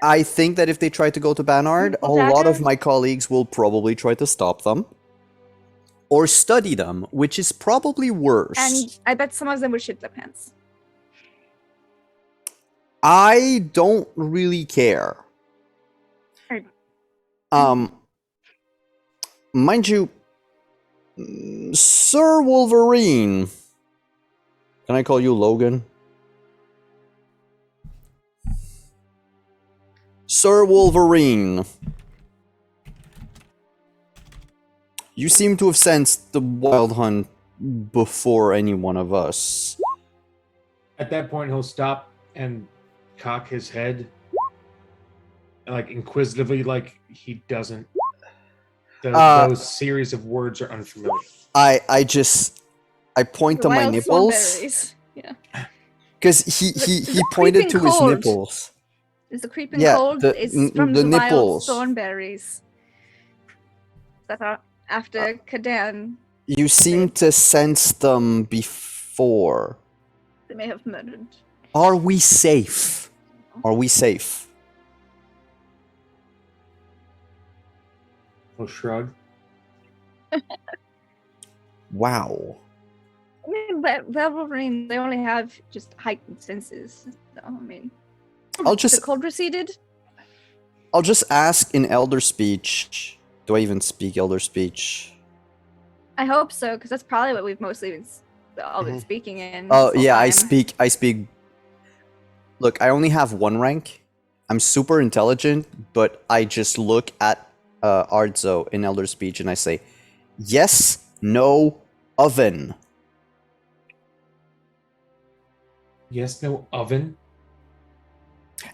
I think that if they try to go to Banard, a Little lot of dagger? my colleagues will probably try to stop them or study them, which is probably worse. And I bet some of them would shit their pants. I don't really care. Right. Mind you, Sir Wolverine. Can I call you Logan? Sir Wolverine. You seem to have sensed the Wild Hunt before any one of us. At that point, he'll stop and cock his head, like inquisitively, like he doesn't. Those series of words are unfamiliar. I point to my Wild nipples swanberries. Yeah. because he The pointed to creeping his cold. nipples. Is the creeping Yeah, cold is from the the nipples. wild thornberries that are after Kadan. You seem to sense them before. They may have murdered. Are we safe? Are we safe? He'll shrug. Wow. I mean, but Wolverine, they only have just heightened senses. So, I mean, I'll just the cold receded. I'll just ask in Elder Speech. Do I even speak Elder Speech? I hope so, because that's probably what we've mostly all been Mhm. speaking in. Oh this whole yeah, time. I speak. Look, I only have one rank. I'm super intelligent, but I just look at Ardzo in Elder Speech and I say, yes, no, oven. Yes, no oven.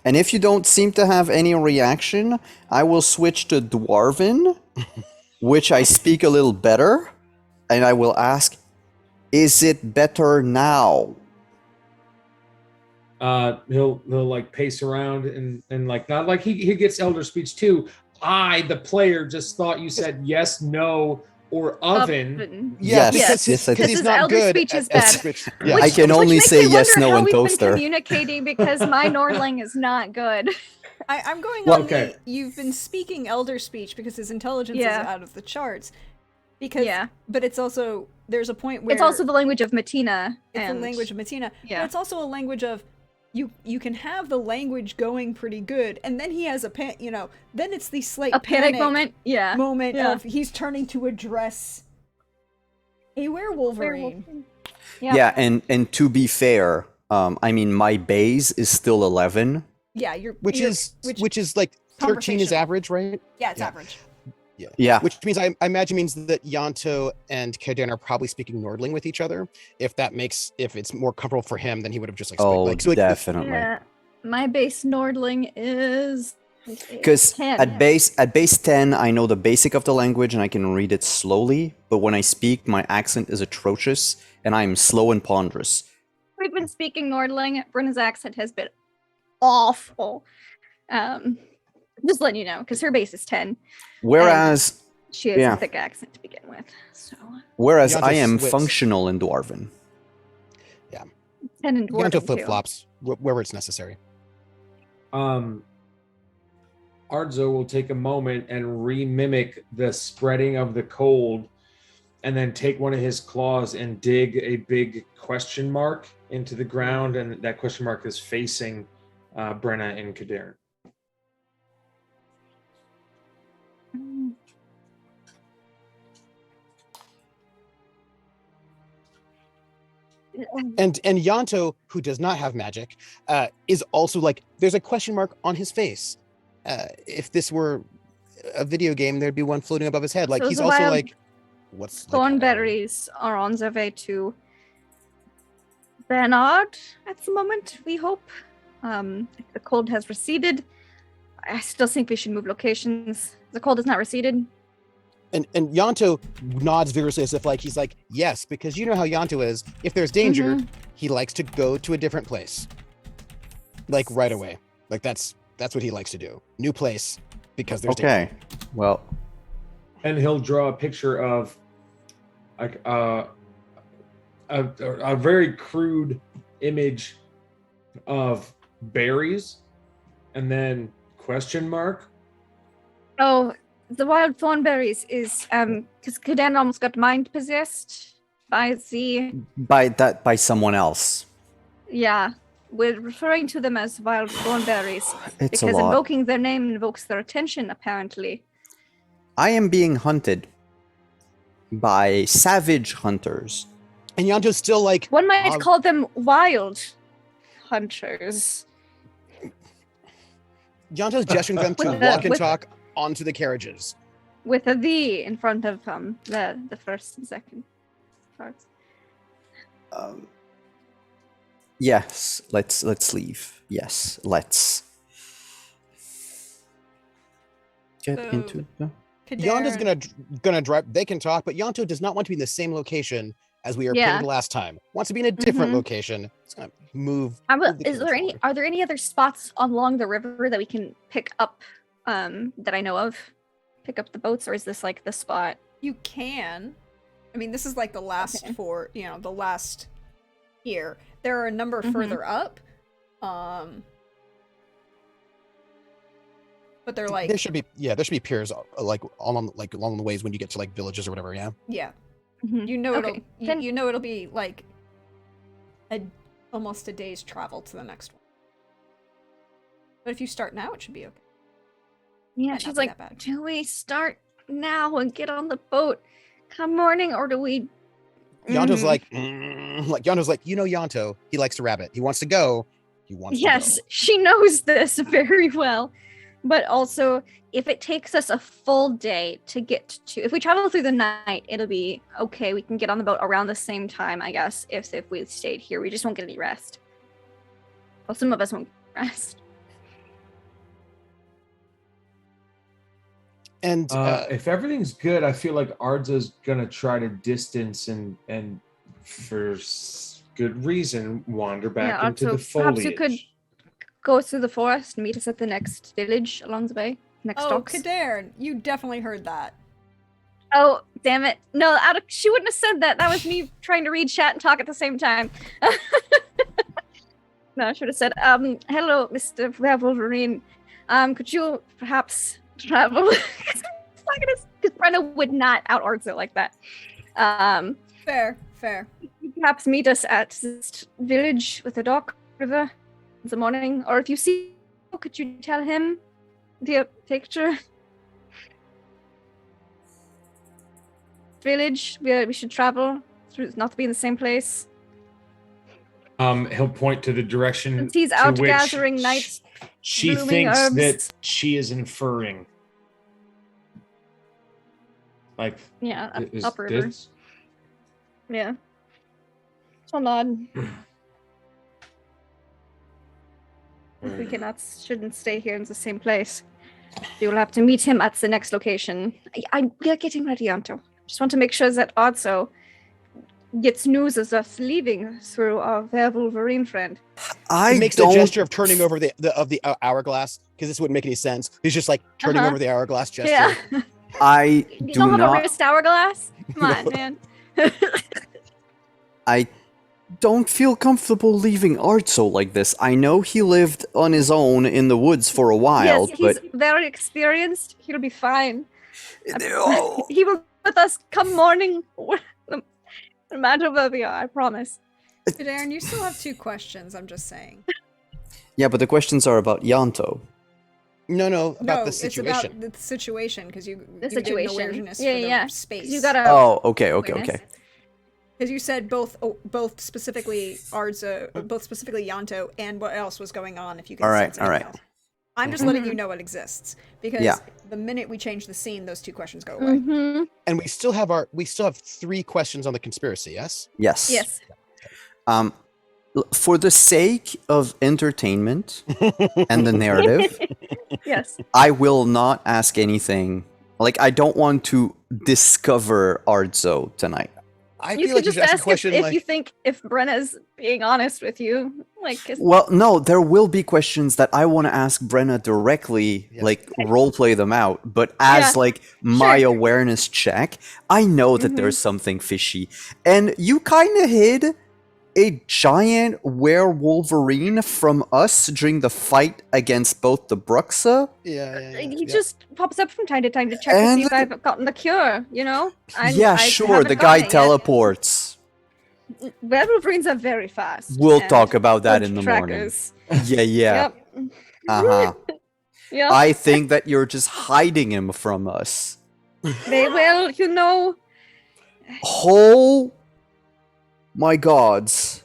And if you don't seem to have any reaction, I will switch to Dwarven, which I speak a little better, and I will ask, is it better now? He'll like pace around and like not like he gets elder speech too. I, the player, just thought you said yes, no, or oven. Yeah, Yes, because yes, I because did. he's his not elder good speech at is bad. speech. Which, I can which only makes say me yes, wonder no, how and we've been toaster. communicating because my Nordling is not good. I'm going Well- on Okay. you've been speaking elder speech because his intelligence is Yeah. out of the charts. Because, Yeah. but it's also, there's a point where It's also the language of Matina. it's and the language of Matina, yeah. but it's also a language of you can have the language going pretty good, and then he has then it's the slight a panic moment. Yeah. Yeah. of he's turning to address a werewolverine. Yeah, and to be fair, I mean my base is still 11. Yeah, which is like 13 is Conversational. average, right? yeah, it's yeah. average. Yeah. Which means I imagine means that Yanto and Kadan are probably speaking Nordling with each other. If it's more comfortable for him, then he would have just like Oh, so definitely. Yeah. My base Nordling is Because 10. at base 10, I know the basic of the language and I can read it slowly. But when I speak, my accent is atrocious and I'm slow and ponderous. We've been speaking Nordling. Brenna's accent has been awful. Just letting you know, because her base is 10. Whereas, She has Yeah. a thick accent to begin with. So Yanto I am splits. functional in Dwarven. 10 and Yanto Dwarven flip too. flops wherever it's necessary. Ardzo will take a moment and re-mimic the spreading of the cold, and then take one of his claws and dig a big question mark into the ground, and that question mark is facing Brenna and Kadarn. And Yanto, who does not have magic, is also like there's a question mark on his face. If this were a video game, there'd be one floating above his head. Like So he's the also wild like, what's Thornberries are on their way to Bernard at the moment, we hope. If the cold has receded, I still think we should move locations. The cold has not receded. And Yanto nods vigorously as if like he's like, yes, because you know how Yanto is. If there's danger, he likes to go to a different place. Like right away. Like that's what he likes to do. New place because there's danger. Okay. Well, And he'll draw a picture of like a very crude image of berries, and then question mark. Oh, the wild thornberries is because Kadan almost got mind possessed by by someone else. yeah. We're referring to them as wild thornberries It's a because lot. invoking their name invokes their attention, apparently. I am being hunted by savage hunters. And Yanto's still like, One might call them wild hunters. Yanto's gesturing them to With the- walk and with- talk onto the carriages. With a "the" in front of the first and second parts. Yes, let's leave. Yes, let's get So- into the... Yanto's Kadarn- gonna drive. They can talk, but Yanto does not want to be in the same location as we were Yeah. pinned last time. Wants to be in a different Mhm. location. It's gonna move. Are move the there carriage any? forward. Are there any other spots along the river that we can pick up? That I know of. Pick up the boats, or is this like the spot? You can. I mean, this is like the last Okay. the last here. There are a number Mhm. further up. But they're like, There should be piers like along the ways when you get to like villages or whatever. Yeah. yeah. Mhm. You know Okay. Then- you know it'll be like almost a day's travel to the next one. But if you start now, it should be okay. Yeah, Might not she's be like, that bad. do we start now and get on the boat come morning, or do we? Yanto's Mhm. like Yanto's like, Yanto, he likes to rabbit. He wants to go. He wants Yes, to go. she knows this very well. But also, if it takes us a full day to get to, if we travel through the night, it'll be okay. We can get on the boat around the same time, I guess. If we stayed here, we just won't get any rest. Well, some of us won't rest. And If everything's good, I feel like Ardza's gonna try to distance and for good reason. Wander back Yeah, into also, the foliage. perhaps you could go through the forest and meet us at the next village along the way. Next Oh, docks. Kader, you definitely heard that. Oh, damn it. No, she wouldn't have said that. That was me trying to read chat and talk at the same time. No, I should have said, hello, Mr. Wolverine. Could you perhaps travel? Because Brenna would not out Arzo like that. Fair. Perhaps meet us at this village with the dock river in the morning. Or if you see, could you tell him the picture? Village we should travel through, not to be in the same place. He'll point to the direction. Since he's to out which gathering night She blooming thinks herbs. that she is inferring. Like, Yeah, is upriver. this? Yeah. So nod. If we shouldn't stay here in the same place. We will have to meet him at the next location. We are getting ready, Anto. Just want to make sure that Otso gets news of us leaving through our Wolverine friend. He makes the gesture of turning over the hourglass, because this wouldn't make any sense. He's just like turning over the hourglass gesture. Yeah. I You do don't have a not. wrist hourglass? Come on, No. man. I don't feel comfortable leaving Artso like this. I know he lived on his own in the woods for a while, Yes, he's but very experienced. He'll be fine. Oh, He will be with us come morning. No matter where we are, I promise. Kader, you still have 2 questions, I'm just saying. yeah, but the questions are about Yanto. No, about No, the situation. it's about the situation, because you The gave an situation. awareness Yeah, for the yeah. space. You gotta. Oh, okay. awareness. Because you said both specifically Arzo, both specifically Yanto, and what else was going on. If you can. All right, sense all anything right. else. I'm just letting you know it exists, because Yeah. the minute we change the scene, those 2 questions go away. Mm-hmm. And we still have 3 questions on the conspiracy, yes? Yes. Yes. For the sake of entertainment and the narrative, Yes. I will not ask anything. Like, I don't want to discover Artso tonight. I You feel could like you just should ask a ask question if like, you think if Brenna's being honest with you, like. 'Cause- Well, no, there will be questions that I want to ask Brenna directly, Yes. like role play them out. But as Yeah, like my sure. awareness check, I know that there's something fishy. And you kind of hid a giant werewolverine from us during the fight against both the Bruxa. He just pops up from time to time to check to see if And- I've gotten the cure, you know? Yeah, sure, the guy teleports. Wolverines are very fast. We'll and talk about that good in the morning. trackers. Yeah. Yep. Uh-huh. Yeah. I think that you're just hiding him from us. They will, you know. Oh my gods.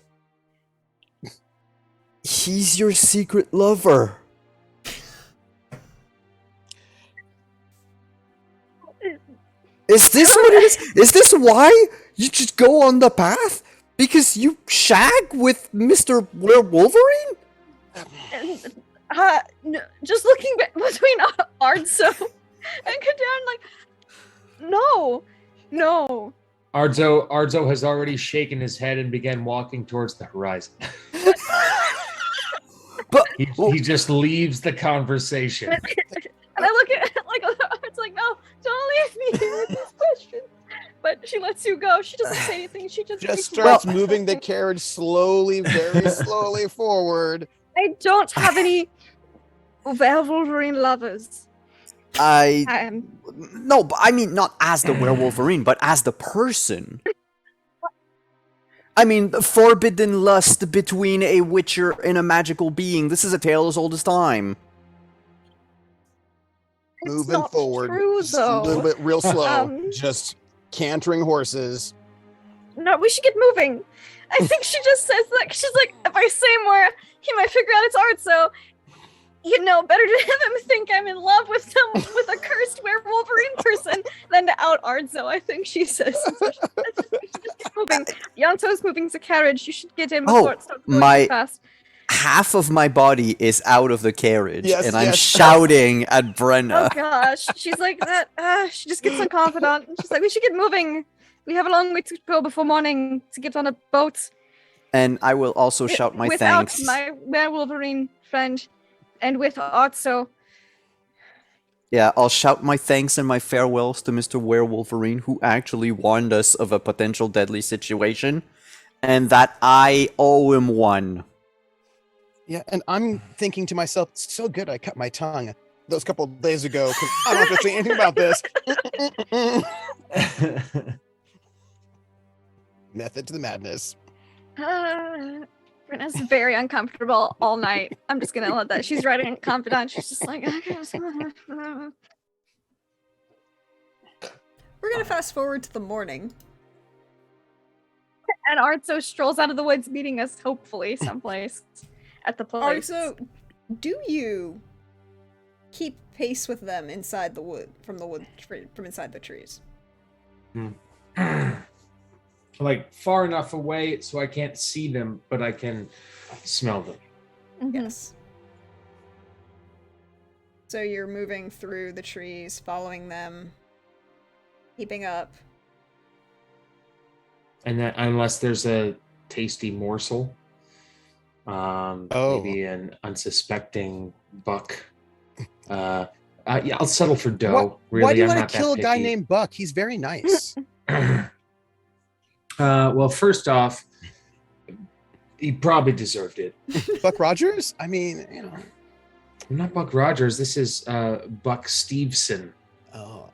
He's your secret lover. Is this what it is? Is this why you just go on the path? Because you shag with Mr. Wolverine? Just looking between Ardzo and Kadan, like, no. Arzo has already shaken his head and began walking towards the horizon. But He just leaves the conversation. And I look at it like, it's like, no, don't leave me here with this question. But she lets you go. She doesn't say anything. She just starts moving the carriage slowly, very slowly forward. I don't have any Wolverine lovers. no, but I mean not as the werewolverine, but as the person. I mean, the forbidden lust between a witcher and a magical being. This is a tale as old as time. It's Moving not forward, true, just though. a little bit real slow, Um, just cantering horses. No, we should get moving. I think she just says that. She's like, if I say more, he might figure out it's art. So, you know, better to have him think I'm in love with a cursed werewolverine person than to out Ardzo, I think she says. So just get moving. Yanto's moving the carriage. You should get in before it starts going too fast. Half of my body is out of the carriage, Yes, and I'm yes. shouting at Oh Brenna. gosh, she's like that. She just gets unconfident. She's like, we should get moving. We have a long way to go before morning to get on a boat. And I will also shout my Without thanks. my Wolverine friend, and with Otso. Yeah, I'll shout my thanks and my farewells to Mr. Werewolverine, who actually warned us of a potential deadly situation, and that I owe him one. Yeah, and I'm thinking to myself, it's so good I cut my tongue those couple of days ago because I don't have to say anything about this. Method to the madness. Brenna's very uncomfortable all night. I'm just gonna let that. She's writing confidant. She's just like. We're gonna fast forward to the morning. And Artso strolls out of the woods, meeting us hopefully someplace at the place. Also, do you keep pace with them inside the wood, from inside the trees? Like far enough away so I can't see them, but I can smell them. Mhm. Yes. So you're moving through the trees, following them, keeping up. And that unless there's a tasty morsel, maybe an unsuspecting buck. Yeah, I'll settle for doe. Why do you I'm want not to kill a that guy picky. named Buck? He's very nice. Well, first off, he probably deserved it. Buck Rogers? I mean, you know. I'm not Buck Rogers. This is Buck Stevenson. Oh,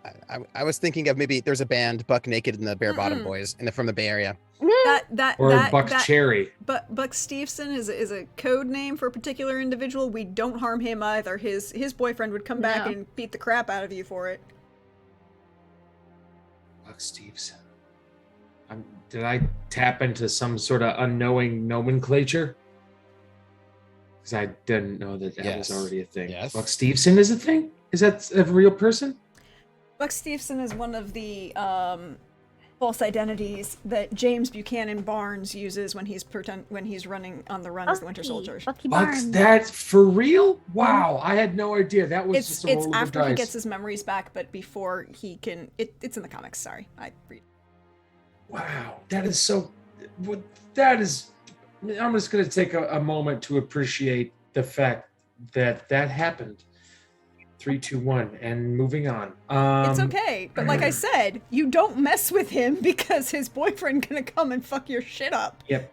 I was thinking of maybe there's a band, Buck Naked and the Bare Bottom Mm-mm. Boys, and they're from the Bay Area. Or Buck Cherry. But Buck Stevenson is a code name for a particular individual. We don't harm him either. His boyfriend would come back No. and beat the crap out of you for it. Buck Stevenson. Did I tap into some sort of unknowing nomenclature? Because I didn't know that Yes. was already a thing. Yes. Buck Stevenson is a thing? Is that a real person? Buck Stevenson is one of the false identities that James Buchanan Barnes uses when he's running on the run as the Winter Soldier. Bucky Buck, Barnes. that's for real? Wow, I had no idea. That was just a It's roll of the after he dice. gets his memories back, but before he can. It's in the comics. Sorry, I read. Wow, that is so. That is. I'm just going to take a moment to appreciate the fact that happened. 3, 2, 1, and moving on. It's okay, but like I said, you don't mess with him because his boyfriend gonna come and fuck your shit up. Yep.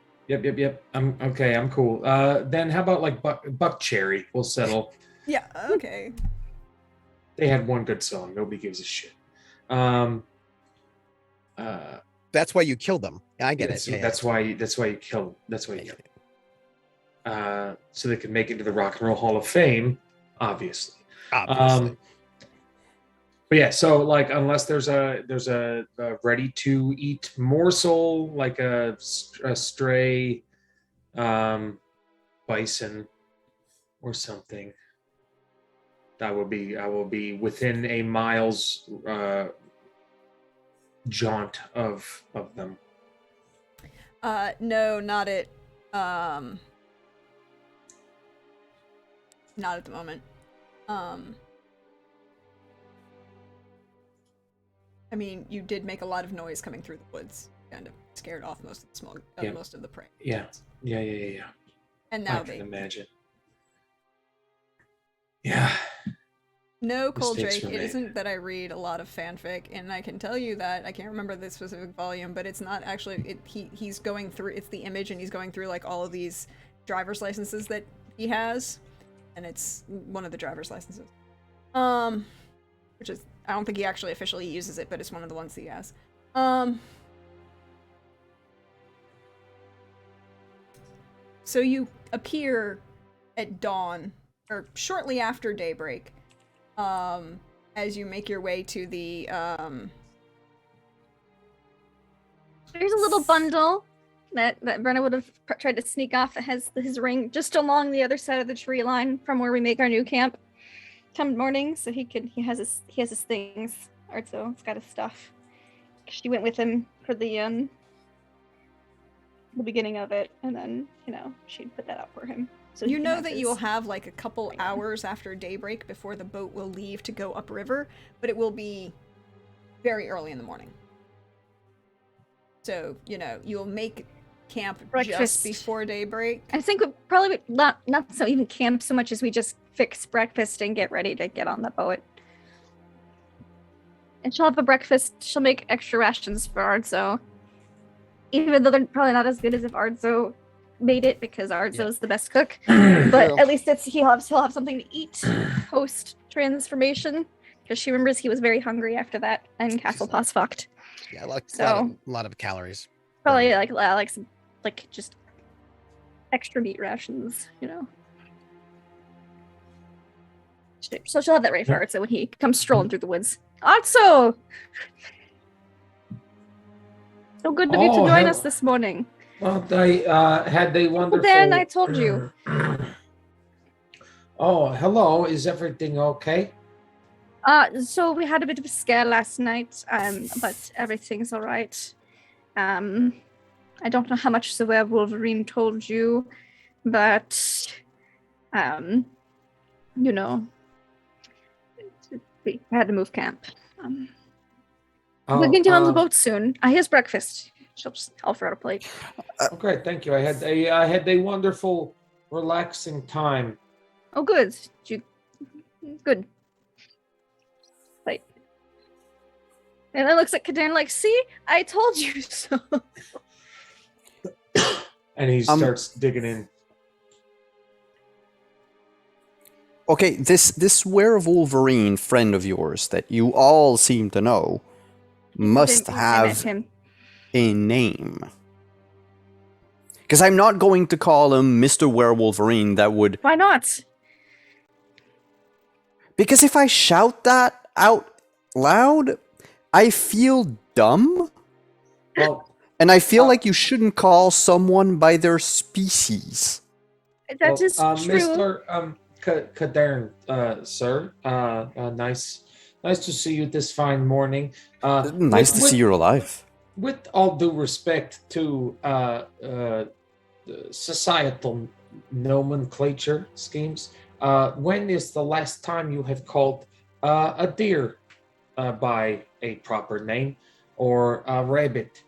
I'm okay. I'm cool. Then how about like Buck Cherry? We'll settle. Yeah. Okay. They had one good song. Nobody gives a shit. That's why you killed them. I get it. Yeah, That's why you kill. That's why you kill. So they can make it to the Rock and Roll Hall of Fame, obviously. obviously. But yeah, so like unless there's a ready to eat morsel like a stray bison or something, I will be within a mile's jaunt of them. No, not at not at the moment. I mean, you did make a lot of noise coming through the woods, kind of scared off most of the Yeah. most of the prey. Yeah. And I now can they imagine. Yeah. no Mistakes Coldrake. were It made. isn't that I read a lot of fanfic, and I can tell you that I can't remember the specific volume, but it's not actually. He's going through. It's the image, and he's going through like all of these driver's licenses that he has, and it's one of the driver's licenses. Which is I don't think he actually officially uses it, but it's one of the ones that he has. So you appear at dawn, or shortly after daybreak, as you make your way to the, There's a little bundle that Brenna would have tried to sneak off that has his ring just along the other side of the tree line from where we make our new camp. Come morning, so he has his things. Artso, it's got his stuff. She went with him for the beginning of it, and then she'd put that out for him. So you know that you'll have like a couple hours after daybreak before the boat will leave to go upriver, but it will be very early in the morning. So, you'll make camp Breakfast. just before daybreak. I think we probably not so even camp so much as we just fix breakfast and get ready to get on the boat. And she'll have a breakfast. She'll make extra rations for Arzo. Even though they're probably not as good as if Arzo made it, because Arzo's the best cook. But at least he'll have something to eat post transformation. Because she remembers he was very hungry after that and Castle Pass fucked. Yeah, like So- a lot of calories. Probably like some just extra meat rations, you know. So she'll have that ready for Arzo when he comes strolling through the woods. Arzo! So good of you to join us this morning. Well, they had a wonderful. Dan, I told you. Oh, hello. Is everything okay? So we had a bit of a scare last night, but everything's all right. I don't know how much the werewolverine told you, but you know, we had to move camp. We'll get you on the boat soon. Here's breakfast. She'll just offer out a plate. Okay, thank you. I had a wonderful, relaxing time. Oh, good. Good. Plate. And then looks at Kadan like, see, I told you so. And he starts digging in. Okay, this werewolverine friend of yours that you all seem to know must have him. a name. Because I'm not going to call him Mr. Werewolverine. That would... Why not? Because if I shout that out loud, I feel dumb. Well, And I feel like you shouldn't call someone by their species. That is true. Mr. Kadern, sir. Nice to see you this fine morning. Nice to see you're alive. With all due respect to societal nomenclature schemes, when is the last time you have called a deer by a proper name, or a rabbit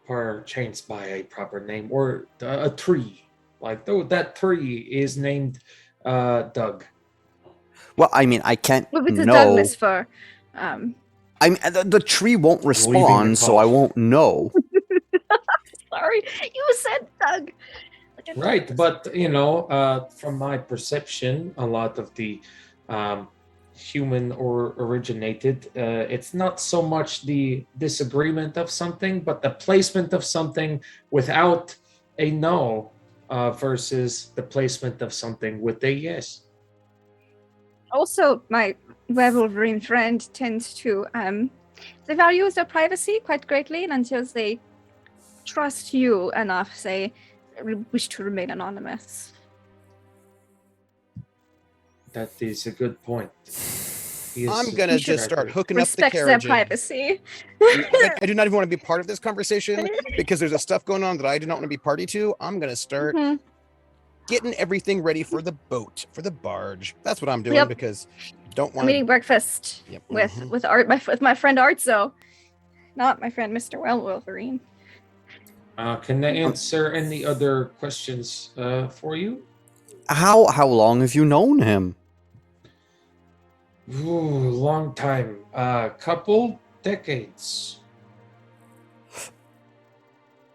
perchance by a proper name, or a tree? Like, though that tree is named Doug. Well, I mean, I can't What was the know. Douglas for? I mean, the tree won't respond, so I won't know. Sorry, you said Doug. Right, but from my perception, a lot of the human or originated, it's not so much the disagreement of something, but the placement of something without a no versus the placement of something with a yes. Also, my werewolverine friend tends to they value their privacy quite greatly, and until they trust you enough, they wish to remain anonymous. That is a good point. I'm gonna just start hooking up the Respects their carriage. privacy. I do not even want to be part of this conversation because there's a stuff going on that I do not want to be party to. I'm gonna start getting everything ready for the boat, for the barge. That's what I'm doing because don't want I'm eating breakfast with my friend Arzo, not my friend Mr. Werewolverine. Can I answer any other questions for you? How long have you known him? Ooh, long time. Couple decades.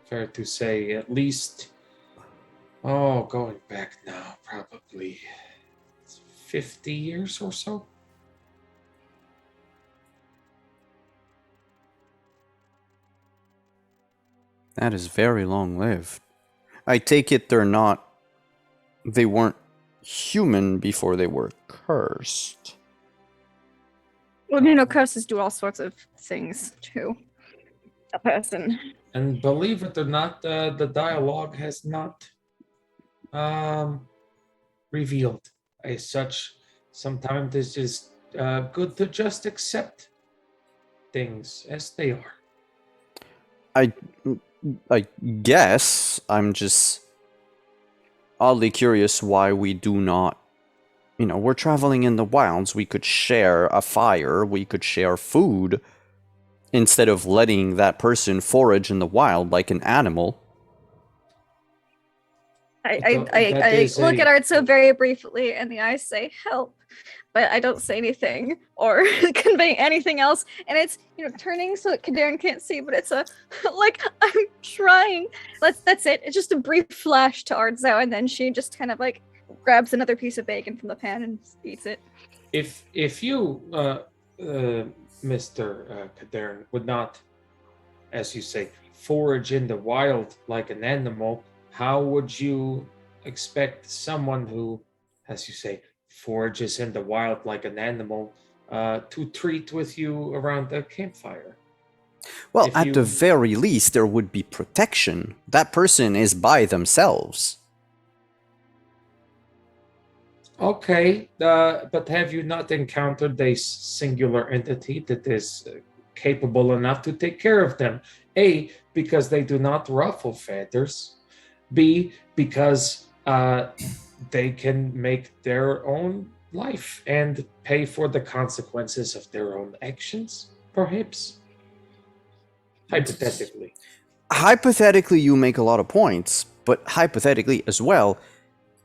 Fair to say, at least. Oh, going back now, probably 50 years or so. That is very long-lived. I take it they weren't human before they were cursed. Well, curses do all sorts of things to a person. And believe it or not, the dialogue has not revealed as such. Sometimes it's just good to just accept things as they are. I guess I'm just oddly curious why we do not. We're traveling in the wilds. We could share a fire. We could share food instead of letting that person forage in the wild like an animal. I look at Artso very briefly, and the eyes say help, but I don't say anything or convey anything else. And it's turning so that Kadarin can't see, but it's a like I'm trying. That's it. It's just a brief flash to Artso, and then she just kind of like grabs another piece of bacon from the pan and eats it. If you, Mr. Kadarin, would not, as you say, forage in the wild like an animal, how would you expect someone who, as you say, forages in the wild like an animal to treat with you around the campfire? Well, at the very least, there would be protection. That person is by themselves. Okay, but have you not encountered a singular entity that is capable enough to take care of them? A, because they do not ruffle feathers. B, because they can make their own life and pay for the consequences of their own actions, perhaps? Hypothetically. Hypothetically, you make a lot of points, but hypothetically as well,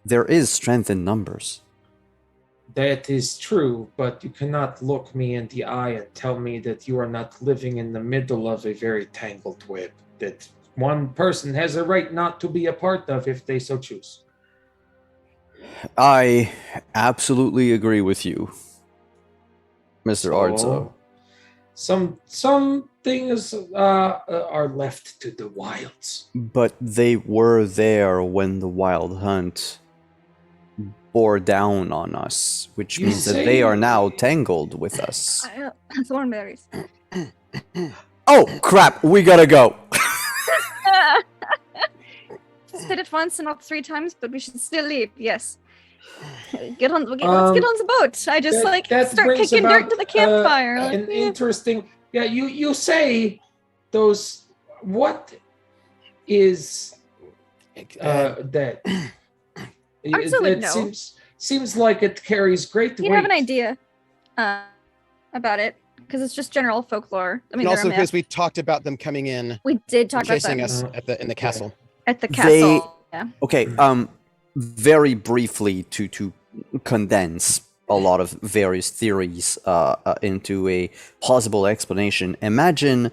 there is strength in numbers. That is true, but you cannot look me in the eye and tell me that you are not living in the middle of a very tangled web that one person has a right not to be a part of if they so choose. I absolutely agree with you, Mr. Artso. Some things are left to the wilds. But they were there when the wild hunt bore down on us, which means that they are now tangled with us. Thornberries. Oh, crap, we gotta go. Said it once and not 3 times, but we should still leave. Yes. Let's get on the boat. I just start kicking dirt to the campfire. An interesting. Yeah, you say those. What is that? It seems like it carries great weight. You have an idea about it because it's just general folklore. I mean, and also because we talked about them coming in. We did talk about chasing them. us in the castle. At the castle. Okay. Very briefly to condense a lot of various theories into a plausible explanation. Imagine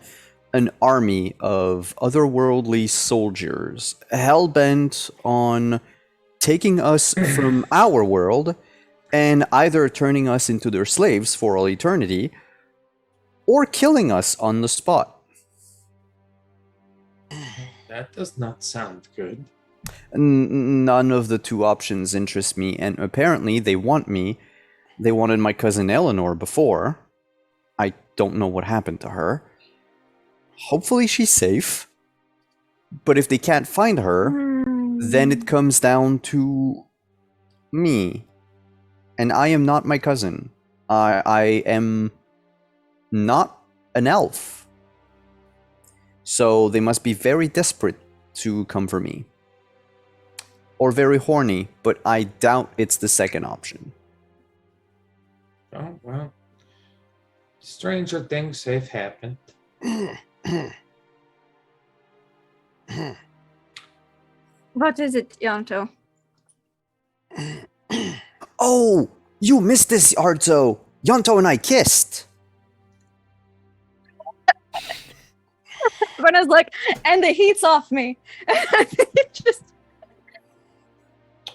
an army of otherworldly soldiers hell-bent on taking us from our world and either turning us into their slaves for all eternity or killing us on the spot. That does not sound good. None of the two options interest me, and apparently they want me. They wanted my cousin Eleanor before. I don't know what happened to her. Hopefully she's safe. But if they can't find her, then it comes down to me. And I am not my cousin. I am not an elf. So they must be very desperate to come for me. Or very horny, but I doubt it's the second option. Oh, well. Stranger things have happened. What is it, Yanto? Oh, you missed this, Arto. Yanto and I kissed. Rena's like, and the heat's off me.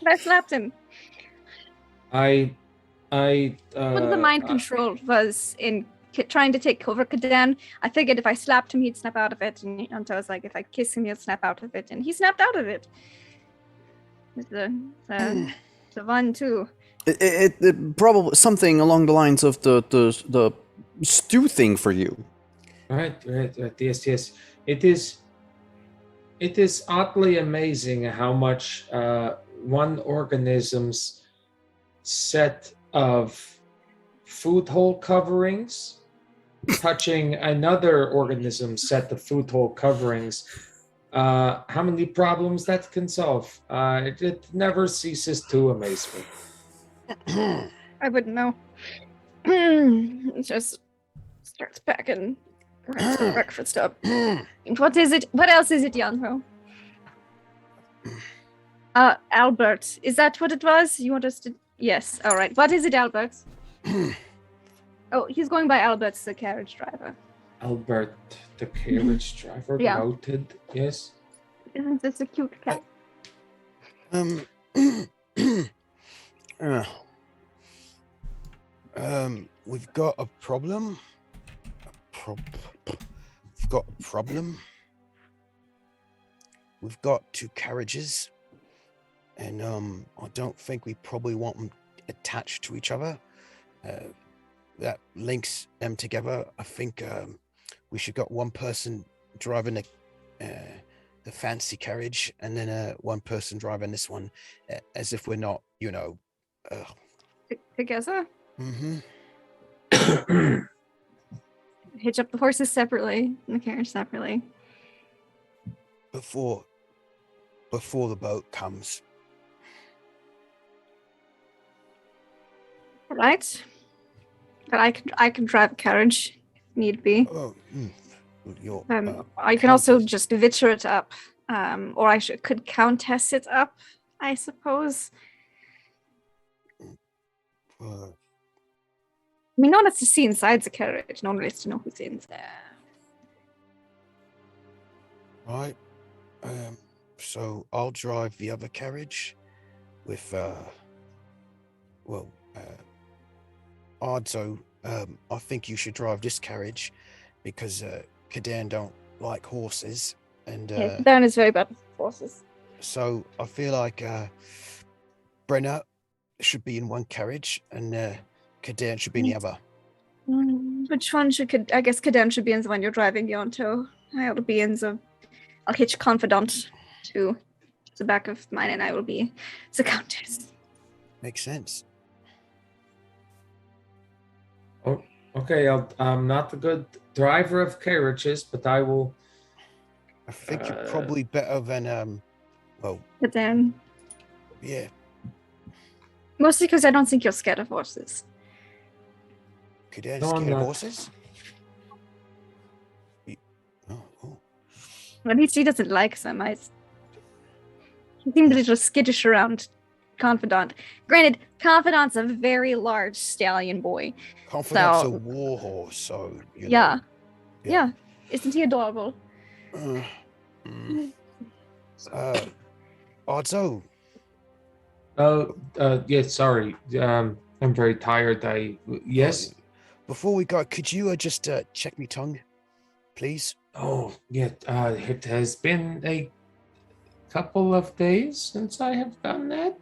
I slapped him. What One of the mind control was in trying to take over Kadan. I figured if I slapped him, he'd snap out of it. And Yanto was like, if I kiss him, he'll snap out of it. And he snapped out of it. The one, too. It probably something along the lines of the stew thing for you. Right. Yes. It is oddly amazing how much one organism's set of food hole coverings touching another organism's set of food hole coverings, how many problems that can solve. It never ceases to amaze me. I wouldn't know. Just starts packing breakfast up. What is it? What else is it, Yanro? Albert, is that what it was? You want us to? Yes. All right. What is it, Albert? Oh, he's going by Albert, the carriage driver. Albert, the carriage driver, Yeah. noted. Yes. Isn't this a cute cat? We've got a problem. We've got a problem. We've got 2 carriages, and I don't think we probably want them attached to each other. That links them together. I think we should got one person driving the fancy carriage, and then one person driving this one, as if we're not, Together? Mm-hmm. Hitch up the horses separately and the carriage separately. Before the boat comes. All right. But I can drive a carriage if need be. Oh, you're, I can also just vitcher it up, or could countess it up, I suppose. I mean, no one has to see inside the carriage. No one needs to know who's in there. Right. So I'll drive the other carriage with, Ardzo, I think you should drive this carriage because Kadan don't like horses. And Kadan is very bad with horses. So I feel like Brenna should be in one carriage and Kadan should be in the other. Which one should I guess Kadan should be in the one you're driving, Yonto. I'll be in the I'll hitch confidant to the back of mine and I will be the countess. Makes sense. Oh, okay. I'm not the good driver of carriages, but I will. I think you're probably better than Kadan. Yeah. Mostly because I don't think you're scared of horses. Kadan's No, I'm scared of not. horses? At least he doesn't like them. He seems a little skittish around Confidant. Granted, Confidant's a very large stallion boy. Confidant's So- a war horse, so you know. Yeah. Yeah. Yeah. Isn't he adorable? Ardzo, Yeah. Sorry. I'm very tired. Yes. before we go, could you just check me tongue, please? Oh, yeah. It has been a couple of days since I have done that.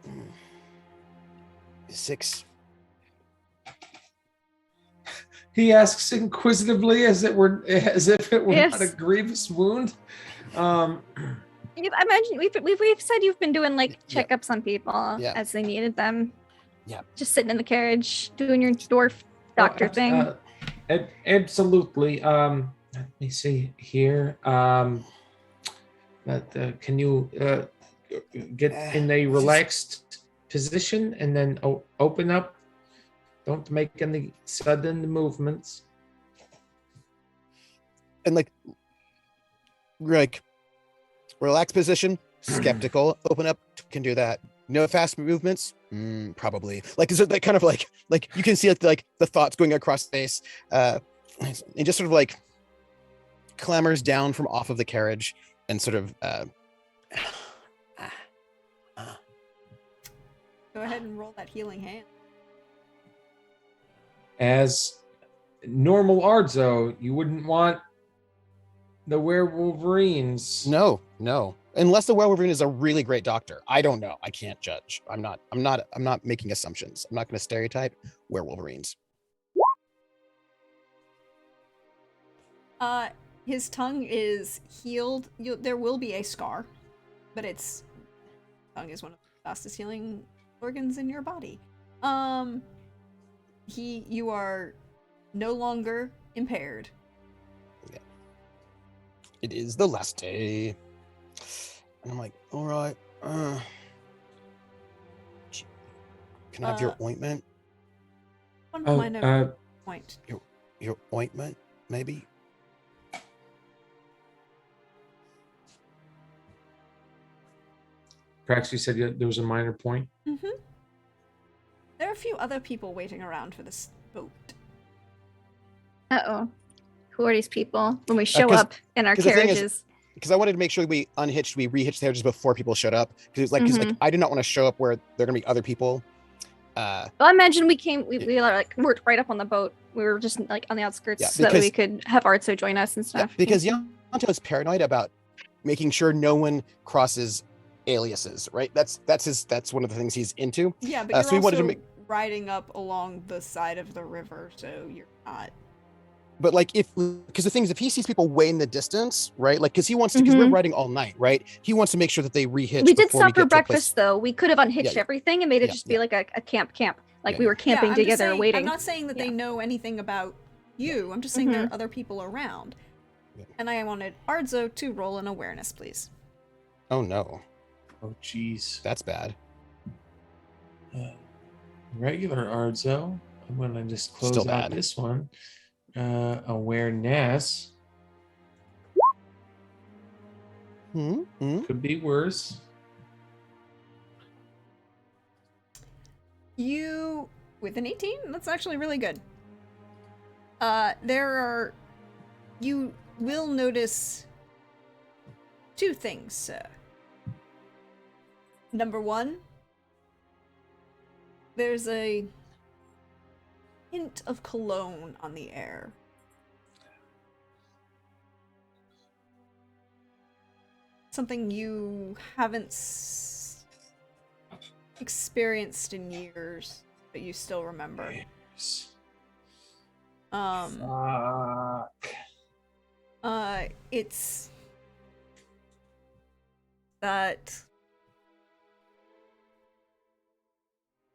6. He asks inquisitively, as if it were Yes. not a grievous wound. I imagine we've said you've been doing like Yeah. checkups on people Yeah. as they needed them. Yeah. Just sitting in the carriage, doing your dwarf doctor thing. Absolutely. Let me see here. Can you get in a relaxed position and then open up? Don't make any sudden movements. And like relaxed position, skeptical, open up, can do that. No fast movements, probably. Like is it that kind of like you can see like the thoughts going across the face, and just sort of like clambers down from off of the carriage and sort of Go ahead and roll that healing hand. As normal Ardzo, you wouldn't want the werewolverines. no. Unless the werewolverine is a really great doctor. I don't know. I can't judge. I'm not making assumptions. I'm not gonna stereotype werewolverines. His tongue is healed. There will be a scar, but its tongue is one of the fastest healing organs in your body. You are no longer impaired. It is the last day. And I'm like, all right. Can I have your ointment? One Oh, minor point. Your ointment, maybe? Prax, you said there was a minor point. Mm-hmm. There are a few other people waiting around for this boat. Uh-oh. Who are these people when we show 'cause- up in our 'cause the thing is- carriages? Because I wanted to make sure we rehatched there just before people showed up. Because I did not want to show up where there are gonna be other people. Well, I imagine we like worked right up on the boat. We were just like on the outskirts Yeah, so that we because- could have Artso join us and stuff. Because Yanto is paranoid about making sure no one crosses aliases, right? That's one of the things he's into. Yeah, but so you're we wanted to also make- riding up along the side of the river, so you're not. But like because the thing is, if he sees people way in the distance, right? Like because he wants to, because we're riding all night, right? He wants to make sure that they rehitch. We did before stop we for get to a place- breakfast though. We could have unhitched Yeah. everything and made it Yeah, just be like a camp. Like Yeah, we were camping I'm just together saying, waiting. I'm not saying that they Yeah. know anything about you. I'm just saying there are other people around. Yeah. And I wanted Ardzo to roll an awareness, please. Oh no, Oh, jeez. that's bad. Regular Ardzo. I'm gonna just close Still out bad. this one. Awareness could be worse. You, with an 18, that's actually really good. You will notice two things, sir. Number one, there's a hint of cologne on the air. Something you haven't experienced in years, but you still remember. Yes. Um, Fuck. It's that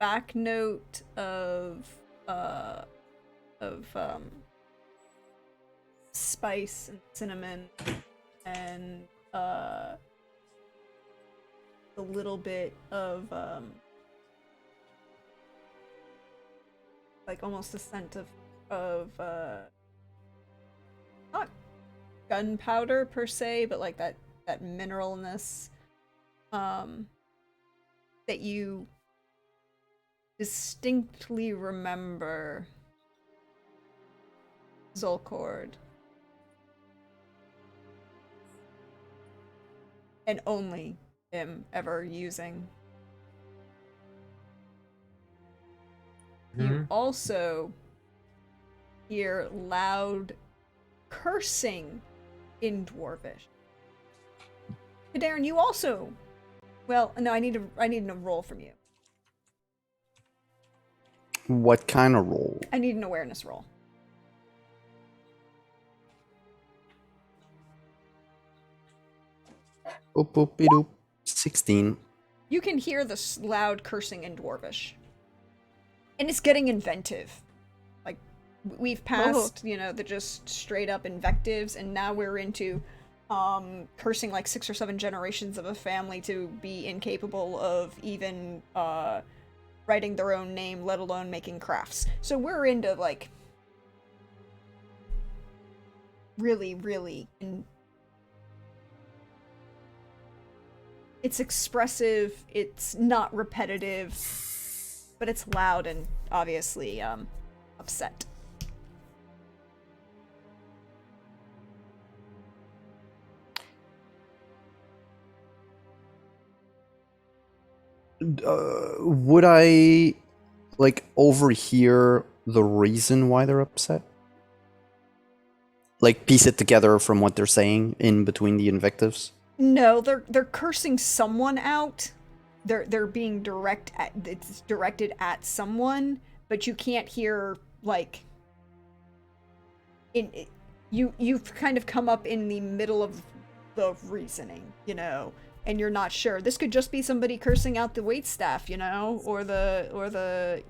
back note of spice and cinnamon and a little bit of like almost a scent of not gunpowder per se, but like that mineralness that you distinctly remember Zolcord and only him ever using. You Mhm. also hear loud cursing in Dwarvish. Kadarin, you also. Well, no, I need a roll from you. What kind of roll? I need an awareness roll. Boop, boop, doop. 16. You can hear the loud cursing in Dwarvish. And it's getting inventive. Like, we've passed, the just straight up invectives, and now we're into cursing like 6 or 7 generations of a family to be incapable of even writing their own name, let alone making crafts. So we're into, like, really, really... It's expressive, it's not repetitive, but it's loud and obviously upset. Would I, like, overhear the reason why they're upset? Like, piece it together from what they're saying in between the invectives? No, they're cursing someone out. They're being it's directed at someone, but you can't hear, like, you've kind of come up in the middle of the reasoning, and you're not sure. This could just be somebody cursing out the waitstaff, or the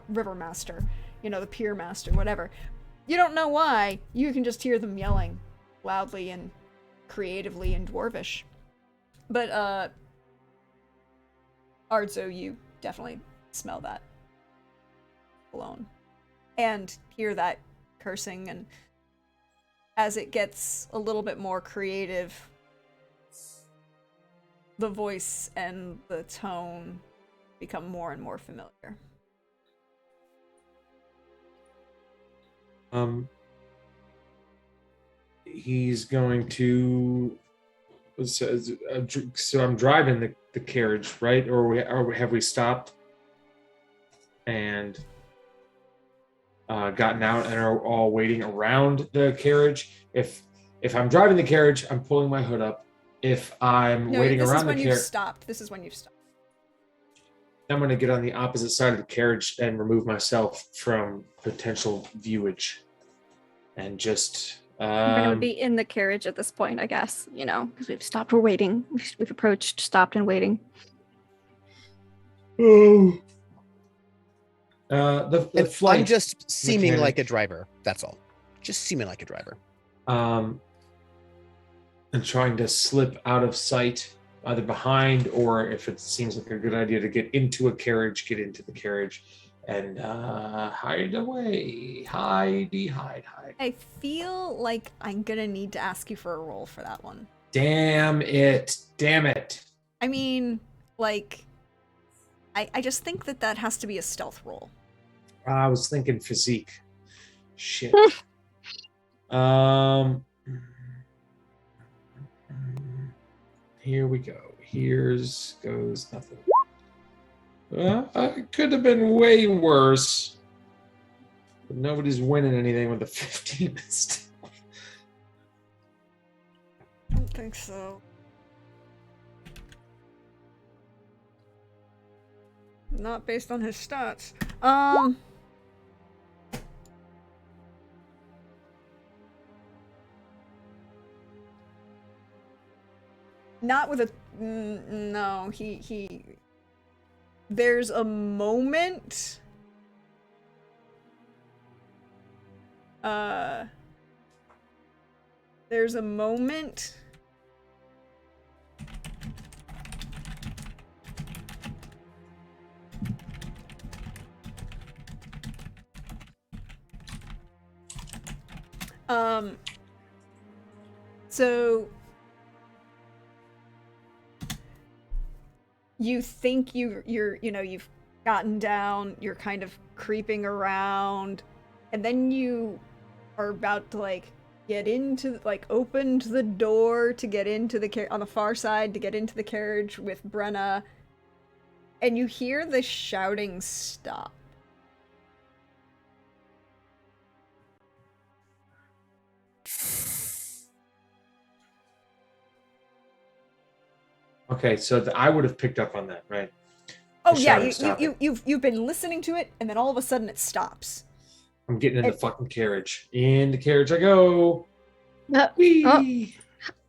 river master, the pier master, whatever. You don't know why. You can just hear them yelling loudly and creatively in Dwarvish. But Ardzo, you definitely smell that alone and hear that cursing, and as it gets a little bit more creative, the voice and the tone become more and more familiar. He's going to. So I'm driving the carriage, right? Or have we stopped and gotten out and are all waiting around the carriage? If I'm driving the carriage, I'm pulling my hood up. If I'm waiting around the carriage, This is when you've stopped. I'm going to get on the opposite side of the carriage and remove myself from potential viewage, and just. We're going to be in the carriage at this point, I guess, because we've stopped. We're waiting. We've approached, stopped, and waiting. The flight. I'm just seeming mechanic. like a driver. That's all. Just seeming like a driver. And trying to slip out of sight, either behind or if it seems like a good idea to get into a carriage, get into the carriage and hide away. Hide. I feel like I'm gonna need to ask you for a roll for that one. Damn it. I mean, like, I just think that has to be a stealth roll. I was thinking physique. Shit. Here we go. Here's goes nothing. It could have been way worse. But nobody's winning anything with the 15. I don't think so. Not based on his stats. Not with a no. He. There's a moment. There's a moment. So you think you're you've gotten down, you're kind of creeping around, and then you are about to get into opened the door to get into the on the far side to get into the carriage with Brenna, and you hear the shouting stop. Okay, so I would have picked up on that, right? Oh yeah, you've been listening to it, and then all of a sudden it stops. I'm getting in the fucking carriage. In the carriage I go. Whee!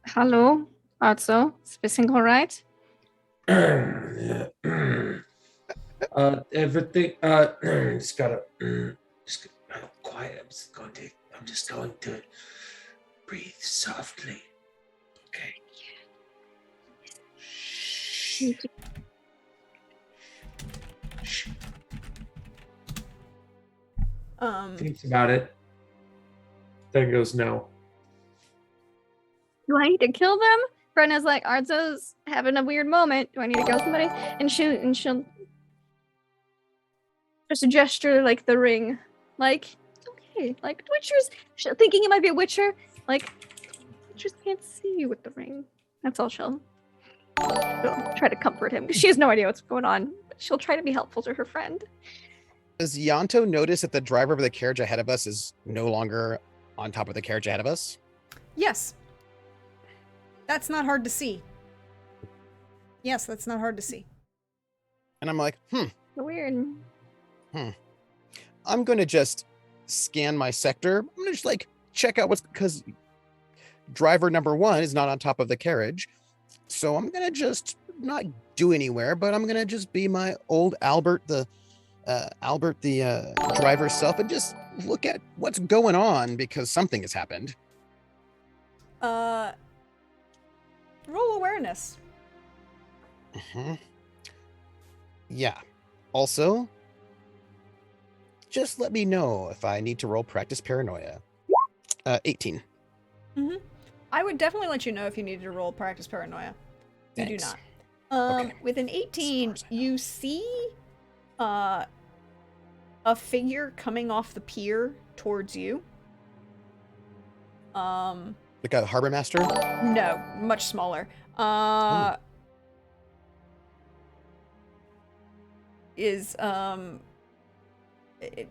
Hello, Arzo. Is everything all right? Everything. Just gotta. Quiet. I'm just going to breathe softly. Okay. Thinks about it. Then goes no. Do I need to kill them? Brenna's like, Arzo's having a weird moment. Do I need to kill somebody? And she'll just gesture like the ring. Like, okay. Like Witchers thinking it might be a Witcher. Like, Witchers can't see you with the ring. That's all she'll try to comfort him. She has no idea what's going on. But she'll try to be helpful to her friend. Does Yanto notice that the driver of the carriage ahead of us is no longer on top of the carriage ahead of us? Yes. That's not hard to see. Yes, that's not hard to see. And I'm like, Weird. I'm going to just scan my sector. I'm going to just check out because driver number 1 is not on top of the carriage. So I'm going to just not do anywhere, but I'm going to just be my old Albert the driver's self and just look at what's going on because something has happened. Roll awareness. Yeah. Also, just let me know if I need to roll practice paranoia. 18. I would definitely let you know if you needed to roll practice paranoia. You do Thanks. not. Okay. With an 18, far as I know. you see a figure coming off the pier towards you. Like a harbor master? No, much smaller. Ooh. Is it,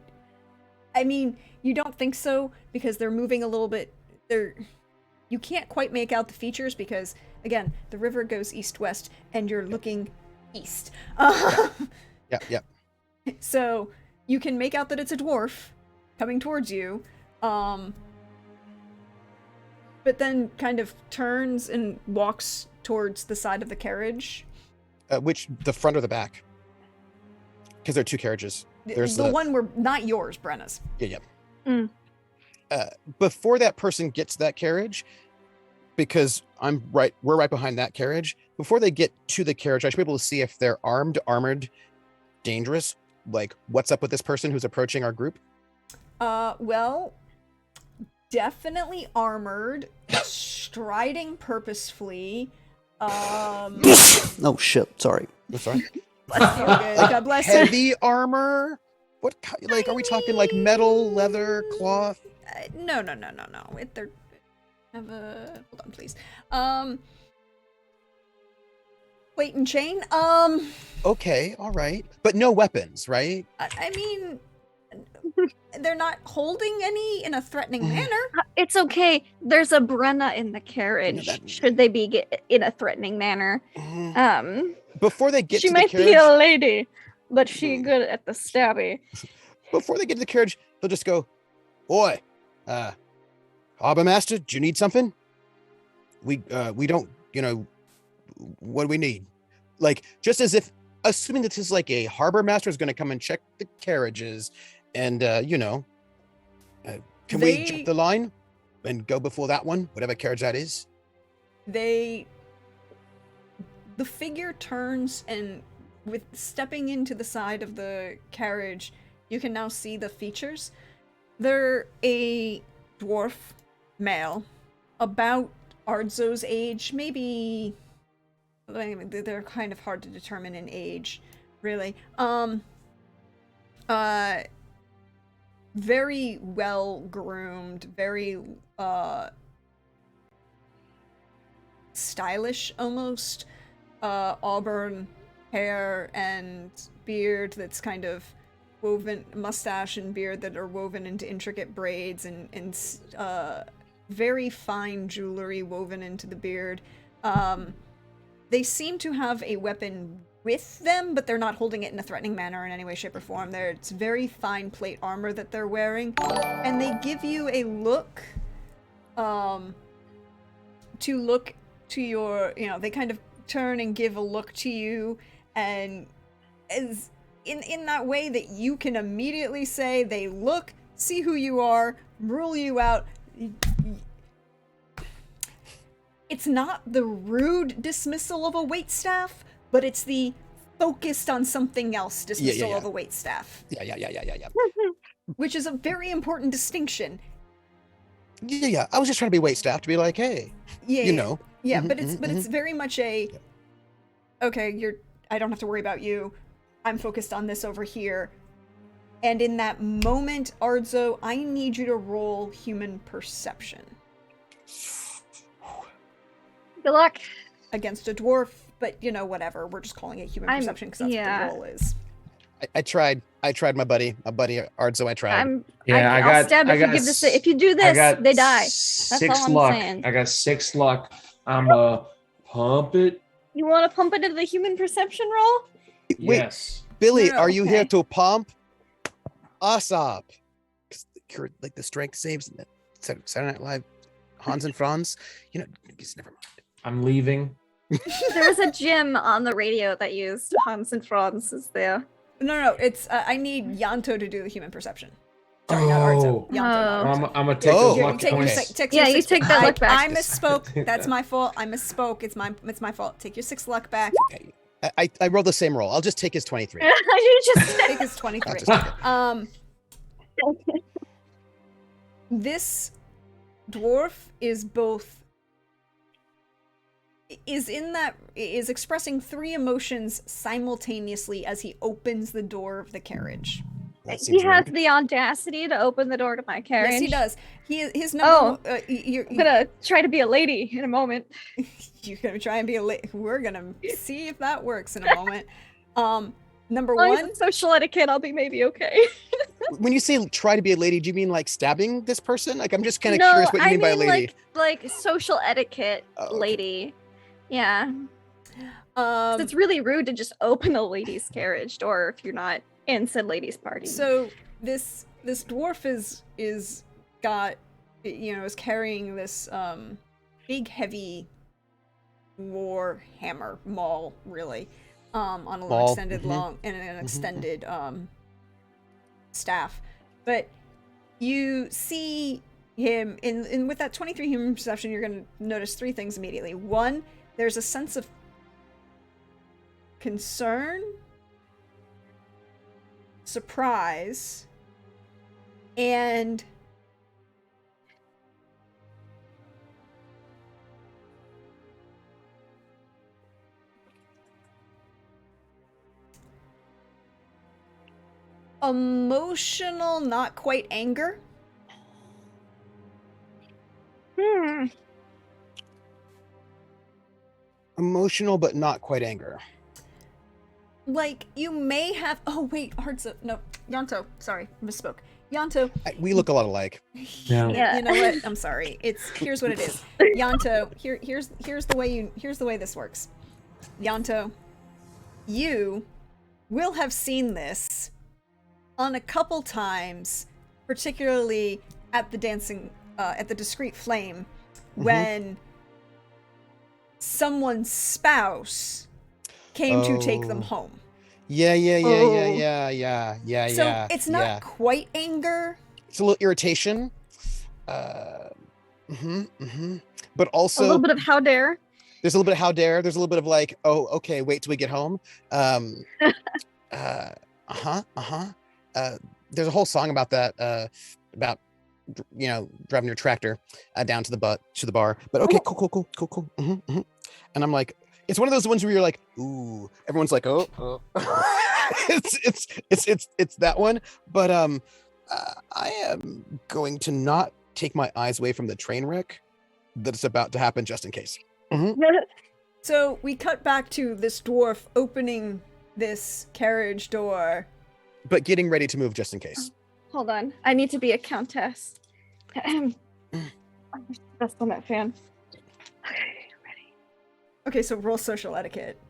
I mean, you don't think so because they're moving a little bit. You can't quite make out the features because, again, the river goes east-west and you're looking east. Yeah. So you can make out that it's a dwarf coming towards you, but then kind of turns and walks towards the side of the carriage. Which, the front or the back? Because there are two carriages. There's the one where, not yours, Brenna's. Yeah. Mm. Before that person gets to that carriage, because we're right behind that carriage. Before they get to the carriage, I should be able to see if they're armed, armored, dangerous. Like, what's up with this person who's approaching our group? Well, definitely armored, striding purposefully. Oh shit! Sorry. I'm sorry. Bless you, good. God bless you. Heavy armor? What kind? Like, are we talking like metal, leather, cloth? No. They're have a hold on, please. Plate and chain. Okay, all right, but no weapons, right? I mean, they're not holding any in a threatening manner. It's okay. There's a Brenna in the carriage. that- Should they be in a threatening manner? Before they get She to the might carriage, be a lady, but she good at the stabby. before they get to the carriage, they'll just go, "Boy, harbor master, do you need something? We don't, what do we need?" Like, just as if, assuming that this is like a harbor master is going to come and check the carriages, and can we jump the line and go before that one, whatever carriage that is? The figure turns, and with stepping into the side of the carriage, you can now see the features. They're a dwarf male, about Ardzo's age, maybe. I mean, they're kind of hard to determine in age, really. Very well groomed, very stylish almost. Auburn hair and beard that's kind of woven, mustache and beard that are woven into intricate braids, and very fine jewelry woven into the beard. They seem to have a weapon with them, but they're not holding it in a threatening manner in any way, shape, or form. It's very fine plate armor that they're wearing, and they give you a look, to look to your, they kind of turn and give a look to you, and as in that way that you can immediately say they look, see who you are, rule you out. It's not the rude dismissal of a waitstaff, but it's the focused on something else dismissal of a waitstaff. Yeah. Which is a very important distinction. Yeah. I was just trying to be waitstaff to be like, hey, Yeah, Mhm, but it's very much a, Yep. okay, I don't have to worry about you. I'm focused on this over here. And in that moment, Ardzo, I need you to roll human perception Good luck. against a dwarf, but whatever. We're just calling it human perception because that's what the roll is. I tried my buddy Ardzo. I tried. I'll stab if you give this. If you do this, they die. That's all I'm luck. saying. I got 6 luck. I'm pump it. You want to pump it into the human perception roll? Wait, Yes. Billy, No, are you here okay. to pump us up? 'Cause you're like the strength saves in Saturday Night Live, Hans and Franz. Just never mind. I'm leaving. There was a gym on the radio that used Hans and Franz is there. No, it's I need Yanto to do the human perception. Sorry, not Ardzo. Yanto. not Ardzo. I'm gonna take Oh. those Here, luck points. take Yeah, your you six- take that luck back. I misspoke. That's my fault. I misspoke. It's my fault. Take your 6 luck back. Okay. I rolled the same roll. I'll just take his 23. You just Take his 23. I'll just take it. This dwarf is both. is expressing 3 emotions simultaneously as he opens the door of the carriage. That He seems has weird. the audacity to open the door to my carriage. Yes, he does. His number. I'm gonna try to be a lady in a moment. You're gonna try and be a lady. We're gonna see if that works in a moment. Number As long as one. it's social etiquette, I'll be maybe okay. When you say try to be a lady, do you mean like stabbing this person? Like, I'm just kind of No, curious what you I mean by a mean lady. like social etiquette, Oh, okay. lady. Yeah. 'Cause it's really rude to just open a lady's carriage door if you're not in said lady's party. So this dwarf is got, is carrying this big heavy war hammer maul, really, on a Maul, extended long and an extended staff. But you see him in with that 23 human perception, you're going to notice 3 things immediately. One, there's a sense of concern, surprise, and emotional, not quite anger. Emotional, but not quite anger. Like, you may have... Oh, wait, Yanto. Sorry, misspoke. Yanto. We look a lot alike. Yeah. You know what? I'm sorry. Here's what it is. Yanto, here's the way this works. Yanto, you will have seen this on a couple times, particularly at the discreet flame, when someone's spouse came to take them home. Yeah. So it's not quite anger. It's a little irritation. But also a little bit of how dare. There's a little bit of how dare. There's a little bit of like, oh, okay, wait till we get home. There's a whole song about that, about driving your tractor down to the bar. But okay, cool. And I'm like, it's one of those ones where you're like, ooh, everyone's like, oh. it's that one. But I am going to not take my eyes away from the train wreck that's about to happen, just in case. So we cut back to this dwarf opening this carriage door, but getting ready to move just in case. Hold on, I need to be a countess. I'm the best on that fan. Okay, ready. Okay, so roll social etiquette.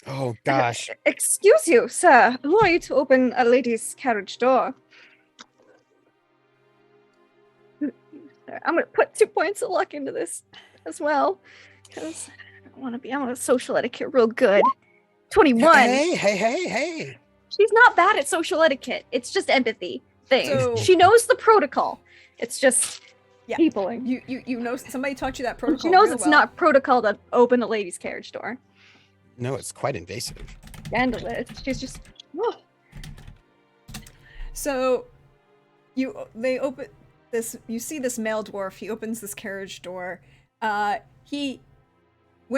Oh gosh. Excuse you, sir. Who are you to open a lady's carriage door? I'm gonna put 2 points of luck into this as well, because I want to social etiquette real good. 21. Hey. She's not bad at social etiquette. It's just empathy things. So- She knows the protocol. It's just peopling. You know somebody taught you that protocol. She knows real it's well. not protocol to open a lady's carriage door. No, it's quite invasive. Scandalous. She's just. Oh. So they open this. You see this male dwarf. He opens this carriage door. When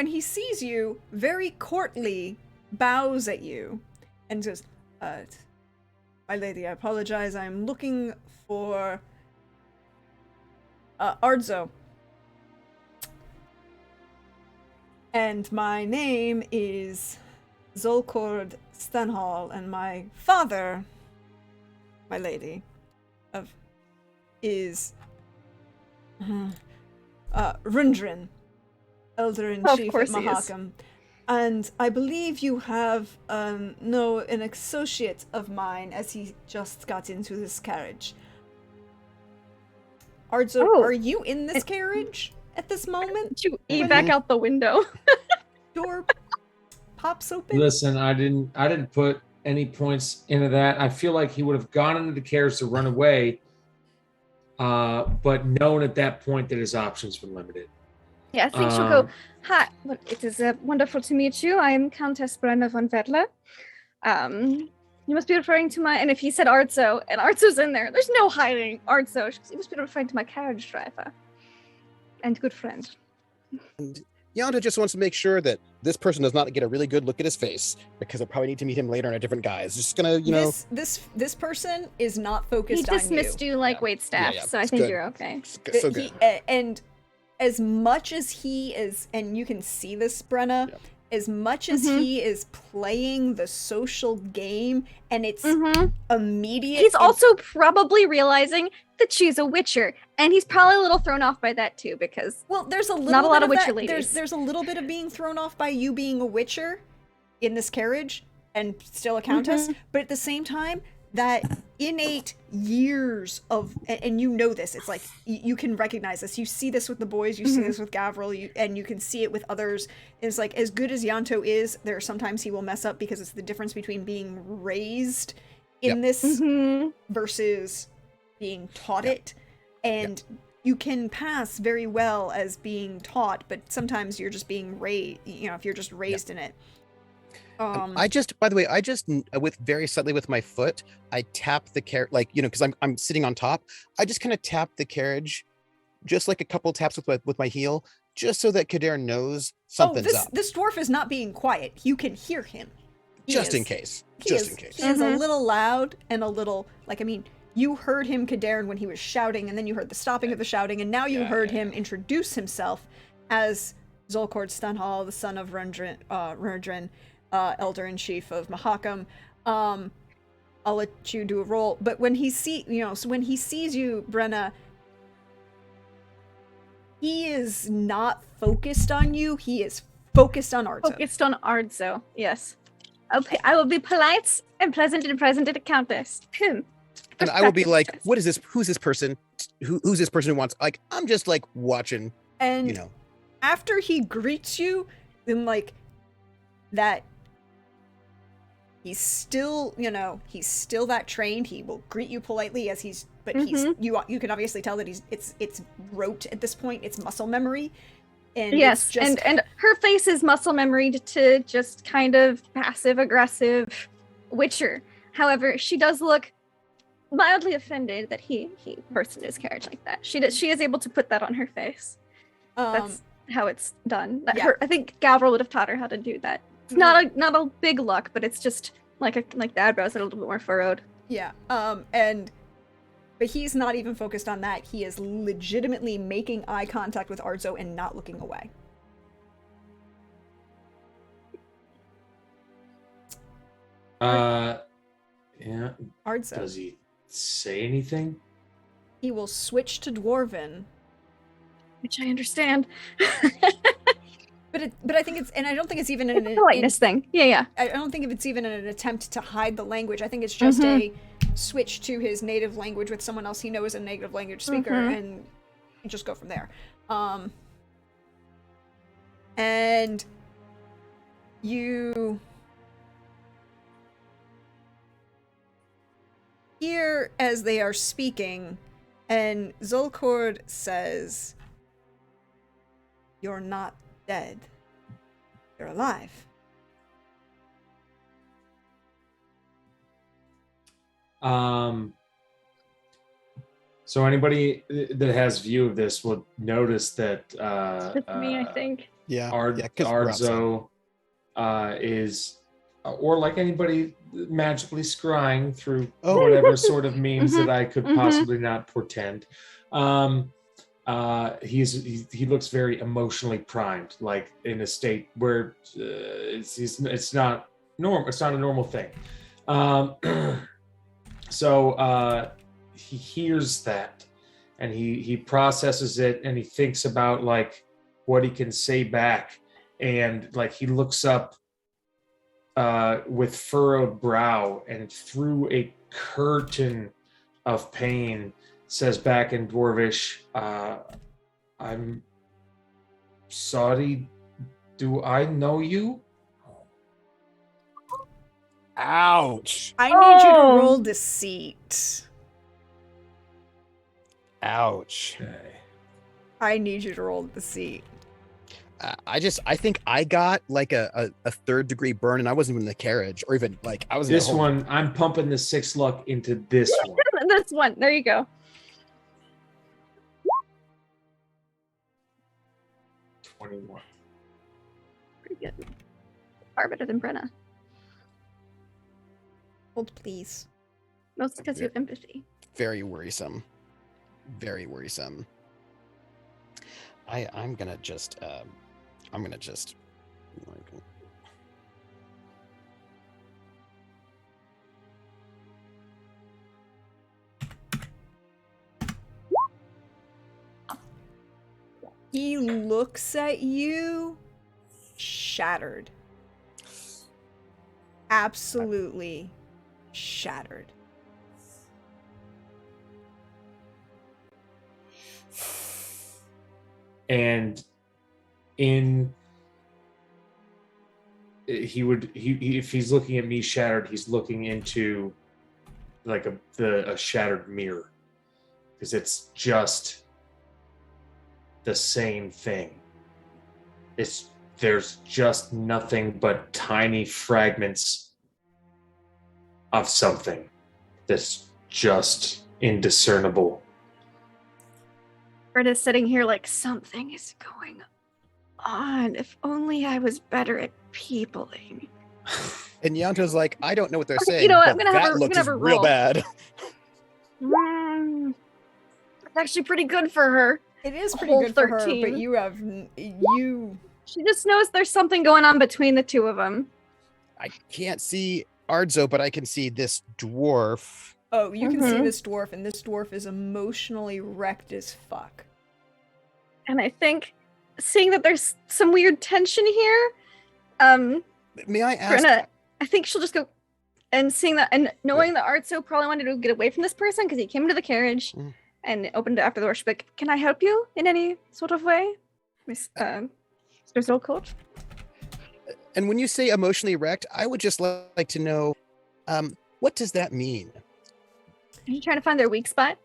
he sees you, very courtly bows at you and says, "My lady, I apologize. I'm looking for Ardzo. And my name is Zolkord Stenhall, and my father, my lady, is Rundrin, Elder-in-Chief at Mahakam. And I believe you have an associate of mine as he just got into this carriage. Ardzo, are you in this carriage at this moment? You evac out the window. Door pops open. Listen, I didn't put any points into that. I feel like he would have gone into the carriage to run away, but known at that point that his options were limited. Yeah, I think she'll go, hi, well, it is wonderful to meet you. I am Countess Brenna von Vedler. You must be referring to and if he said Ardzo, and Ardzo's in there's no hiding Ardzo. You must be referring to my carriage driver. and good friend. And Yonta just wants to make sure that this person does not get a really good look at his face, because I'll probably need to meet him later in a different guise. Just gonna, This person is not He focused on you. dismissed you like waitstaff, Yeah, so I it's think good. you're okay. So good. And as much as he is, and you can see this, Brenna, Yep. as much as he is playing the social game, and it's Mhm. immediate. He's also probably realizing that she's a witcher, and he's probably a little thrown off by that too, because well, there's a little not a lot bit of witcher that. ladies. There's a little bit of being thrown off by you being a witcher in this carriage and still a countess, but at the same time, that innate years of, and you know this, it's like you can recognize this. You see this with the boys, you see this with Gavril, and you can see it with others. It's like, as good as Yanto is, there are sometimes he will mess up, because it's the difference between being raised in this versus being taught it. And you can pass very well as being taught, but sometimes you're just being raised, if you're just raised in it. I just, by the way, with very subtly with my foot, I tap the carriage, because I'm sitting on top. I just kind of tap the carriage, just like a couple taps with my heel, just so that Kader knows something's up. This dwarf is not being quiet. You can hear him. Just in case. He is a little loud and a little, you heard him, Kader, when he was shouting, and then you heard the stopping of the shouting, and now you heard him introduce himself as Zolkord Stunhall, the son of Rundrin, Elder-in-Chief of Mahakam. I'll let you do a roll, but when he sees you, Brenna, he is not focused on you. He is focused on Arzo. Focused on Arzo, yes. Okay, I will be polite and pleasant and present at a countess. And I will be like, what is this? Who's this person? Who's this person who wants, I'm just watching, and after he greets you, then that he's still, he's still that trained. He will greet you politely as he's, but you can obviously tell that it's rote at this point. It's muscle memory. And yes, just... and her face is muscle memoried to just kind of passive aggressive witcher. However, she does look mildly offended that he bursted his carriage like that. She is able to put that on her face. That's how it's done. I think Gavril would have taught her how to do that. It's not a big look, but it's just like the eyebrows are a little bit more furrowed. Yeah. But he's not even focused on that. He is legitimately making eye contact with Arzo and not looking away. Yeah. Arzo. Does he say anything? He will switch to Dwarven. Which I understand. But I think it's, and I don't think it's even a politeness thing. Yeah. I don't think it's even an attempt to hide the language. I think it's just a switch to his native language with someone else he knows a native language speaker, and just go from there. And you hear as they are speaking, and Zolkord says, "You're not dead. You're alive." So anybody that has view of this will notice that It's me, I think. Yeah. Arzo is, or like anybody magically scrying through whatever sort of means that I could possibly not portend. He looks very emotionally primed, like in a state where it's not normal. It's not a normal thing. So he hears that, and he processes it, and he thinks about what he can say back, and he looks up with furrowed brow, and through a curtain of pain says back in Dwarvish, "I'm sorry, do I know you?" Ouch. I need you to roll deceit. Ouch. Okay. I need you to roll deceit. I think I got a 3rd degree burn, and I wasn't even in the carriage, or even I was in This one, I'm pumping the 6 luck into this one. This one. There you go. 21. Pretty good. Far better than Brenna. Hold, please. Mostly because you have empathy. Very worrisome. Very worrisome. I'm gonna just He looks at you, shattered. Absolutely shattered. And if he's looking at me shattered, he's looking into like a shattered mirror, because it's just the same thing. There's just nothing but tiny fragments of something that's just indiscernible. Brenna's sitting here like, something is going on. If only I was better at peopling. And Yanto's like, I don't know what they're Okay, saying. you know what, but I'm gonna have that her- I'm looks gonna have her real roll. bad. It's actually pretty good for her. It is A pretty whole good for her, 13. but you. She just knows there's something going on between the two of them. I can't see Ardzo, but I can see this dwarf. Oh, you can see Mhm. this dwarf, and this dwarf is emotionally wrecked as fuck. And I think, seeing that there's some weird tension here, May I ask? Brenna, I think she'll just go, and seeing that, and knowing that Artso probably wanted to get away from this person because he came into the carriage Mm. and opened it after the door. She'll be like, can I help you in any sort of way, Miss Old Coach? And when you say emotionally wrecked, I would just like to know, what does that mean? Are you trying to find their weak spot?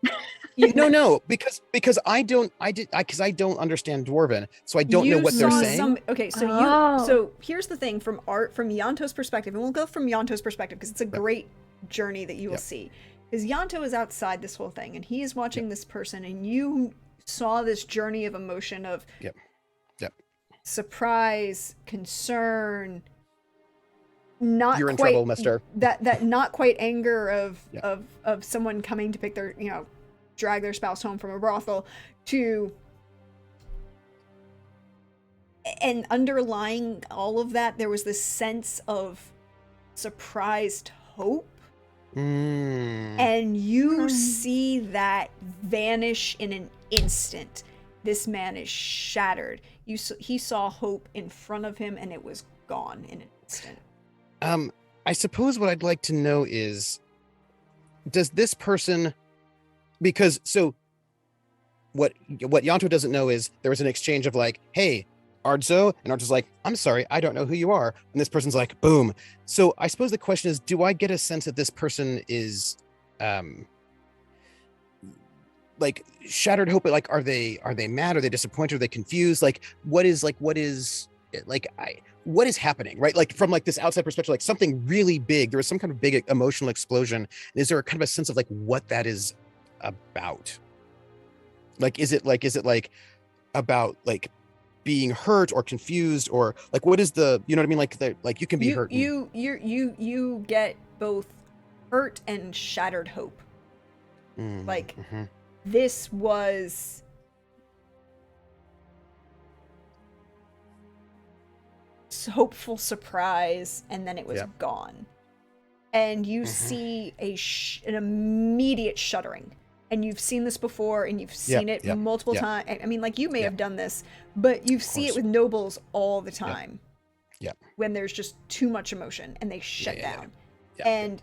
No, because I don't understand Dwarven, so I don't know You what they're saw saying. Okay, so Oh. so here's the thing from Yanto's perspective, and we'll go from Yanto's perspective because it's a great journey that you will Yep. see. Because Yanto is outside this whole thing, and he is watching this person, and you saw this journey of emotion of Yep. surprise, concern, not You're in quite trouble, mister. that not quite anger of Yeah. of someone coming to pick their drag their spouse home from a brothel, to and underlying all of that there was this sense of surprised hope, and you see that vanish in an instant. This man is shattered. He saw hope in front of him, and it was gone in an instant. I suppose what I'd like to know is, does this person, because so what Yanto doesn't know is there was an exchange of like, hey, Ardzo, and Ardzo's like, I'm sorry, I don't know who you are. And this person's like, boom. So I suppose the question is, do I get a sense that this person is like shattered hope? Like, are they mad? Are they disappointed? Are they confused? Like, what is happening, right? Like from like this outside perspective, like something really big, there was some kind of big emotional explosion. Is there a kind of a sense of like what that is about? Like, is it like about like being hurt or confused, or like what is the, you know what I mean? Like you can be hurt. You get both hurt and shattered hope. Like, this was hopeful surprise, and then it was gone. And you see an immediate shuddering. And you've seen this before, and you've seen it multiple times. I mean, like, you may have done this, but you see it with nobles all the time. When there's just too much emotion, and they shut down. And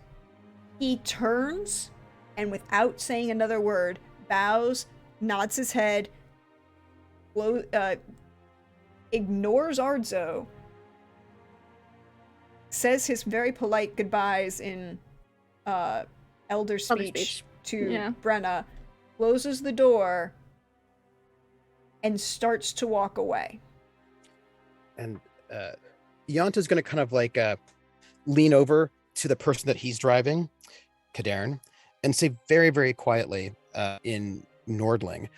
he turns, and without saying another word, bows, nods his head, ignores Ardzo, says his very polite goodbyes in elder speech to Brenna, closes the door, and starts to walk away. And Yanta's going to kind of like lean over to the person that he's driving, Kadarn, and say very, very quietly in Nordling,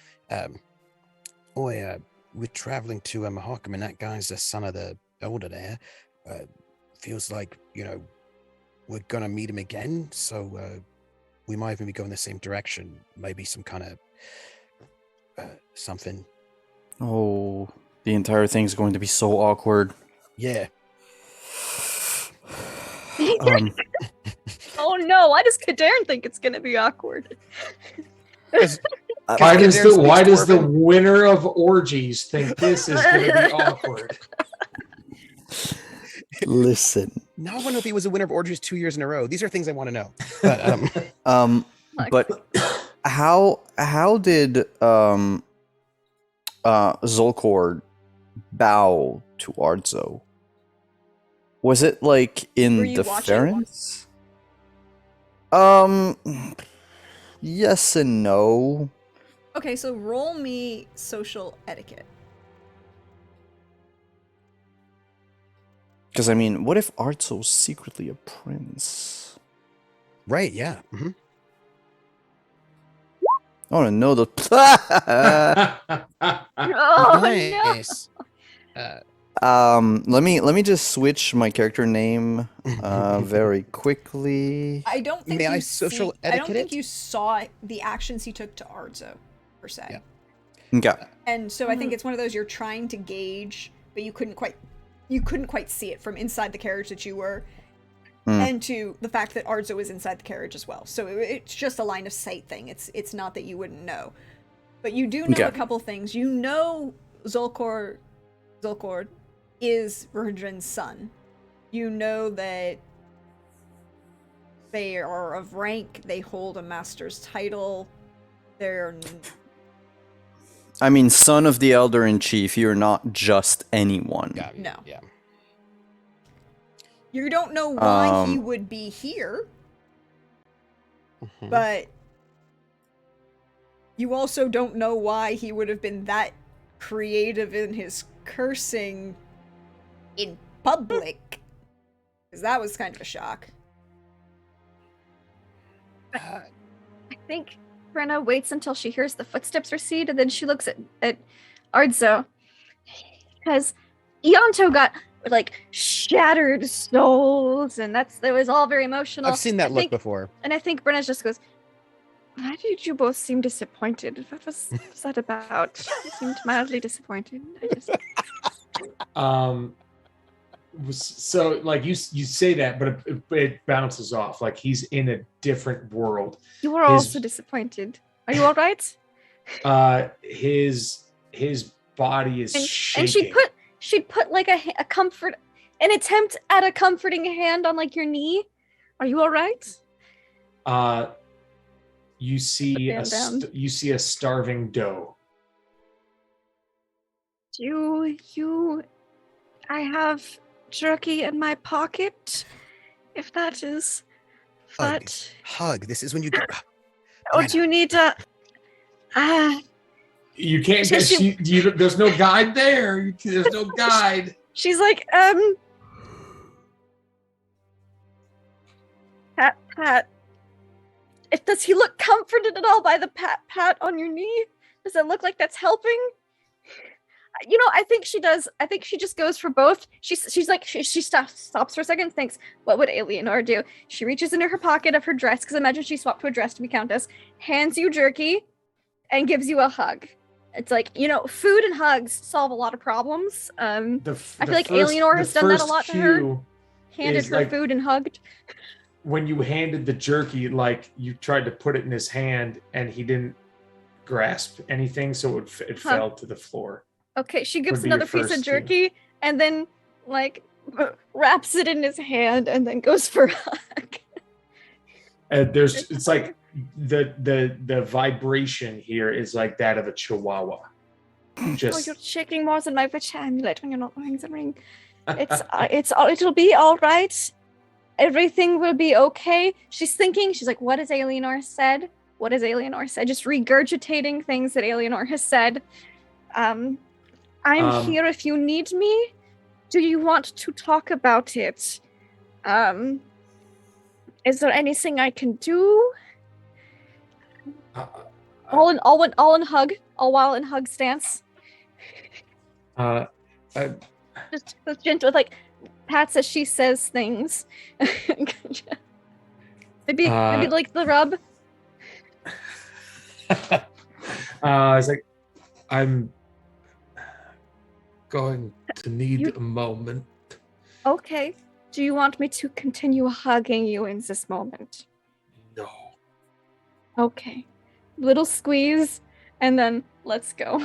we're traveling to Mahakam, and that guy's the son of the elder there. Feels like, we're gonna meet him again, so we might even be going the same direction. Maybe some kind of something. Oh, the entire thing's going to be so awkward. Yeah. Oh no, why does Kadarin think it's gonna be awkward? Why does Kadarin the speaks winner of orgies think this is going to be awkward? Listen. Now I wonder if he was a winner of orgies 2 years in a row. These are things I want to know. But how did Zolkor bow to Ardzo? Was it like in Were you watching? deference? Yes and no. Okay, so roll me social etiquette. Because I mean, what if Ardzo's secretly a prince? Right, yeah. Mm-hmm. I want to know the. Oh Nice. Let me just switch my character name very quickly. I don't think May I you social I don't etiquette think it? you saw the actions he took to Ardzo, per se. Yeah. Okay. And so I think it's one of those you're trying to gauge, but you couldn't quite see it from inside the carriage that you were, and to the fact that Ardzo is inside the carriage as well. So it's just a line of sight thing. It's not that you wouldn't know, but you do know Okay. a couple things. You know Zolkor is Rudrin's son. You know that they are of rank. They hold a master's title. They're I mean, son of the elder in chief, you're not just anyone. Got you. No. Yeah. You don't know why he Um, would be here, Mhm. but you also don't know why he would have been that creative in his cursing in public. Because that was kind of a shock. I think Brenna waits until she hears the footsteps recede, and then she looks at Ardzo. Because Ianto got shattered souls, and that was all very emotional. I've seen that look before. And I think Brenna just goes, "Why did you both seem disappointed? What was that about? You seemed mildly disappointed." So like you say that, but it bounces off. Like he's in a different world. You were also disappointed. Are you all right? His body is shaking. And she put like an attempt at a comforting hand on like your knee. Are you all right? You see a starving doe. I have jerky in my pocket. If that is Hug. This is when you get. Oh, do you need a You can't So get. There's no guide there. There's no guide. She's like, Pat. Does he look comforted at all by the pat on your knee? Does it look like that's helping? I think she does. I think she just goes for both. She's like, she stops for a second, thinks, what would Alienor do? She reaches into her pocket of her dress, because imagine she swapped to a dress to be countess, hands you jerky, and gives you a hug. It's like, food and hugs solve a lot of problems. I feel like Alienor has done that a lot to her. Handed her food and hugged. When you handed the jerky, like you tried to put it in his hand and he didn't grasp anything, so it fell to the floor. Okay, she gives Would be your another piece of first jerky and then wraps it in his hand and then goes for a hug. It's like the vibration here is like that of a chihuahua. Just you're shaking more than my witch amulet when you're not wearing the ring. It'll be all right. Everything will be okay. She's thinking. She's like, what has Alienor said? What has Alienor said? Just regurgitating things that Alienor has said. I'm here if you need me. Do you want to talk about it? Is there anything I can do? All in hug stance. Uh, uh, Just gentle, like pats as she says things. maybe Uh, like the rub. it's like I'm going to need You- a moment. Okay. Do you want me to continue hugging you in this moment? No. Okay. Little squeeze, and then let's go.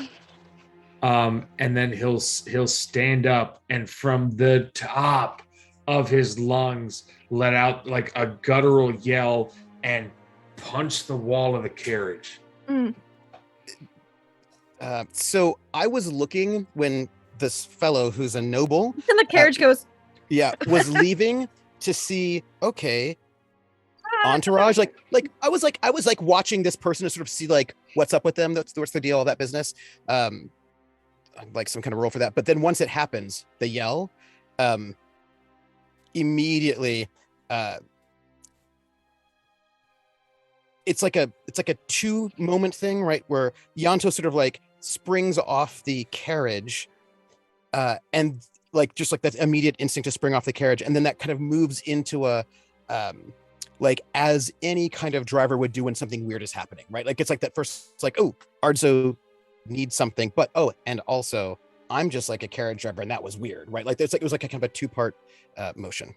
And then he'll stand up and from the top of his lungs let out like a guttural yell and punch the wall of the carriage. Mm. So I was looking when this fellow who's a noble, And the carriage goes. was leaving to see, okay, entourage. Like I was like watching this person to sort of see like what's up with them. What's the deal, all that business. Like some kind of role for that. But then once it happens, the yell, immediately, it's like a 2-moment thing, right? Where Yanto sort of like springs off the carriage, and like just like that immediate instinct to spring off the carriage, and then that kind of moves into a like as any kind of driver would do when something weird is happening, right? Like it's like that first, it's like, oh, Ardzo needs something, but oh, and also I'm just like a carriage driver, and that was weird, right? Like it's like it was like a kind of a 2-part motion.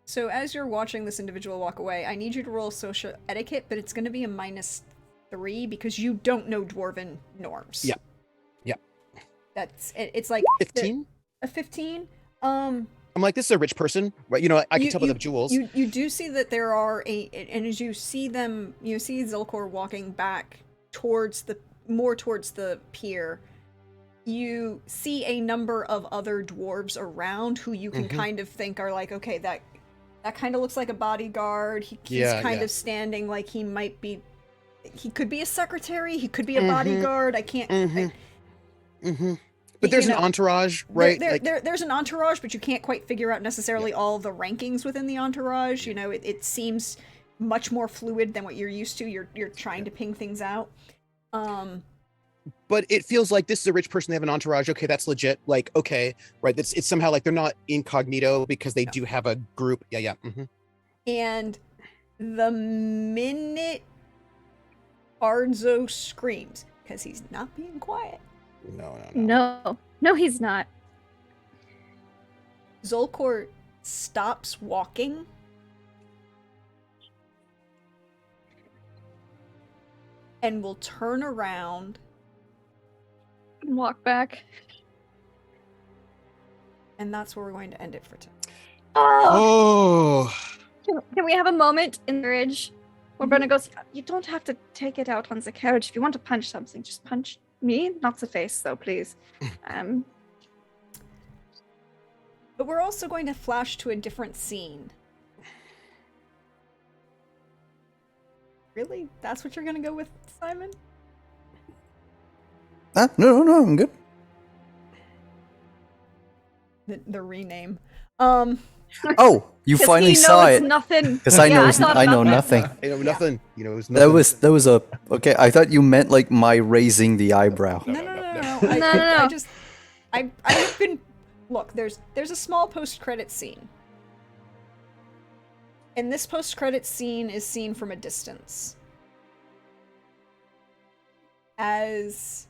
So as you're watching this individual walk away, I need you to roll social etiquette, but it's going to be a -3 because you don't know dwarven norms. Yeah. It's like 15. A 15. I'm like, this is a rich person, right? You know, I can tell by the jewels. You do see that there are and as you see them, you see Zilkor walking back towards the pier. You see a number of other dwarves around who you can kind of think are like, okay, that kind of looks like a bodyguard. He's kind of standing like he could be a secretary, he could be a bodyguard. I can't. But there's you an know, entourage, right? There's an entourage, but you can't quite figure out necessarily all the rankings within the entourage. You know, it seems much more fluid than what you're used to. You're trying to ping things out. But it feels like this is a rich person. They have an entourage. Okay, that's legit. Like, okay, right. It's somehow like they're not incognito because they do have a group. Yeah. And the minute Ardzo screams, because he's not being quiet. No, he's not. Zolkor stops walking and will turn around and walk back. And that's where we're going to end it for tonight. Oh. Can we have a moment in the ridge where Brenna goes, you don't have to take it out on the carriage. If you want to punch something, just punch me, not the face, though, please. But we're also going to flash to a different scene. Really? That's what you're going to go with, Simon? No, I'm good. The rename. Oh, you finally saw it. Nothing. Because I know thought I know about it. nothing. I know nothing. You know, it was nothing. That was a okay. I thought you meant like my raising the eyebrow. No. No. I've been. Look, there's a small post-credit scene. And this post-credit scene is seen from a distance. As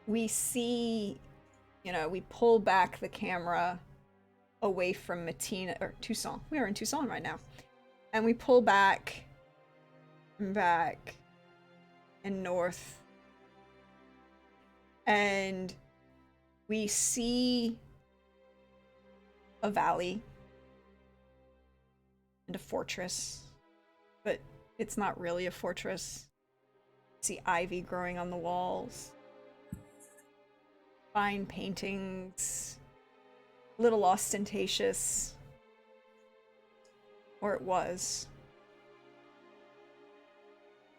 we see, we pull back the camera away from Matina, or Toussaint. We are in Toussaint right now. And we pull back, and north. And we see a valley and a fortress, but it's not really a fortress. We see ivy growing on the walls, fine paintings, a little ostentatious, or it was.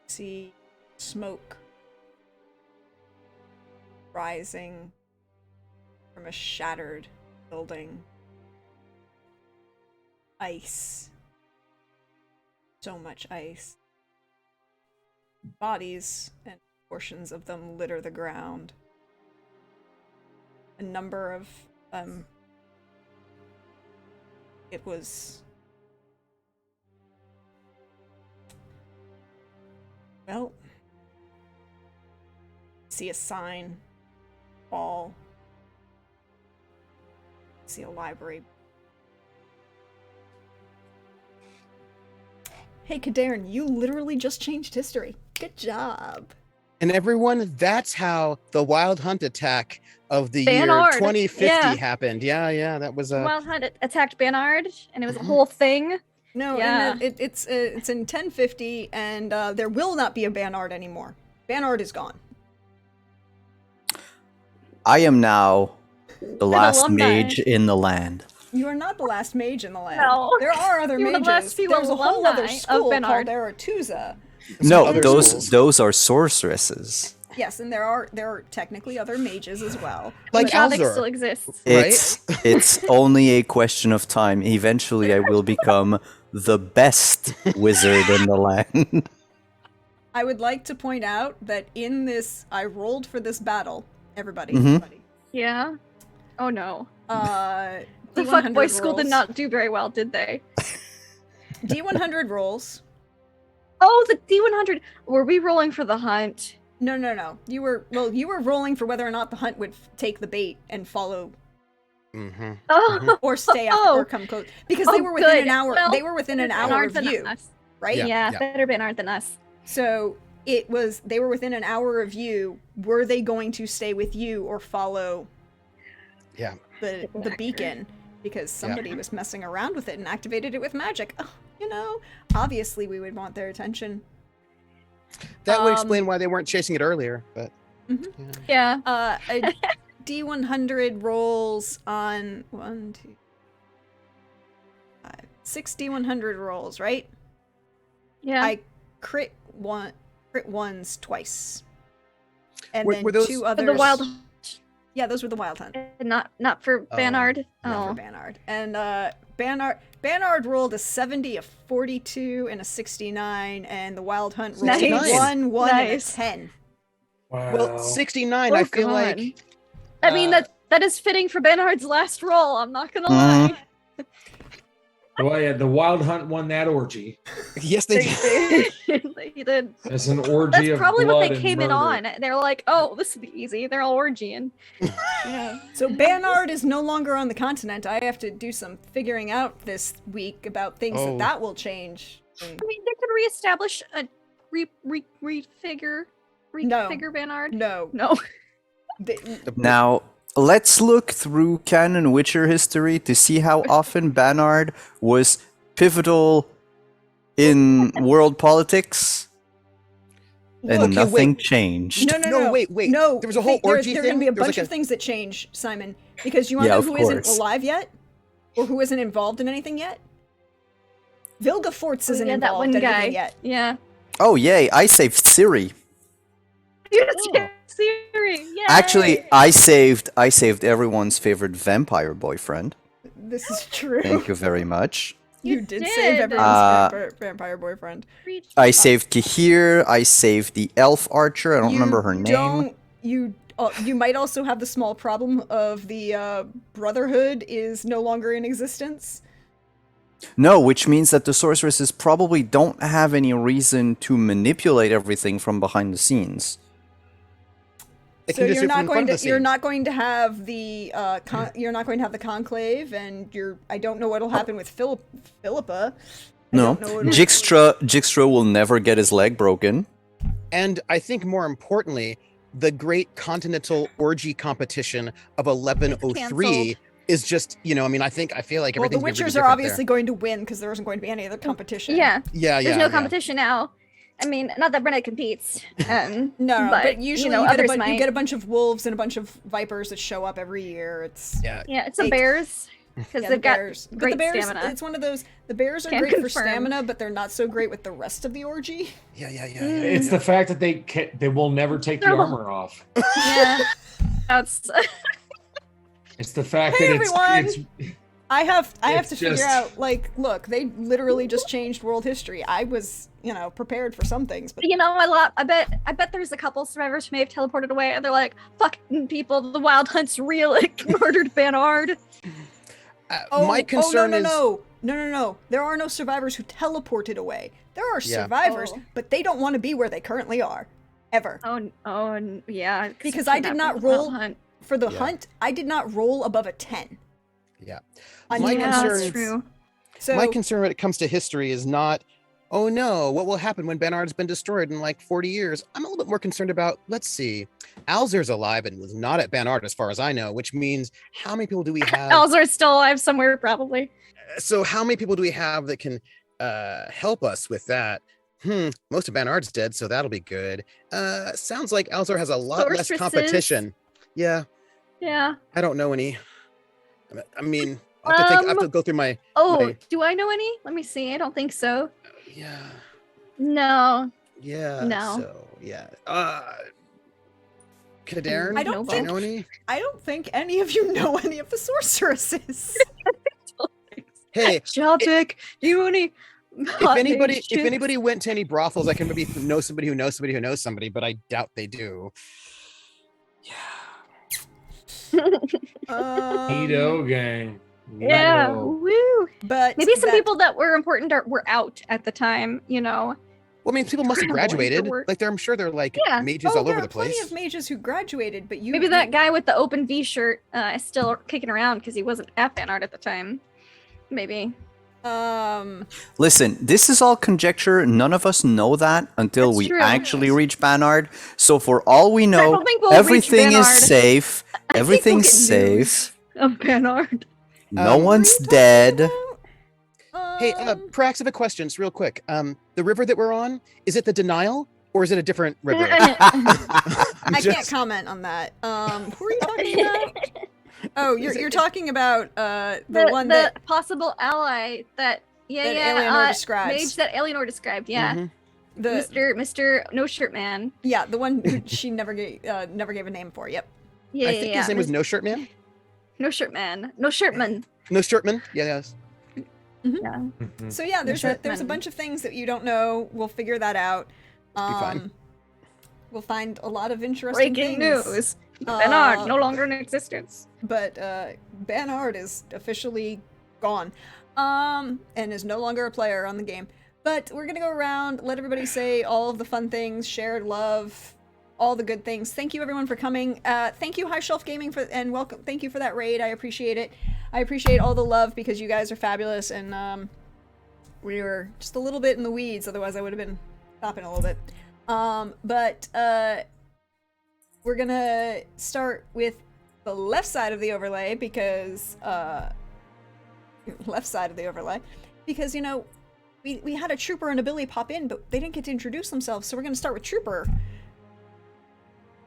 See smoke rising from a shattered building. Ice. So much ice. bodies and portions of them litter the ground. A number of it was, well, see a sign, wall, see a library. Hey, Kadarn, you literally just changed history. Good job. And everyone, that's how the Wild Hunt attack of the Banard, year 2050 yeah. happened. Yeah, that was a... Wild Hunt attacked Banard, and it was a whole thing. No, Yeah. and it's in 1050, and there will not be a Banard anymore. Banard is gone. I am now the last alumni. mage in the land. You are not the last mage in the land. No. There are other You were the mages. last few There's a whole other alumni of school called Banard. Aretusa. No, other those schools. those are sorceresses. Yes, and there are technically other mages as well. Like Chaotic Alzur. still exists. It's only a question of time. Eventually, I will become the best wizard in the land. I would like to point out that in this, I rolled for this battle. Everybody, Mhm. everybody. Yeah. Oh no. Uh, The D100 fuckboy school did rolls. not do very well, did they? D100 rolls. Oh, the D100. Were we rolling for the hunt? No. You were rolling for whether or not the hunt would take the bait and follow Mm-hmm. Oh, or stay up Oh. or come close because they Oh, were within good. an hour. Well, They were within an hour Banard of than you, us. right? Yeah. Yeah, better Banard than us. So they were within an hour of you. Were they going to stay with you or follow Yeah. the beacon? Because somebody was messing around with it and activated it with magic. Oh, obviously we would want their attention. That would explain why they weren't chasing it earlier, but... Mhm. yeah. Yeah. A D100 rolls on 6 D100 rolls, right? Yeah. I crit ones twice. And Were then those- two For others. the wild, Yeah, those were the wild hunt. not for Oh, Banard. Not Oh, for Banard. And Banard rolled a 70, a 42, and a 69, and the wild hunt rolled Nice. a 1, 1, and a Nice. 10. Wow. Well, 69, Oh, I feel God. like... I mean uh, that is fitting for Banard's last roll. I'm not gonna Mhm. lie. Well, yeah, the Wild Hunt won that orgy. Yes, they did. They did. That's an orgy That's of probably what blood they and came in murder. on. They're like, oh, this will be easy. They're all orgying. Yeah. So Banard is no longer on the continent. I have to do some figuring out this week about things Oh. that will change. I mean, they could reestablish a refigure Banard. No. No. Now, let's look through canon Witcher history to see how often Banard was pivotal in world politics, and Okay, nothing wait. changed. No, wait. No, There was a whole orgy There are thing? going to be a There was bunch like of things that change, Simon, because you want to Yeah, know of who isn't course. alive yet? Or who isn't involved in anything yet? Vilgefortz isn't Yeah, that involved one in guy. anything yet. Yeah. Oh yay! I saved Ciri. Oh. Siri. Yay. Actually, I saved everyone's favorite vampire boyfriend. This is true. Thank you very much. You You did did. save everyone's vampire boyfriend. I saved Kahir. I saved the elf archer. I don't remember her name. You might also have the small problem of the Brotherhood is no longer in existence. No, which means that the sorceresses probably don't have any reason to manipulate everything from behind the scenes. They So can just you're do it from not in going front to of the you're scenes. not going to have the you're not going to have the conclave, and I don't know what'll happen with Philippa. I No, don't know what'll- Dijkstra will never get his leg broken. And I think more importantly, the great continental orgy competition of 1103 is just, I feel like Well, the everything's gonna be really Witchers are different obviously going to win because there isn't going to be any other competition. Yeah. there. Yeah, There's yeah. no competition now. I mean, not that Brenna competes. No, but usually you, others you might. get a bunch of wolves and a bunch of vipers that show up every year. It's Yeah. Yeah, it's the Eight. bears because yeah, they've the got bears. But great the bears, stamina. it's one of those. The bears are Can great for confirm. stamina, but they're not so great with the rest of the orgy. Yeah. It's the fact that they will never take the They're- armor off. Yeah, that's It's the fact Hey, that everyone! it's I have It's to figure just- out, like, look, they literally just changed world history. I was, prepared for some things, but I bet there's a couple survivors who may have teleported away, and they're like, "Fucking people, the Wild Hunt's real. It murdered Bernard." My concern no. There are no survivors who teleported away. There are Yeah. survivors, Oh. but they don't want to be where they currently are, ever. Yeah. Because I did not roll Hunt. for the Yeah. hunt. I did not roll above a 10. Yeah. On My human Yeah, concern that's beings. true. So My concern when it comes to history is not, oh no, what will happen when Bernard's been destroyed in like 40 years? I'm a little bit more concerned about, let's see, Alzer's alive and was not at Bernard as far as I know, which means how many people do we have? Alzar's still alive somewhere, probably. So how many people do we have that can help us with that? Most of Bernard's dead, so that'll be good. Sounds like Alzer has a lot less Sorceresses. competition. Yeah, Yeah. I don't know any. I mean, I have to go through my. Oh, my- do I know any? Let me see. I don't think so. Yeah. No. Yeah. No. So yeah. Kadarn, I don't do you think- know any? I don't think any of you know any of the sorceresses. Hey, Celtic, do you any? if anybody went to any brothels, I can maybe know somebody who knows somebody who knows somebody, but I doubt they do. Neato gang. Yeah. Neato. Woo. But Maybe some that- people that were important were out at the time. Well, I mean, people must have Going for graduated. work. Like, I'm sure they're like Yeah. mages Oh, all there over are the place. plenty of mages who graduated, but you Maybe that guy with the open V shirt is still kicking around because he wasn't at Bernard at the time. Maybe. Listen, this is all conjecture. None of us know that until That's we true. actually reach Bernard. So for all we know, don't think we'll reach everything is Bernard. safe. I think we'll Everything's get news. safe. Of Bernard. No Um, one's dead. Hey, Prax, I have a question, just real quick. The river that we're on, is it the Denial or is it a different river? I can't comment on that. Who are you talking about? Oh, you're talking about the one that possible ally that That Eleanor describes. mage that Eleanor described. Yeah, Mhm. the Mr. No Shirt Man. yeah the one who she never gave a name for. Yep. Yeah, I think his name was No Shirt Man. No Shirt Man. No Shirtman. No Shirtman. Yeah, yes. Yeah. Mhm. So yeah, there's a Shirtman. bunch of things that you don't know. We'll figure that out. Be fine. We'll find a lot of interesting Breaking things. news. Uh, Bernard no longer in existence. But Bernard is officially gone, and is no longer a player on the game. But we're gonna go around, let everybody say all of the fun things, shared love, all the good things. Thank you everyone for coming. Thank you High Shelf Gaming and welcome. Thank you for that raid. I appreciate it. I appreciate all the love because you guys are fabulous, and we were just a little bit in the weeds. Otherwise, I would have been stopping a little bit. But we're gonna start with the left side of the overlay because we had a trooper and a Billy pop in, but they didn't get to introduce themselves, so we're gonna start with Trooper.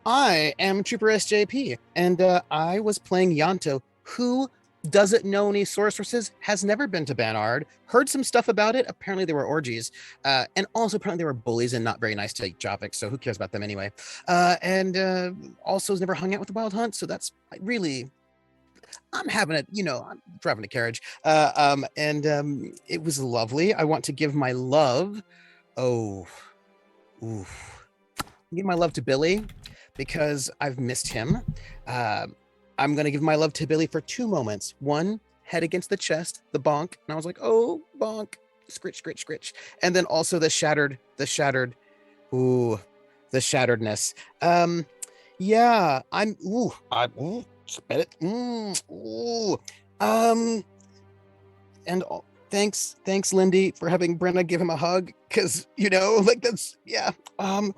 I am Trooper SJP, and I was playing Yanto, who doesn't know any sorceresses, has never been to Bernard, heard some stuff about it. Apparently there were orgies, and also apparently there were bullies and not very nice to Javik, so who cares about them anyway? And also has never hung out with the Wild Hunt, so that's really... I'm having I'm driving a carriage, and it was lovely. I want to give my love. Give my love to Billy because I've missed him. I'm going to give my love to Billy for 2 moments. One, head against the chest, the bonk. And I was like, oh, bonk, scritch, scritch, scritch. And then also the shatteredness. Yeah, spit it. And thanks, Lindy, for having Brenna give him a hug. Cause that's, yeah. Hug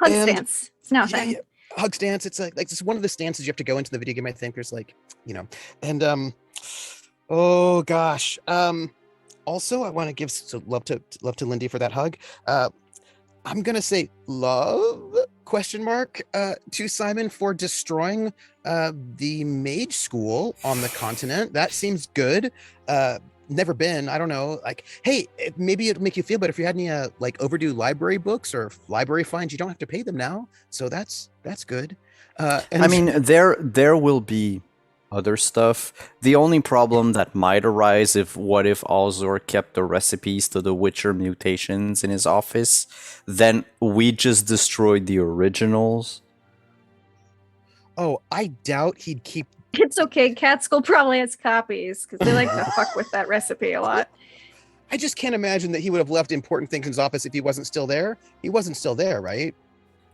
and- stance. It's now a thing. yeah, hug stance. It's like it's one of the stances you have to go into the video game. I think there's and oh gosh. Also, I want to give love to Lindy for that hug. I'm gonna say love ? To Simon for destroying the mage school on the continent. That seems good. Never been. I don't know. Like, hey, maybe it'd make you feel better if you had any overdue library books or library fines. You don't have to pay them now, so that's good. And I mean, there will be other stuff. The only problem that might arise what if Alzor kept the recipes to the Witcher mutations in his office, then we just destroyed the originals. Oh, I doubt he'd keep. It's okay. Catskill probably has copies because they like to fuck with that recipe a lot. I just can't imagine that he would have left important things in his office if he wasn't still there. He wasn't still there, right?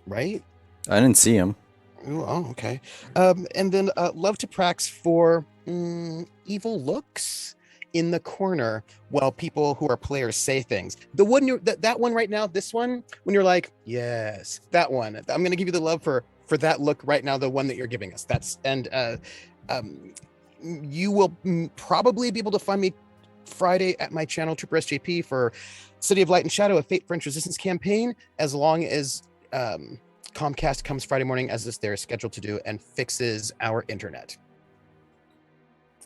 Right? I didn't see him. Oh, okay. And then love to prax for evil looks in the corner while people who are players say things. The one that one right now, this one, when you're like, yes, that one. I'm gonna give you the love for that look right now, the one that you're giving us. You will probably be able to find me Friday at my channel, Trooper SJP, for City of Light and Shadow, a Fate French Resistance campaign, as long as Comcast comes Friday morning, as they're scheduled to do, and fixes our internet.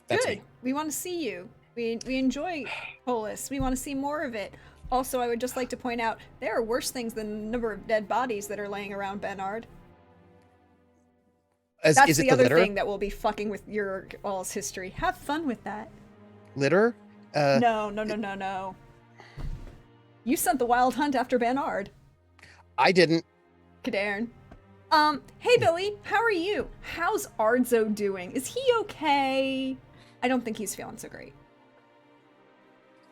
That's Good. me. We want to see you. We enjoy Polis. We want to see more of it. Also, I would just like to point out there are worse things than the number of dead bodies that are laying around Benard. That's Is it the the other litter? thing that will be fucking with your all's history. Have fun with that. Litter? No. You sent the wild hunt after Benard. I didn't. Cadarn. Hey Billy, how are you? How's Ardzo doing? Is he okay? I don't think he's feeling so great.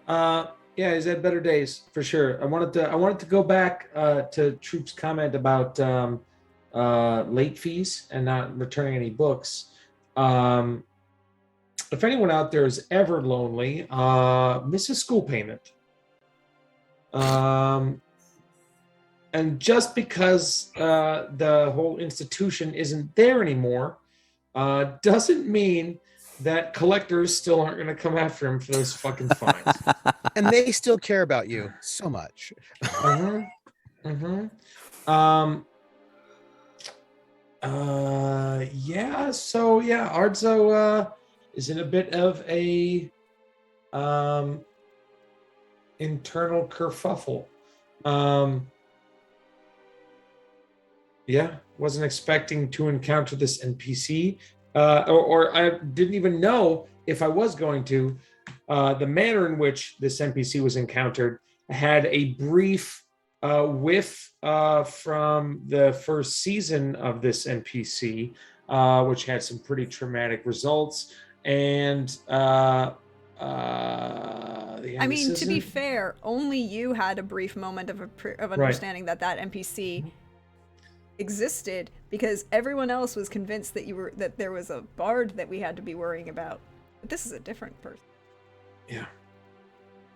Yeah, he's had better days for sure. I wanted to go back to Troop's comment about late fees and not returning any books. If anyone out there is ever lonely, miss a school payment. And just because the whole institution isn't there anymore, doesn't mean that collectors still aren't going to come after him for those fucking fines. And they still care about you so much. Yeah, so yeah, Ardzo is in a bit of a internal kerfuffle. Yeah, wasn't expecting to encounter this NPC, or I didn't even know if I was going to. The manner in which this NPC was encountered had a brief whiff from the first season of this NPC, which had some pretty traumatic results. And I mean, to be fair, only you had a brief moment of understanding that NPC existed, because everyone else was convinced that there was a bard that we had to be worrying about. But this is a different person. Yeah.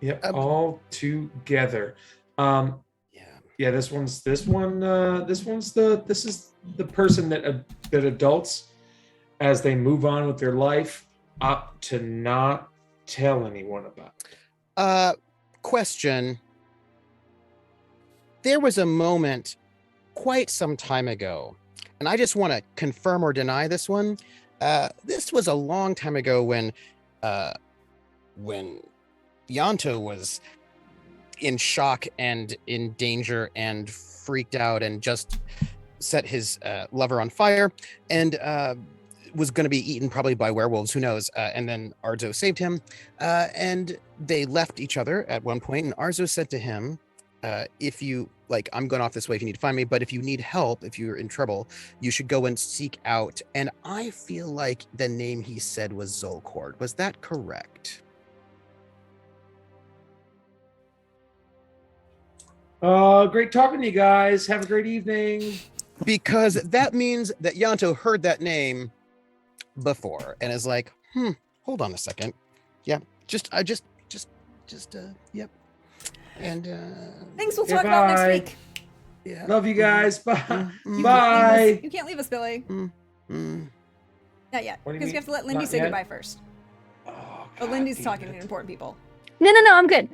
Yep. All together. Yeah. This is the person that adults, as they move on with their life, opt to not tell anyone about. Question. There was a moment quite some time ago, and I just want to confirm or deny this one. This was a long time ago when Yanto was in shock and in danger and freaked out and just set his lover on fire and was going to be eaten probably by werewolves, who knows. And then Arzo saved him, and they left each other at one point, and Arzo said to him, if you, like, I'm going off this way if you need to find me, but if you need help, if you're in trouble, you should go and seek out. And I feel like the name he said was Zolcord. Was that correct? Great talking to you guys. Have a great evening. Because that means that Yanto heard that name before and is like, hold on a second. Yeah, yep. And things we'll talk about next week. Yeah. Love you guys. Bye. Bye. You can't leave us, Billy. Not yet, What do you because you have to let Lindy Not say yet? goodbye first. Oh, Lindy's God talking damn to it. important people. No, I'm good.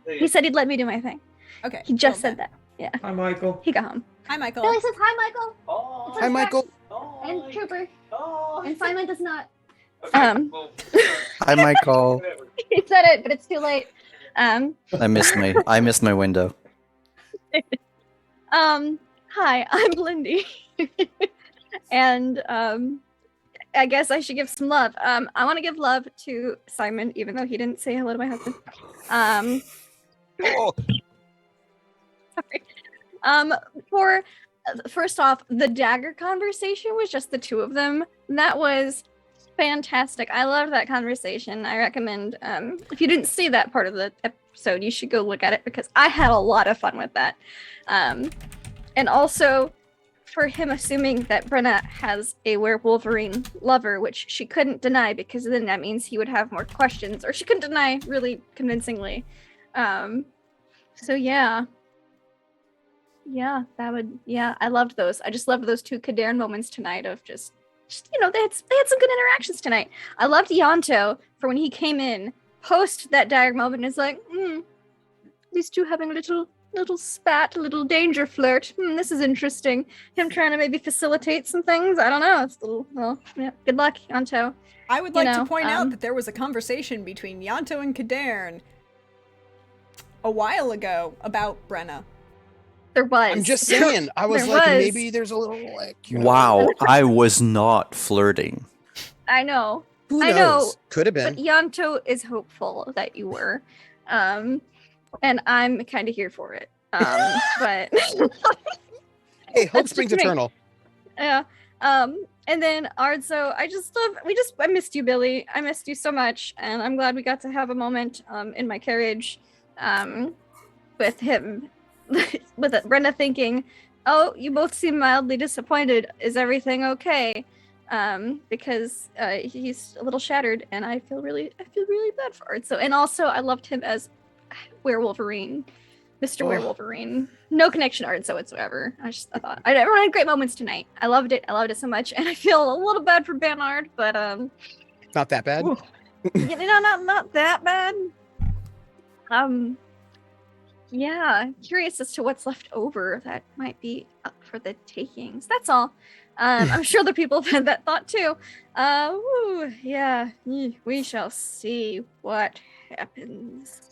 He said he'd let me do my thing. Okay. He just well said that. Yeah. Hi, Michael. He got home. Hi, Michael. Billy says hi, Michael. Hi, Michael. And Trooper. And Simon does not. Hi, Michael. He said it, but it's too late. I missed my window. Hi, I'm Lindy. And I guess I should give some love. I want to give love to Simon, even though he didn't say hello to my husband. Oh, Sorry. For first off, the dagger conversation was just the two of them. That was fantastic. I loved that conversation. I recommend, if you didn't see that part of the episode, you should go look at it because I had a lot of fun with that. And also, for him assuming that Brenna has a werewolverine lover, which she couldn't deny because then that means he would have more questions, or she couldn't deny really convincingly. So yeah, I loved those. I just loved those two Kadarn moments tonight of just they had some good interactions tonight. I loved Yanto for when he came in post that dagger moment and is like, these two having a little spat, a little danger flirt. This is interesting. Him trying to maybe facilitate some things. I don't know. It's a little, well, yeah. Good luck, Yanto. I would like to point out that there was a conversation between Yanto and Kadarn a while ago about Brenna. There was. I'm just saying. I was like, maybe there's a little like. Wow, I was not flirting. I know. Who knows? I know. Could have been. But Yanto is hopeful that you were. And I'm kind of here for it. But hey, hope springs eternal. Yeah. And then Ardzo, I missed you, Billy. I missed you so much, and I'm glad we got to have a moment in my carriage with him, with Brenda thinking, "Oh, you both seem mildly disappointed. Is everything okay?" Because he's a little shattered, and I feel really bad for Ardzo. And also, I loved him as Werewolverine, Mr. Werewolverine. No connection to Ardzo whatsoever. I thought everyone had great moments tonight. I loved it so much, and I feel a little bad for Bernard, but not that bad. not that bad. Yeah, curious as to what's left over that might be up for the takings. That's all. I'm sure the people have had that thought too. Yeah, we shall see what happens.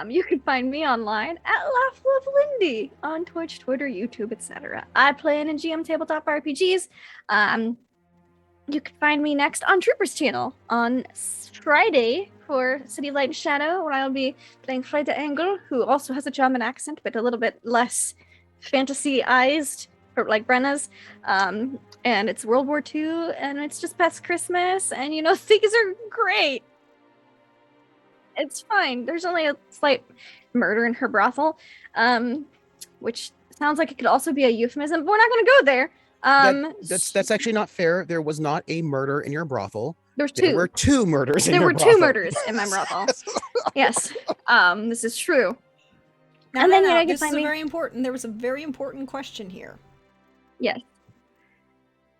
You can find me online at LaughLoveLindy on Twitch, Twitter, YouTube, etc. I play in GM tabletop RPGs. You can find me next on Trooper's channel on Friday for City of Light and Shadow, where I'll be playing Freda Engel, who also has a German accent, but a little bit less fantasy-ized, like Brenna's. And it's World War II, and it's just past Christmas, and things are great. It's fine. There's only a slight murder in her brothel, which sounds like it could also be a euphemism, but we're not going to go there. That's actually not fair. There was not a murder in your brothel. There were two murders in your brothel. There were 2 murders in my brothel. Yes. This is true. Now, this is very important. There was a very important question here. Yes.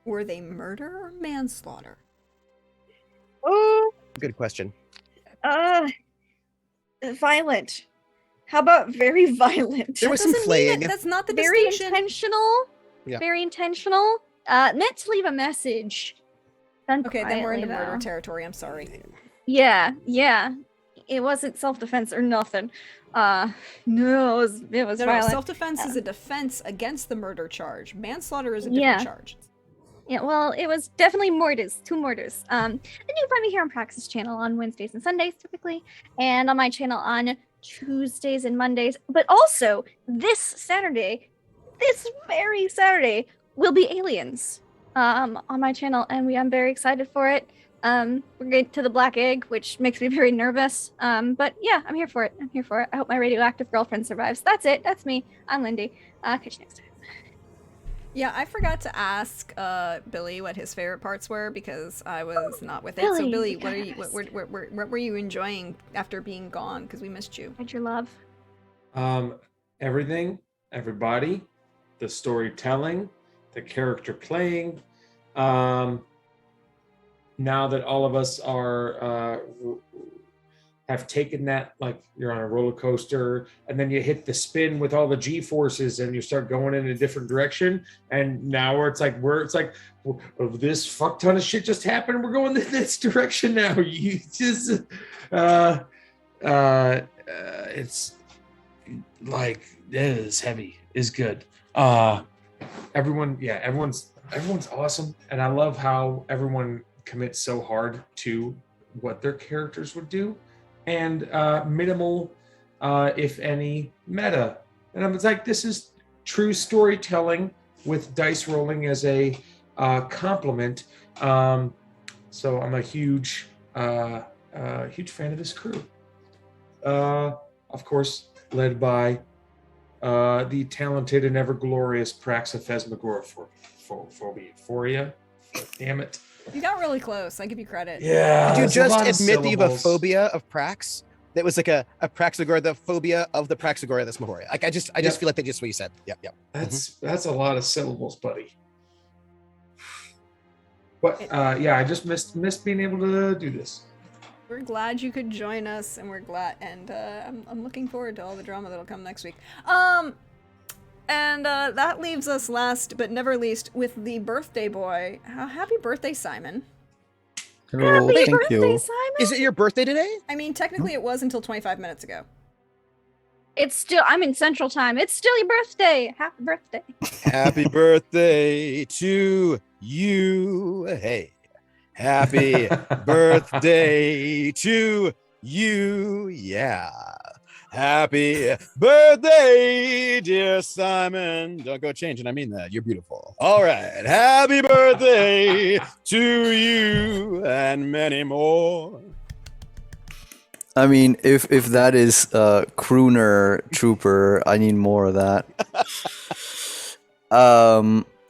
Were they murder or manslaughter? Oh. Good question. Violent. How about very violent? There was some flaying. That's not the very distinction. Intentional. Yeah. Very intentional. Meant to leave a message. Okay, then we're into murder territory. I'm sorry. Yeah. It wasn't self-defense or nothing. No, it was violent. Self-defense is a defense against the murder charge. Manslaughter is a different charge. Yeah, well, it was definitely murders, 2 murders. And you can find me here on Praxis channel on Wednesdays and Sundays typically, and on my channel on Tuesdays and Mondays. But also, this very Saturday, will be Aliens on my channel, and I'm very excited for it. We're getting to the Black Egg, which makes me very nervous. But yeah, I'm here for it. I hope my radioactive girlfriend survives. That's it. That's me. I'm Lindy. Catch you next time. Yeah, I forgot to ask Billy what his favorite parts were because I was not with it. So Billy, what were you enjoying after being gone? Because we missed you. How'd your love? Everything, everybody, the storytelling, the character playing. Now that all of us are have taken that, like you're on a roller coaster and then you hit the spin with all the G forces and you start going in a different direction. And now it's like this fuck ton of shit just happened. We're going in this direction now. You just, it's like, it is heavy, is good. Everyone's everyone's awesome, and I love how everyone commits so hard to what their characters would do, and minimal, if any, meta. And I was like, this is true storytelling with dice rolling as a complement. So I'm a huge fan of this crew. Of course, led by the talented and ever glorious Praxaphesmagoraphobia. Damn it. You got really close. I give you credit. Yeah. Did you there's a lot just of admit that you have a syllables. phobia of Prax? That was like a Praxagora, the phobia of the Praxagora that's Mahoria. Like I just Yep. feel like that's just what you said. Yep. That's a lot of syllables, buddy. But yeah, I just missed being able to do this. We're glad you could join us, and we're glad, and I'm looking forward to all the drama that'll come next week. And that leaves us last but never least with the birthday boy. Happy birthday, Simon. Oh, Happy thank birthday, you. Simon! Is it your birthday today? I mean, technically it was until 25 minutes ago. It's still, I'm in Central Time. It's still your birthday. Happy birthday. Happy birthday to you. Hey. Happy birthday to you. Yeah. Happy birthday, dear Simon. Don't go changing. I mean that. You're beautiful. All right. Happy birthday to you and many more. I mean, if that is crooner trooper, I need more of that.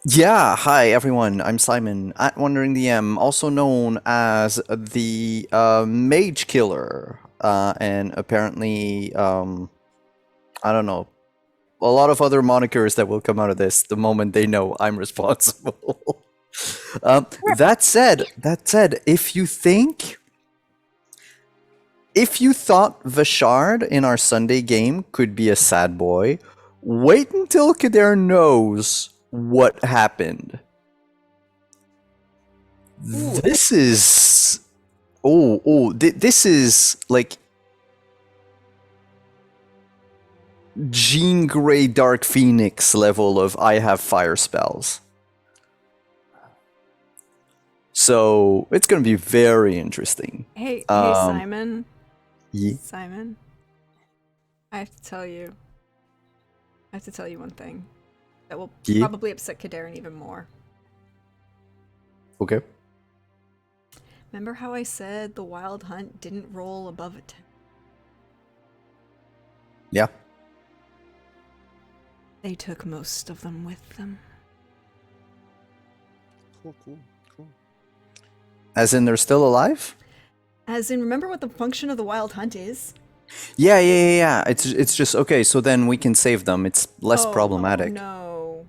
Yeah, hi everyone. I'm Simon at Wandering DM, also known as the Mage Killer, and apparently, I don't know, a lot of other monikers that will come out of this the moment they know I'm responsible. That said, if you thought Vashard in our Sunday game could be a sad boy, wait until Kader knows what happened. This is... this is like... Jean Grey Dark Phoenix level of I have fire spells. So, it's gonna be very interesting. Hey, Um, Simon. Yeah. Simon. I have to tell you one thing that will Yeah. probably upset Kaderin even more. Okay. Remember how I said the Wild Hunt didn't roll above a 10? Yeah. They took most of them with them. Cool. As in, they're still alive? As in, remember what the function of the Wild Hunt is? Yeah. It's just okay. So then we can save them. It's less Oh, problematic. No.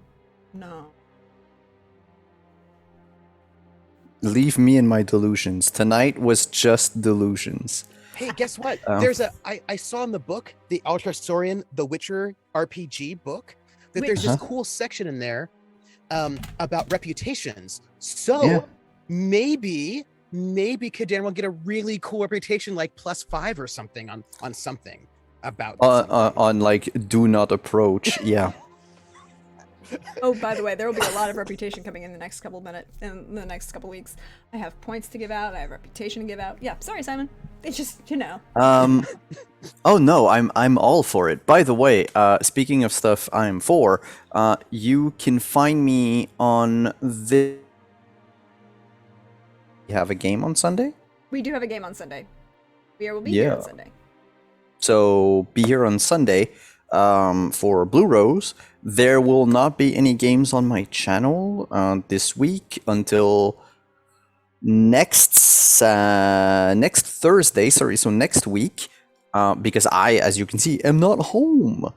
Leave me in my delusions. Tonight was just delusions. Hey, guess what? Oh. There's I saw in the book, the Altasaurian The Witcher RPG book, that there's this cool section in there about reputations. So Yeah. maybe Kadan will get a really cool reputation, like +5 or something on something about something. On like do not approach. Yeah. Oh, by the way, there will be a lot of reputation coming in the next couple weeks. I have points to give out. I have reputation to give out. Yeah, sorry, Simon. It's just, Oh no, I'm all for it. By the way, speaking of stuff I'm for, you can find me on the. You have a game on Sunday? We do have a game on Sunday. We will be here on Yeah. Sunday. So be here on Sunday for Blue Rose. There will not be any games on my channel this week until next Thursday. Sorry, so next week, because I, as you can see, am not home.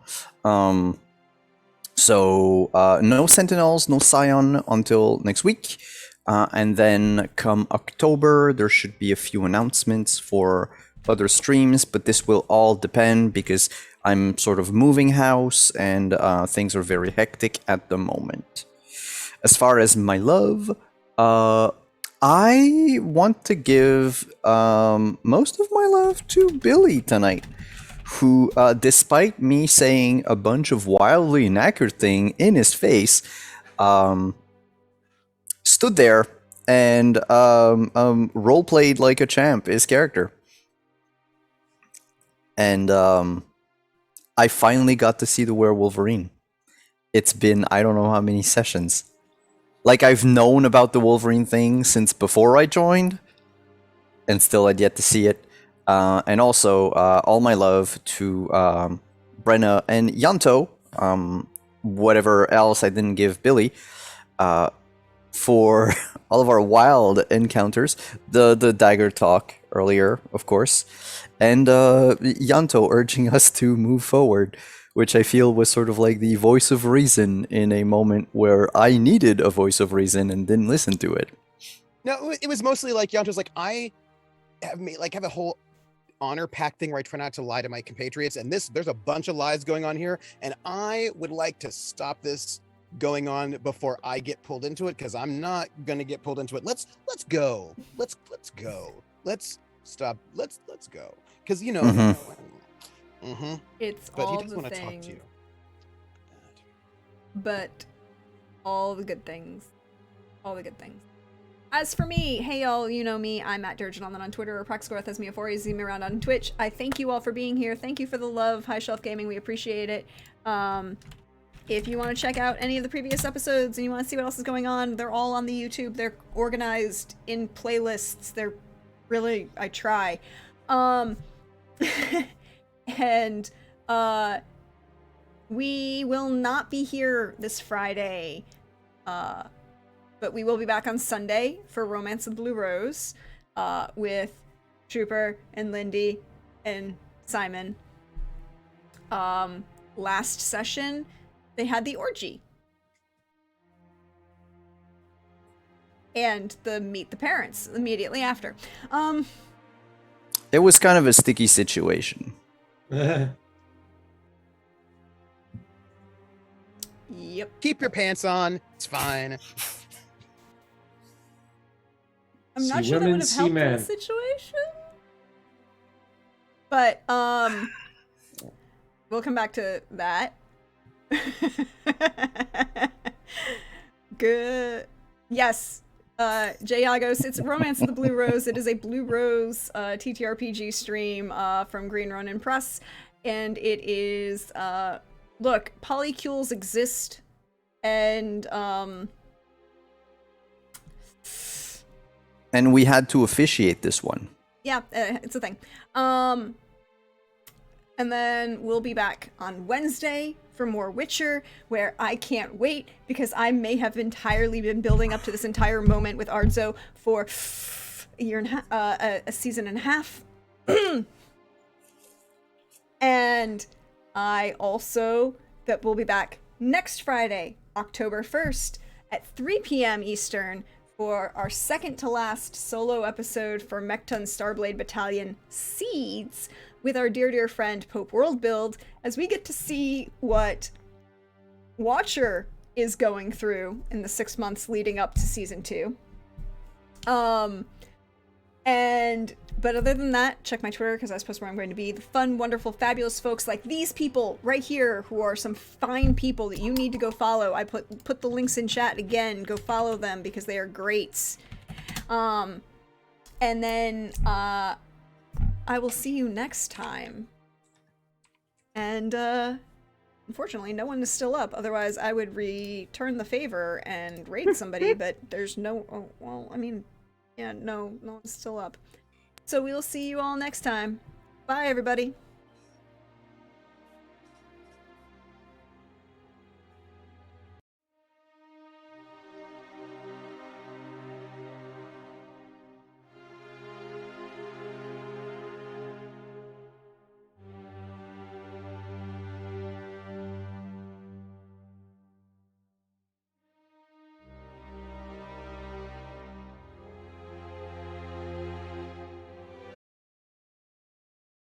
So no Sentinels, no Scion until next week. And then come October, there should be a few announcements for other streams, but this will all depend because I'm sort of moving house and things are very hectic at the moment. As far as my love, I want to give most of my love to Billy tonight, who, despite me saying a bunch of wildly inaccurate thing in his face, stood there and role played like a champ, his character. And I finally got to see the Werewolverine. It's been I don't know how many sessions. Like, I've known about the Wolverine thing since before I joined, and still I'd yet to see it. And also, all my love to Brenna and Yanto, whatever else I didn't give Billy, for all of our wild encounters. The dagger talk earlier, of course, and Yanto urging us to move forward, which I feel was sort of like the voice of reason in a moment where I needed a voice of reason and didn't listen to it. No, it was mostly like Yanto's like, I have a whole honor pact thing where I try not to lie to my compatriots, and there's a bunch of lies going on here, and I would like to stop this going on before I get pulled into it, because I'm not gonna get pulled into it. Let's go. Let's go. Let's stop. Let's go. Because It's but he all doesn't the want to talk things, to you. but all the good things. All the good things. As for me, hey y'all, you know me, I'm at Durgeon on Twitter, or Praxgorth as me4, you see me around on Twitch. I thank you all for being here. Thank you for the love, High Shelf Gaming, we appreciate it. If you want to check out any of the previous episodes and you want to see what else is going on, they're all on the YouTube. They're organized in playlists. They're really, I try. And we will not be here this Friday, but we will be back on Sunday for Romance of the Blue Rose, with Trooper and Lindy and Simon. Last session, they had the orgy. And the meet the parents immediately after. It was kind of a sticky situation. Yep. Keep your pants on. It's fine. I'm not See sure that women, would have see helped in men. the situation. But, we'll come back to that. Good. Yes. Jayagos, it's Romance of the Blue Rose. It is a Blue Rose TTRPG stream from Green Ronin Press. And it is, look, polycules exist. And, And we had to officiate this one. yeah, it's a thing. And then we'll be back on Wednesday for more Witcher, where I can't wait because I may have entirely been building up to this entire moment with Ardzo for a year and a half, a season and a half. And I also that we'll be back next Friday, October 1st at 3 p.m. Eastern for our second to last solo episode for Mechton Starblade Battalion Seeds with our dear friend Pope Worldbuild, as we get to see what Watcher is going through in the 6 months leading up to season 2. But other than that, check my Twitter because I suppose where I'm going to be. The fun, wonderful, fabulous folks like these people right here who are some fine people that you need to go follow. I put the links in chat again. Go follow them because they are greats. And then I will see you next time. And unfortunately, no one is still up. Otherwise, I would return the favor and raid somebody. But there's no. Oh, well, I mean, yeah, no one's still up. So we'll see you all next time. Bye, everybody.